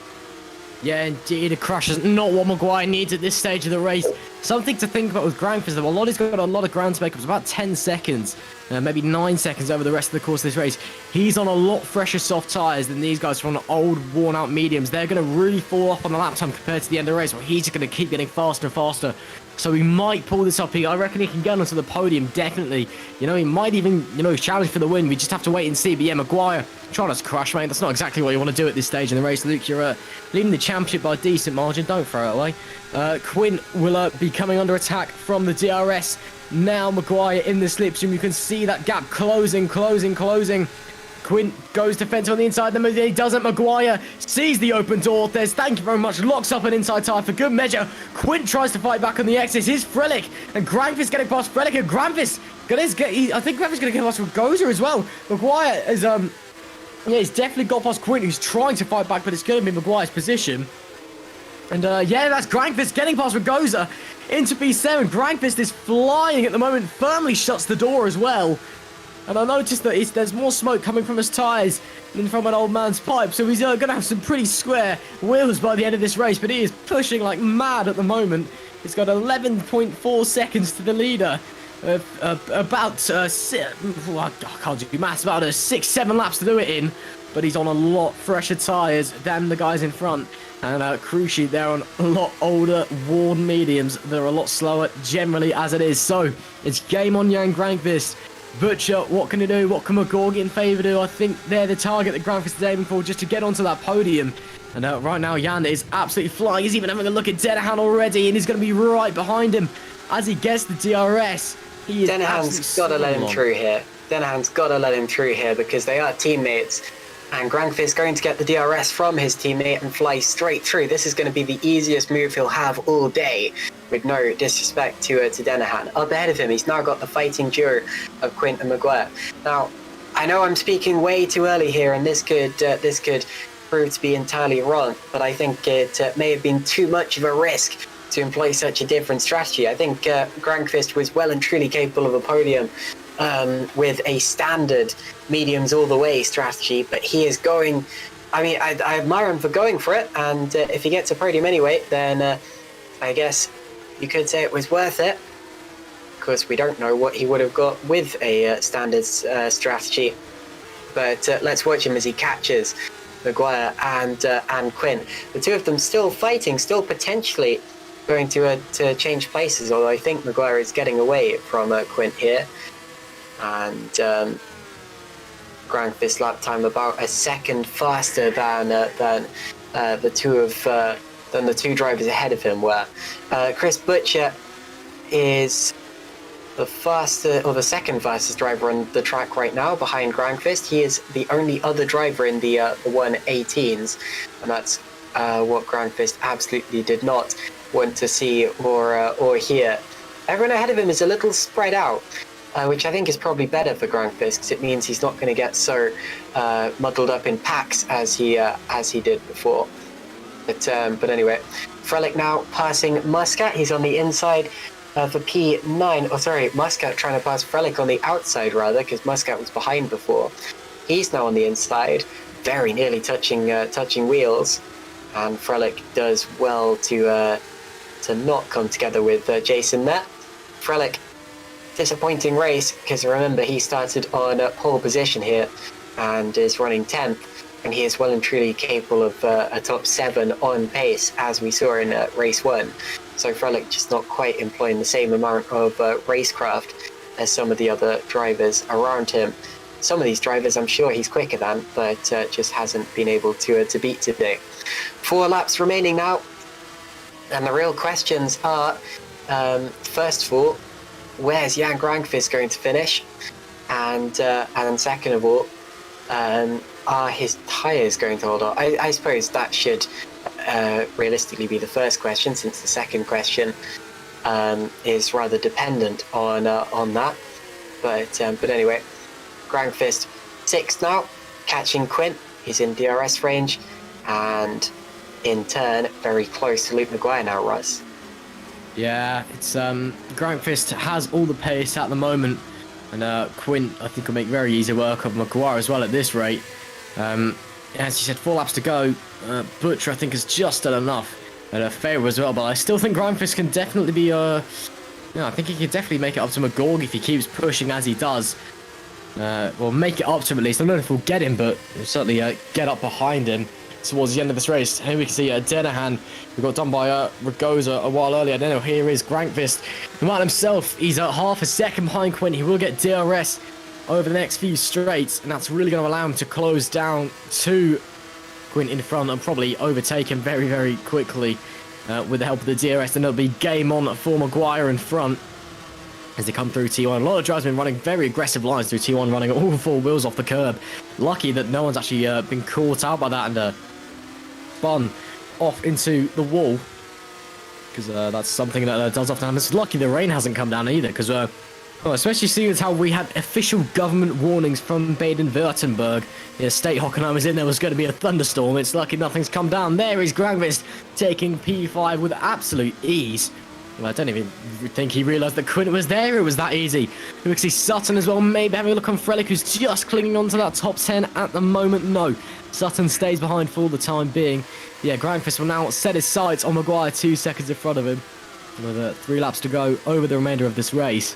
Yeah, indeed, a crash is not what McGuire needs at this stage of the race. Something to think about with Grankfist, though. He's got a lot of ground to make up. It's about 10 seconds, maybe 9 seconds over the rest of the course of this race. He's on a lot fresher soft tyres than these guys from old, worn-out mediums. They're going to really fall off on the lap time compared to the end of the race, where he's just going to keep getting faster and faster. So he might pull this up. I reckon he can get onto the podium, definitely. You know, he might even, challenge for the win. We just have to wait and see. But yeah, McGuire trying to crash, mate. That's not exactly what you want to do at this stage in the race. Luke, you're leading the championship by a decent margin. Don't throw it away. Quinn will be coming under attack from the DRS. Now McGuire in the slipstream. You can see that gap closing. Quinn goes defensive on the inside. Then he doesn't. McGuire sees the open door. There's thank you very much. Locks up an inside tire for good measure. Quinn tries to fight back on the exits. Here's Frelich. And Grankvist getting past Frelich. And Grankvist I think Grankvist going to get past Gozer as well. McGuire is, he's definitely got past Quinn, who's trying to fight back, but it's going to be McGuire's position. And, that's Grankvist getting past Gozer into P7. Grankvist is flying at the moment. Firmly shuts the door as well. And I noticed that there's more smoke coming from his tyres than from an old man's pipe. So he's going to have some pretty square wheels by the end of this race. But he is pushing like mad at the moment. He's got 11.4 seconds to the leader. About, I can't do maths, about 6-7 laps to do it in. But he's on a lot fresher tyres than the guys in front. And crucially, they're on a lot older, worn mediums. They're a lot slower generally as it is. So it's game on Jan Grankvist. Butcher, what can he do? What can McGorgy in favour do? I think they're the target that Grankvist is aiming for just to get onto that podium. And right now, Jan is absolutely flying. He's even having a look at Denahan already, and he's going to be right behind him as he gets the DRS. Denahan's got to let him through here. Denahan's got to let him through here because they are teammates. And Grankvist going to get the DRS from his teammate and fly straight through. This is going to be the easiest move he'll have all day, with no disrespect to Denahan. Up ahead of him, he's now got the fighting duo of Quint and McGuire. Now, I know I'm speaking way too early here, and this could prove to be entirely wrong, but I think it may have been too much of a risk to employ such a different strategy. I think Grankvist was well and truly capable of a podium with a standard mediums all the way strategy, but he is going, I admire him for going for it, and if he gets a podium anyway, then I guess you could say it was worth it. Of course, we don't know what he would have got with a standard strategy, but let's watch him as he catches McGuire and Quinn. The two of them still fighting, still potentially going to change places, although I think McGuire is getting away from Quinn here. And Grankvist lap time about a second faster than the two drivers ahead of him were. Chris Butcher is the second fastest driver on the track right now behind Grankvist. He is the only other driver in the 118s, and that's what Grankvist absolutely did not want to see or hear. Everyone ahead of him is a little spread out, which I think is probably better for Grankvist because it means he's not going to get so muddled up in packs as he did before. But anyway, Frelich now passing Muscat. He's on the inside for P9. Oh, sorry, Muscat trying to pass Frelich on the outside rather, because Muscat was behind before. He's now on the inside, very nearly touching wheels, and Frelich does well to not come together with Jason there. Frelich, disappointing race, because remember he started on pole position here and is running 10th, and he is well and truly capable of a top 7 on pace as we saw in race 1. So Frelich just not quite employing the same amount of racecraft as some of the other drivers around him. Some of these drivers I'm sure he's quicker than, but just hasn't been able to beat today. 4 laps remaining now, and the real questions are, first of all, where's Jan Grankvist going to finish? And then second of all, are his tyres going to hold on? I suppose that should realistically be the first question, since the second question is rather dependent on that. But anyway, Grankvist 6th now, catching Quint. He's in DRS range, and in turn very close to Luke McGuire now, Russ. Yeah, it's Grankvist has all the pace at the moment, and Quint I think will make very easy work of McGuire as well at this rate. as you said, 4 laps to go. Butcher, I think, has just done enough at a favour as well, but I still think Grindfist can definitely be, I think he can definitely make it up to McGorg if he keeps pushing as he does. Well, make it up to him at least. I don't know if we'll get him, but we'll certainly get up behind him towards the end of this race. Here we can see Denahan, who got done by Ragoza a while earlier. Then here is Grankvist. The man himself, he's half a second behind Quint. He will get DRS over the next few straights, and that's really going to allow him to close down to Quint in front and probably overtake him very, very quickly with the help of the DRS. And it'll be game on for Maguire in front as they come through T1. A lot of drivers have been running very aggressive lines through T1, running all 4 wheels off the curb. Lucky that no one's actually been caught out by that and spun off into the wall, because that's something that does often happen. It's lucky the rain hasn't come down either, because especially seeing as how we had official government warnings from Baden-Württemberg. The state Hockenheim was in there was going to be a thunderstorm. It's lucky nothing's come down. There is Grankvist taking P5 with absolute ease. Well, I don't even think he realised that Quint was there. It was that easy. We can see Sutton as well, maybe having a look on Frelick, who's just clinging on to that top 10 at the moment. No, Sutton stays behind for the time being. Yeah, Grankvist will now set his sights on Maguire 2 seconds in front of him. With 3 laps to go over the remainder of this race.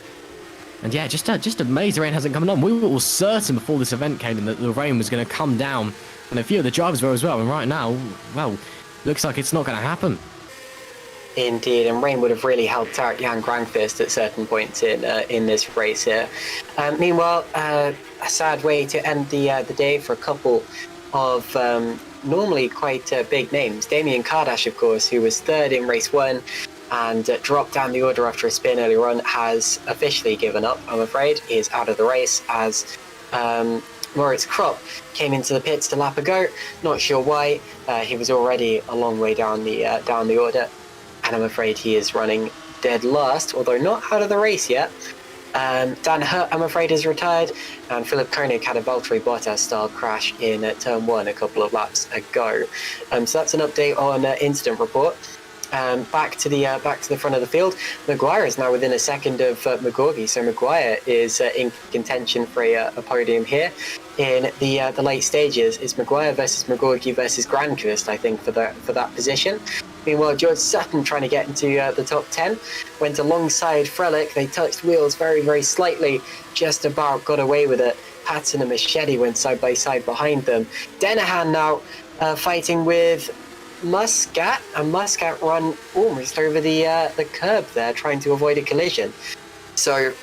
And yeah, just amazed the rain hasn't come on. We were all certain before this event came in that the rain was going to come down. And a few of the drivers were as well. And right now, well, looks like it's not going to happen. Indeed, and rain would have really helped out Jan Grankvist at certain points in this race here. Meanwhile, a sad way to end the day for a couple of normally quite big names. Damian Kardash, of course, who was 3rd in race 1 and dropped down the order after a spin earlier on, has officially given up, I'm afraid. He is out of the race as Moritz Kropp came into the pits to lap a go. Not sure why. He was already a long way down the order. And I'm afraid he is running dead last, although not out of the race yet. Dan Hutt, I'm afraid, is retired, and Philip Koenig had a Valtteri Bottas-style crash in Turn 1 a couple of laps ago. So that's an update on incident report. Back to the front of the field. Maguire is now within a second of McGorgy, so Maguire is in contention for a podium here. In the late stages, it's Maguire versus McGorgy versus Grankvist, I think, for that position. Meanwhile, George Sutton trying to get into the top 10, went alongside Frelick. They touched wheels very, very slightly, just about got away with it. Patton and Machete went side by side behind them. Denahan now fighting with Muscat, and Muscat run almost over the curb there, trying to avoid a collision. So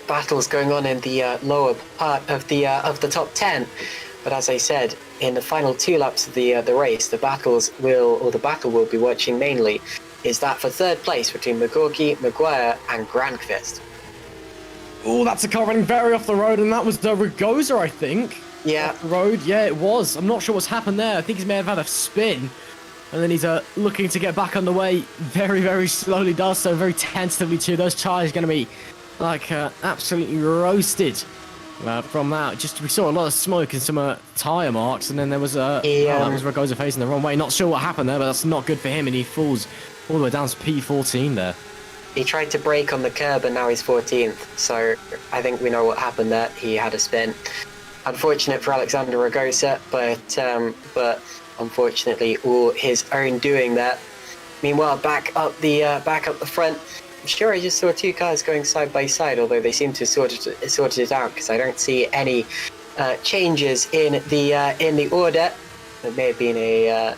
battles going on in the lower part of the top 10. But as I said, in the final 2 laps of the race, the battle we'll be watching mainly is that for 3rd place between McGorgy, Maguire, and Grankvist. Oh, that's a car running very off the road, and that was the Ragoza, I think. Yeah. Off the road, yeah, it was. I'm not sure what's happened there. I think he may have had a spin, and then he's looking to get back on the way. Very, very slowly does so, very tentatively too. Those tyres are going to be like absolutely roasted from that. We saw a lot of smoke and some tyre marks, and then there was that was Ragoza facing the wrong way. Not sure what happened there, but that's not good for him, and he falls all the way down to P14 there. He tried to brake on the curb, and now he's 14th. So I think we know what happened there. He had a spin. Unfortunate for Alexander Ragoza, but unfortunately all his own doing there. Meanwhile, back up the front, I'm sure I just saw 2 cars going side by side, although they seem to have sorted it out, because I don't see any changes in the order. There may have been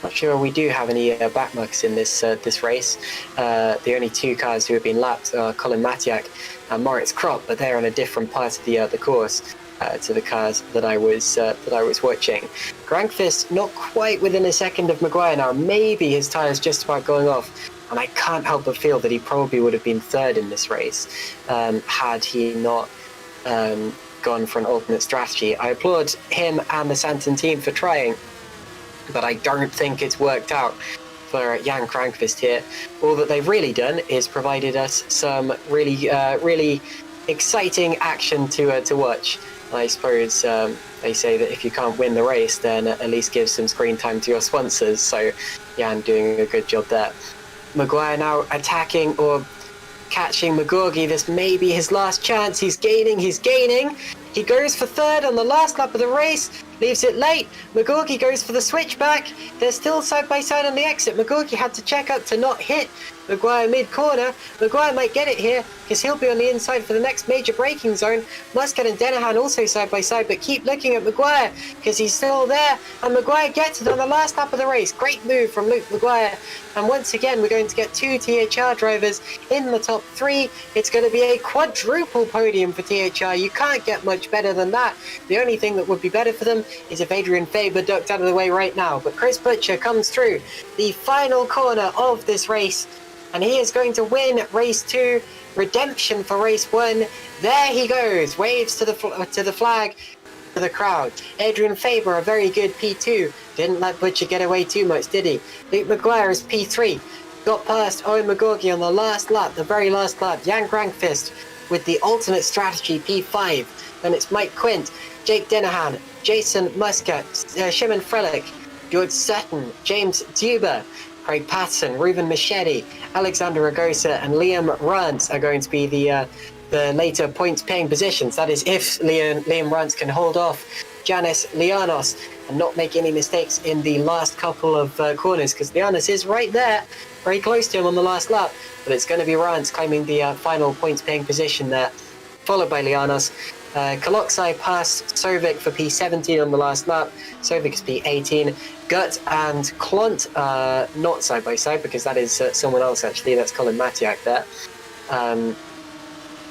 not sure we do have any backmarks in this race. The only 2 cars who have been lapped are Colin Matiak and Moritz Kropp, but they're on a different part of the course to the cars that I was watching. Grankvist not quite within a second of Maguire now. Maybe his tyres just about going off. And I can't help but feel that he probably would have been 3rd in this race had he not gone for an alternate strategy. I applaud him and the Santon team for trying, but I don't think it's worked out for Jan Grankvist here. All that they've really done is provided us some really exciting action to watch. I suppose they say that if you can't win the race, then at least give some screen time to your sponsors. So Jan doing a good job there. Maguire now attacking or catching McGorgy. This may be his last chance. He's gaining. He goes for 3rd on the last lap of the race. leaves it late. McGorgy goes for the switchback. They're still side by side on the exit. McGorgy had to check up to not hit Maguire mid-corner. Maguire might get it here because he'll be on the inside for the next major braking zone. Muscat and Denahan also side by side, but keep looking at Maguire because he's still there, and Maguire gets it on the last lap of the race. Great move from Luke Maguire, and once again we're going to get 2 THR drivers in the top 3. It's going to be a quadruple podium for THR. You can't get much better than that. The only thing that would be better for them is if Adrian Faber ducked out of the way right now, but Chris Butcher comes through the final corner of this race, and he is going to win race 2, redemption for race 1. There he goes, waves to the flag, to the crowd. Adrian Faber, a very good P2, didn't let Butcher get away too much, did he? Luke Maguire is P3, got past Owen McGorgy on the last lap, the very last lap. Jan Grankvist with the alternate strategy, P5. Then it's Mike Quint, Jake Denahan, Jason Muscat, Shimon Frelich, George Sutton, James Duber, Craig Patterson, Reuben Machete, Alexander Ragosa, and Liam Rance are going to be the later points-paying positions. That is, if Liam Rance can hold off Janis Lianos and not make any mistakes in the last couple of corners, because Lianos is right there, very close to him on the last lap. But it's going to be Rance claiming the final points-paying position there, followed by Lianos. Kaloksai passed Sovic for P17 on the last lap. Sovic is P18. Gut and Klont not side by side because that is someone else actually. That's Colin Matiak there.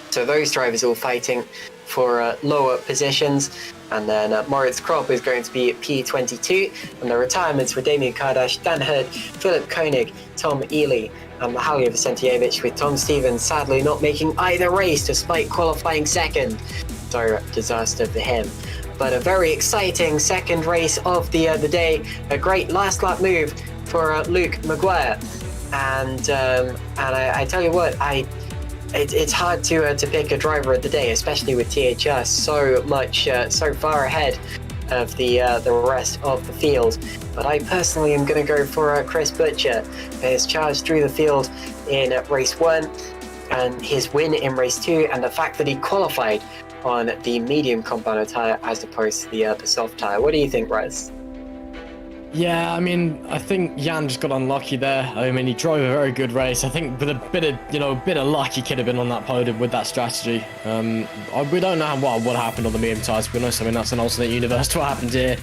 So those drivers all fighting for lower positions. And then Moritz Kropp is going to be at P22. And the retirements were Damian Kardash, Dan Hurd, Philip Koenig, Tom Ely, and Mihaly Vicentievich, with Tom Stevens sadly not making either race despite qualifying second. So disaster for him. But a very exciting second race of the day. A great last lap move for Luke Maguire. And I tell you what, it's hard to pick a driver of the day, especially with THR so far ahead of the rest of the field. But I personally am going to go for Chris Butcher. His charge through the field in race 1, and his win in race 2, and the fact that he qualified on the medium compound tyre as opposed to the soft tyre. What do you think, Russ? Yeah, I mean, I think Jan just got unlucky there. I mean, he drove a very good race. I think with a bit of luck, he could have been on that podium with that strategy. We don't know what happened on the medium tyres, to be honest. I mean, that's an alternate universe to what happened here.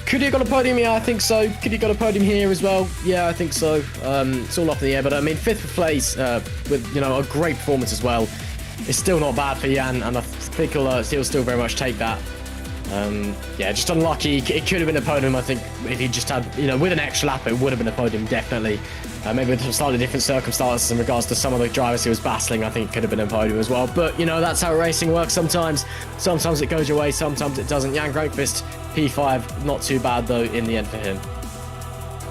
Could he have got a podium? Yeah, I think so. Could he have got a podium here as well? Yeah, I think so. It's all up in the air, but I mean, 5th place with, a great performance as well. It's still not bad for Jan, and I think he'll still very much take that. Yeah, just unlucky. It could have been a podium, I think, if he just had, with an extra lap, it would have been a podium, definitely. Maybe with slightly different circumstances in regards to some of the drivers he was battling, I think it could have been a podium as well. But, that's how racing works sometimes. Sometimes it goes your way, sometimes it doesn't. Jan Grankvist, P5, not too bad, though, in the end for him.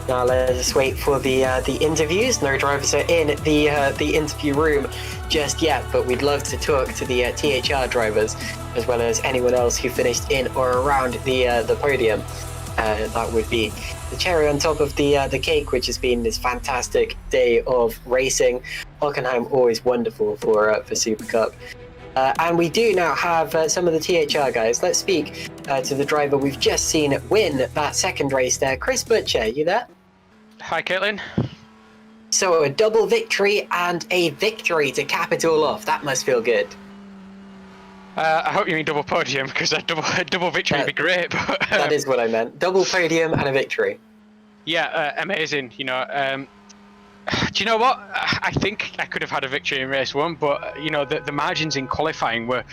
Now let's just wait for the interviews. No drivers are in the interview room just yet, but we'd love to talk to the THR drivers as well as anyone else who finished in or around the podium. That would be the cherry on top of the cake, which has been this fantastic day of racing. Hockenheim always wonderful for Supercup. And we do now have some of the THR guys. Let's speak to the driver we've just seen win that second race there. Chris Butcher, you there? Hi, Caitlin. So a double victory and a victory to cap it all off. That must feel good. I hope you mean double podium, because a double victory would be great. But, that is what I meant. Double podium and a victory. Yeah, amazing. Do you know what? I think I could have had a victory in race 1, but the margins in qualifying were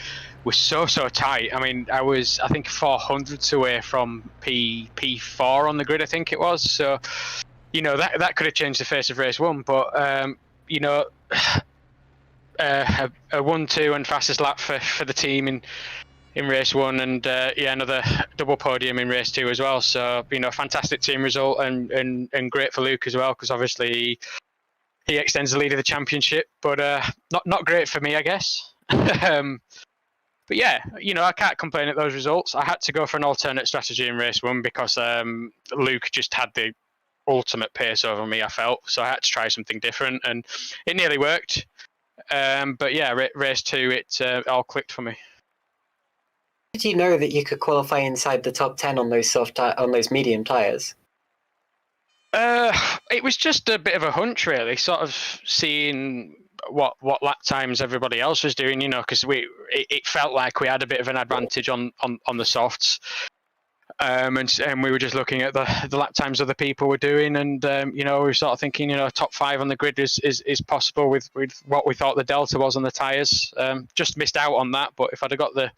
so tight. I mean, I think 400s away from P4 on the grid, I think it was. So, that could have changed the face of race 1. But a 1-2 and fastest lap for the team in race 1, and another double podium in race 2 as well. So fantastic team result, and great for Luke as well, because obviously he extends the lead of the championship, but not great for me, I guess. But yeah, I can't complain at those results. I had to go for an alternate strategy in race 1 because Luke just had the ultimate pace over me, I felt. So I had to try something different, and it nearly worked. But yeah, race 2, it all clicked for me. did you know that you could qualify inside the top 10 on those on those medium tires? It was just a bit of a hunch, really, sort of seeing what lap times everybody else was doing, because it felt like we had a bit of an advantage on the softs. And we were just looking at the lap times other people were doing, and we were sort of thinking, top 5 on the grid is possible with what we thought the delta was on the tyres. Just missed out on that, but if I'd have got the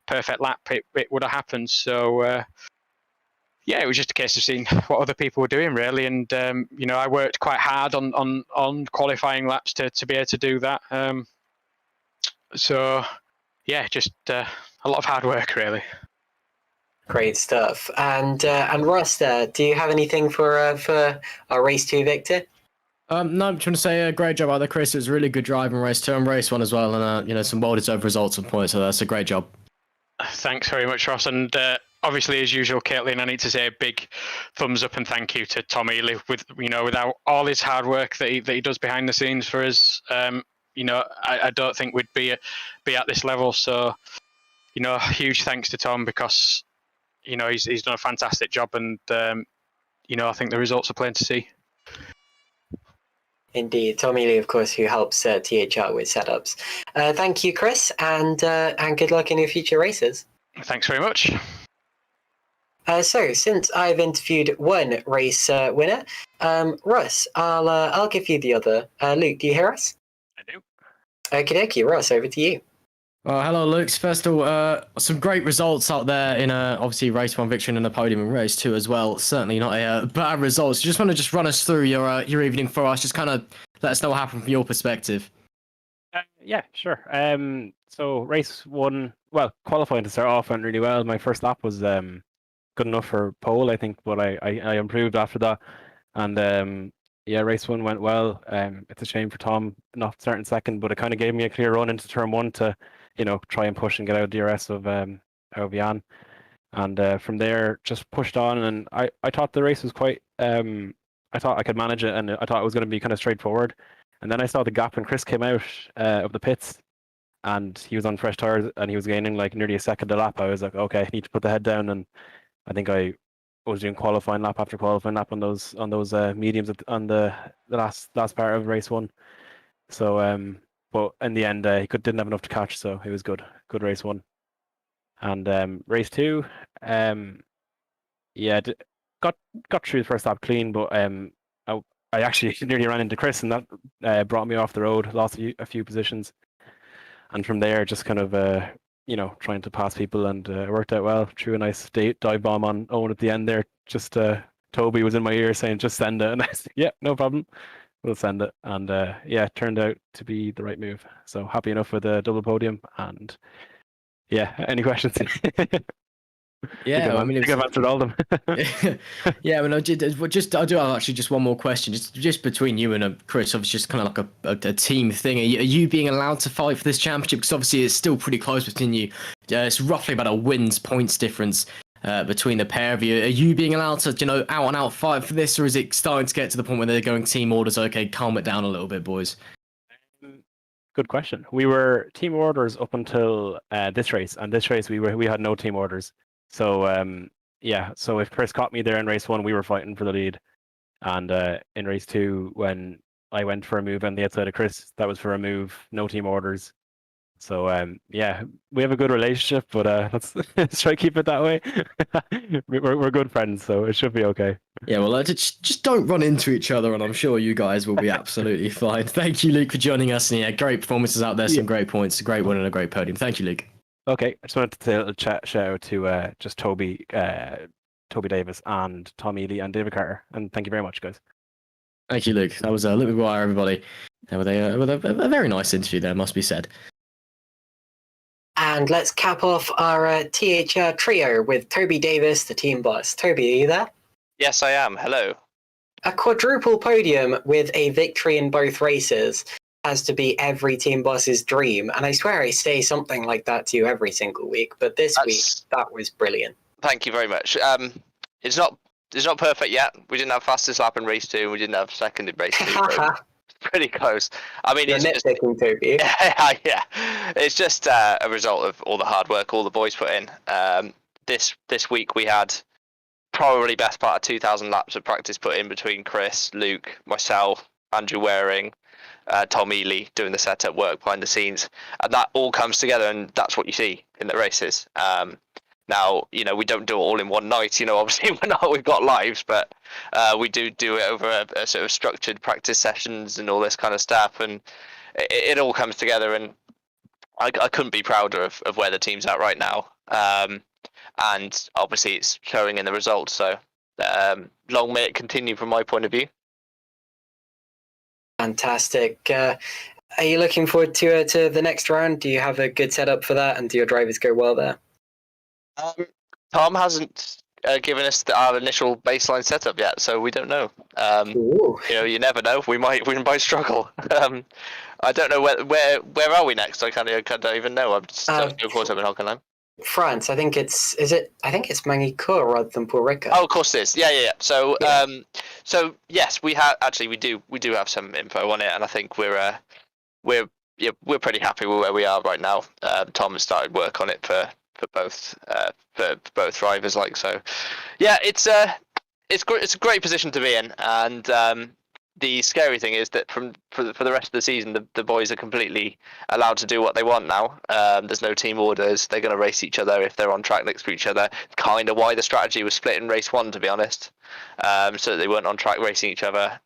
perfect lap, it would have happened. So yeah, it was just a case of seeing what other people were doing, really, and I worked quite hard on qualifying laps to be able to do that. So yeah, just a lot of hard work, really. Great stuff. And Russ, do you have anything for our race 2 victor? No, I'm trying to say great job out there, Chris. It was a really good drive in race 2 and race 1 as well, and some well-deserved results and points. So that's a great job. Thanks very much, Ross. And obviously, as usual, Caitlin, I need to say a big thumbs up and thank you to Tom Ely. Without all his hard work that he does behind the scenes for us, I don't think we'd be at this level. So, huge thanks to Tom, because he's done a fantastic job, and I think the results are plain to see. Indeed, Tom Ely, of course, who helps THR with setups. Thank you, Chris, and good luck in your future races. Thanks very much. So, since I've interviewed one race winner, Russ, I'll give you the other. Luke, do you hear us? I do. Okie dokie, Russ, over to you. Well, hello, Luke. First of all, some great results out there in obviously race 1 victory and a podium in race 2 as well. Certainly not a bad result. So just want to run us through your evening for us. Just kind of let us know what happened from your perspective. Yeah, sure. So race 1, well, qualifying to start off went really well. My first lap was good enough for pole, I think, but I improved after that. And yeah, race 1 went well. It's a shame for Tom not starting second, but it kind of gave me a clear run into turn 1 to try and push and get out of DRS of Jan. And from there, just pushed on, and I thought the race was quite. I thought I could manage it, and I thought it was going to be kind of straightforward. And then I saw the gap when Chris came out of the pits, and he was on fresh tires, and he was gaining like nearly a second a lap. I was like, okay, I need to put the head down, and I think I was doing qualifying lap after qualifying lap on those mediums on the last part of race 1. So but in the end, he didn't have enough to catch, so it was good race 1. And race 2, yeah, got through the first lap clean, but I actually nearly ran into Chris, and that brought me off the road, lost a few positions, and from there just kind of trying to pass people, and it worked out well. Threw a nice dive bomb on Owen at the end there. Just Toby was in my ear saying, "Just send it," and I said, "Yeah, no problem. We'll send it." And yeah, it turned out to be the right move. So happy enough with a double podium. And yeah, any questions? Yeah, I mean, I've answered all of them. Yeah, I mean, I do have actually just one more question, just between you and Chris. Obviously, just kind of like a team thing. Are you being allowed to fight for this championship? Because obviously, it's still pretty close between you. It's roughly about a wins points difference between the pair of you. Are you being allowed to, out and out fight for this, or is it starting to get to the point where they're going team orders? Okay, calm it down a little bit, boys. Good question. We were team orders up until this race, and this race we had no team orders. So yeah, so if Chris caught me there in race 1, we were fighting for the lead, and in race 2, when I went for a move on the outside of Chris, that was for a move, no team orders. So yeah, we have a good relationship, but let's try to keep it that way. we're good friends, so it should be okay. Yeah, well, just don't run into each other, and I'm sure you guys will be absolutely fine. Thank you, Luke, for joining us. And yeah, great performances out there, some great points, a great win, and a great podium. Thank you, Luke. Okay, I just wanted to say a little shout out to just Toby Davis and Tom Ely and David Carter, and thank you very much, guys. Thank you, Luke. That was a little bit wire, everybody. With a very nice interview there, must be said. And let's cap off our THR trio with Toby Davis, the team boss. Toby, are you there? Yes, I am. Hello. A quadruple podium with a victory in both races has to be every team boss's dream. And I swear I say something like that to you every single week, but this week, that was brilliant. Thank you very much. It's not perfect yet. We didn't have fastest lap in race 2, and we didn't have second in race 2. pretty close. I mean, You're it's just, nitpicking, Toby. yeah, it's just a result of all the hard work all the boys put in. This week we had probably best part of 2,000 laps of practice put in between Chris, Luke, myself, Andrew Waring, Tom Ely doing the setup work behind the scenes, and that all comes together, and that's what you see in the races. Now, we don't do it all in one night. Obviously we've got lives, but we do it over a sort of structured practice sessions and all this kind of stuff, and it all comes together. And I couldn't be prouder of where the team's at right now. And obviously it's showing in the results. So long may it continue from my point of view. Fantastic. Are you looking forward to the next round? Do you have a good setup for that, and do your drivers go well there? Tom hasn't given us our initial baseline setup yet, so we don't know. You never know. We might struggle. I don't know where are we next. I can't even know. I'm so caught up in Hockenheim. France. I think it's Magny-Cours rather than Puerto Rico. Oh, of course it is. Yeah. So so yes, we do have some info on it, and I think we're pretty happy with where we are right now. Tom has started work on it for both drivers, so. Yeah, it's a great position to be in, and the scary thing is that for the rest of the season, the boys are completely allowed to do what they want now. There's no team orders. They're going to race each other if they're on track next to each other. Kind of why the strategy was split in race 1, to be honest, so that they weren't on track racing each other.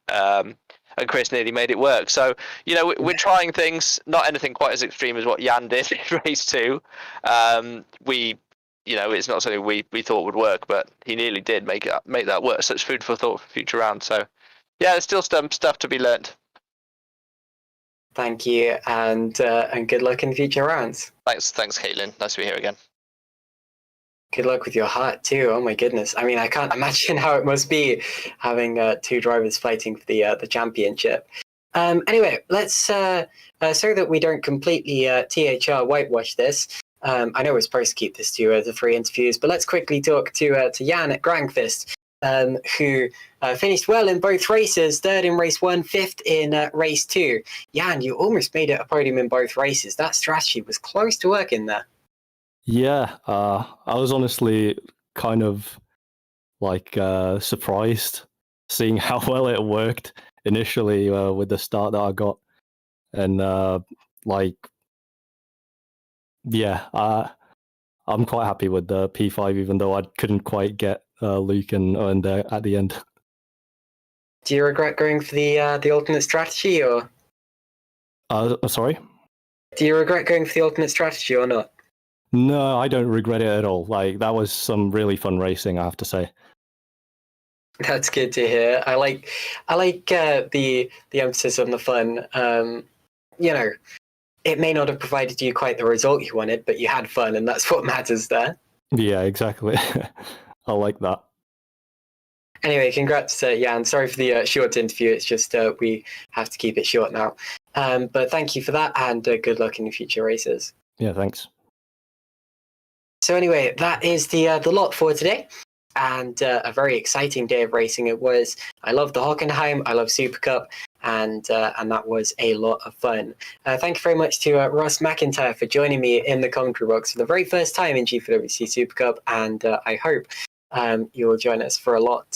And Chris nearly made it work. So, we're trying things, not anything quite as extreme as what Jan did in race 2. It's not something we thought would work, but he nearly did make that work. So it's food for thought for future rounds. So, yeah, there's still some stuff to be learnt. Thank you, and good luck in future rounds. Thanks, Caitlin. Nice to be here again. Good luck with your heart too. Oh my goodness! I mean, I can't imagine how it must be having 2 drivers fighting for the championship. Anyway, let's so that we don't completely THR whitewash this. I know we're supposed to keep this to the 3 interviews, but let's quickly talk to Jan at Grangfist, who finished well in both races, 3rd in race 1, 5th in race 2. Jan, you almost made it a podium in both races. That strategy was close to working there. Yeah, I was honestly kind of surprised seeing how well it worked initially with the start that I got. And I'm quite happy with the P5, even though I couldn't quite get Luke and at the end. Do you regret going for the alternate strategy, or? Sorry? Do you regret going for the alternate strategy or not? No, I don't regret it at all. That was some really fun racing, I have to say. That's good to hear. I like the emphasis on the fun. It may not have provided you quite the result you wanted, but you had fun, and that's what matters there. Yeah, exactly. I like that. Anyway, congrats, Jan. Sorry for the short interview. It's just we have to keep it short now. But thank you for that, and good luck in the future races. Yeah, thanks. So anyway, that is the lot for today, and a very exciting day of racing it was. I love the Hockenheim, I love Supercup, and that was a lot of fun. Thank you very much to Russ McIntyre for joining me in the commentary box for the very first time in GPVWC Supercup, and I hope you will join us for a lot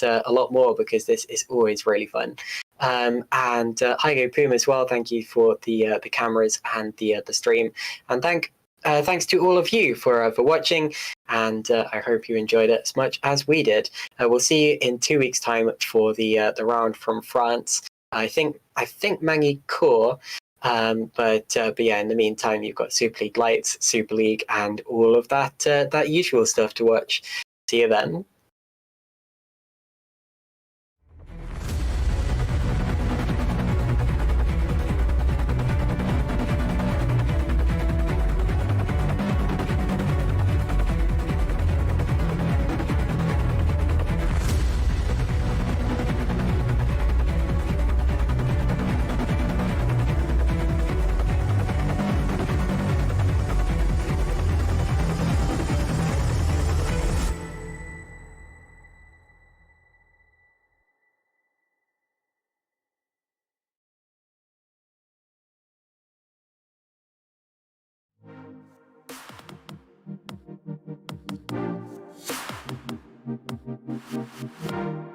more, because this is always really fun. And Heigo, Poom as well. Thank you for the cameras and the stream, and thanks to all of you for watching, and I hope you enjoyed it as much as we did. We'll see you in 2 weeks' time for the round from France. I think Magny-Cours, but yeah, in the meantime, you've got Super League Lights, Super League, and all of that usual stuff to watch. See you then. you.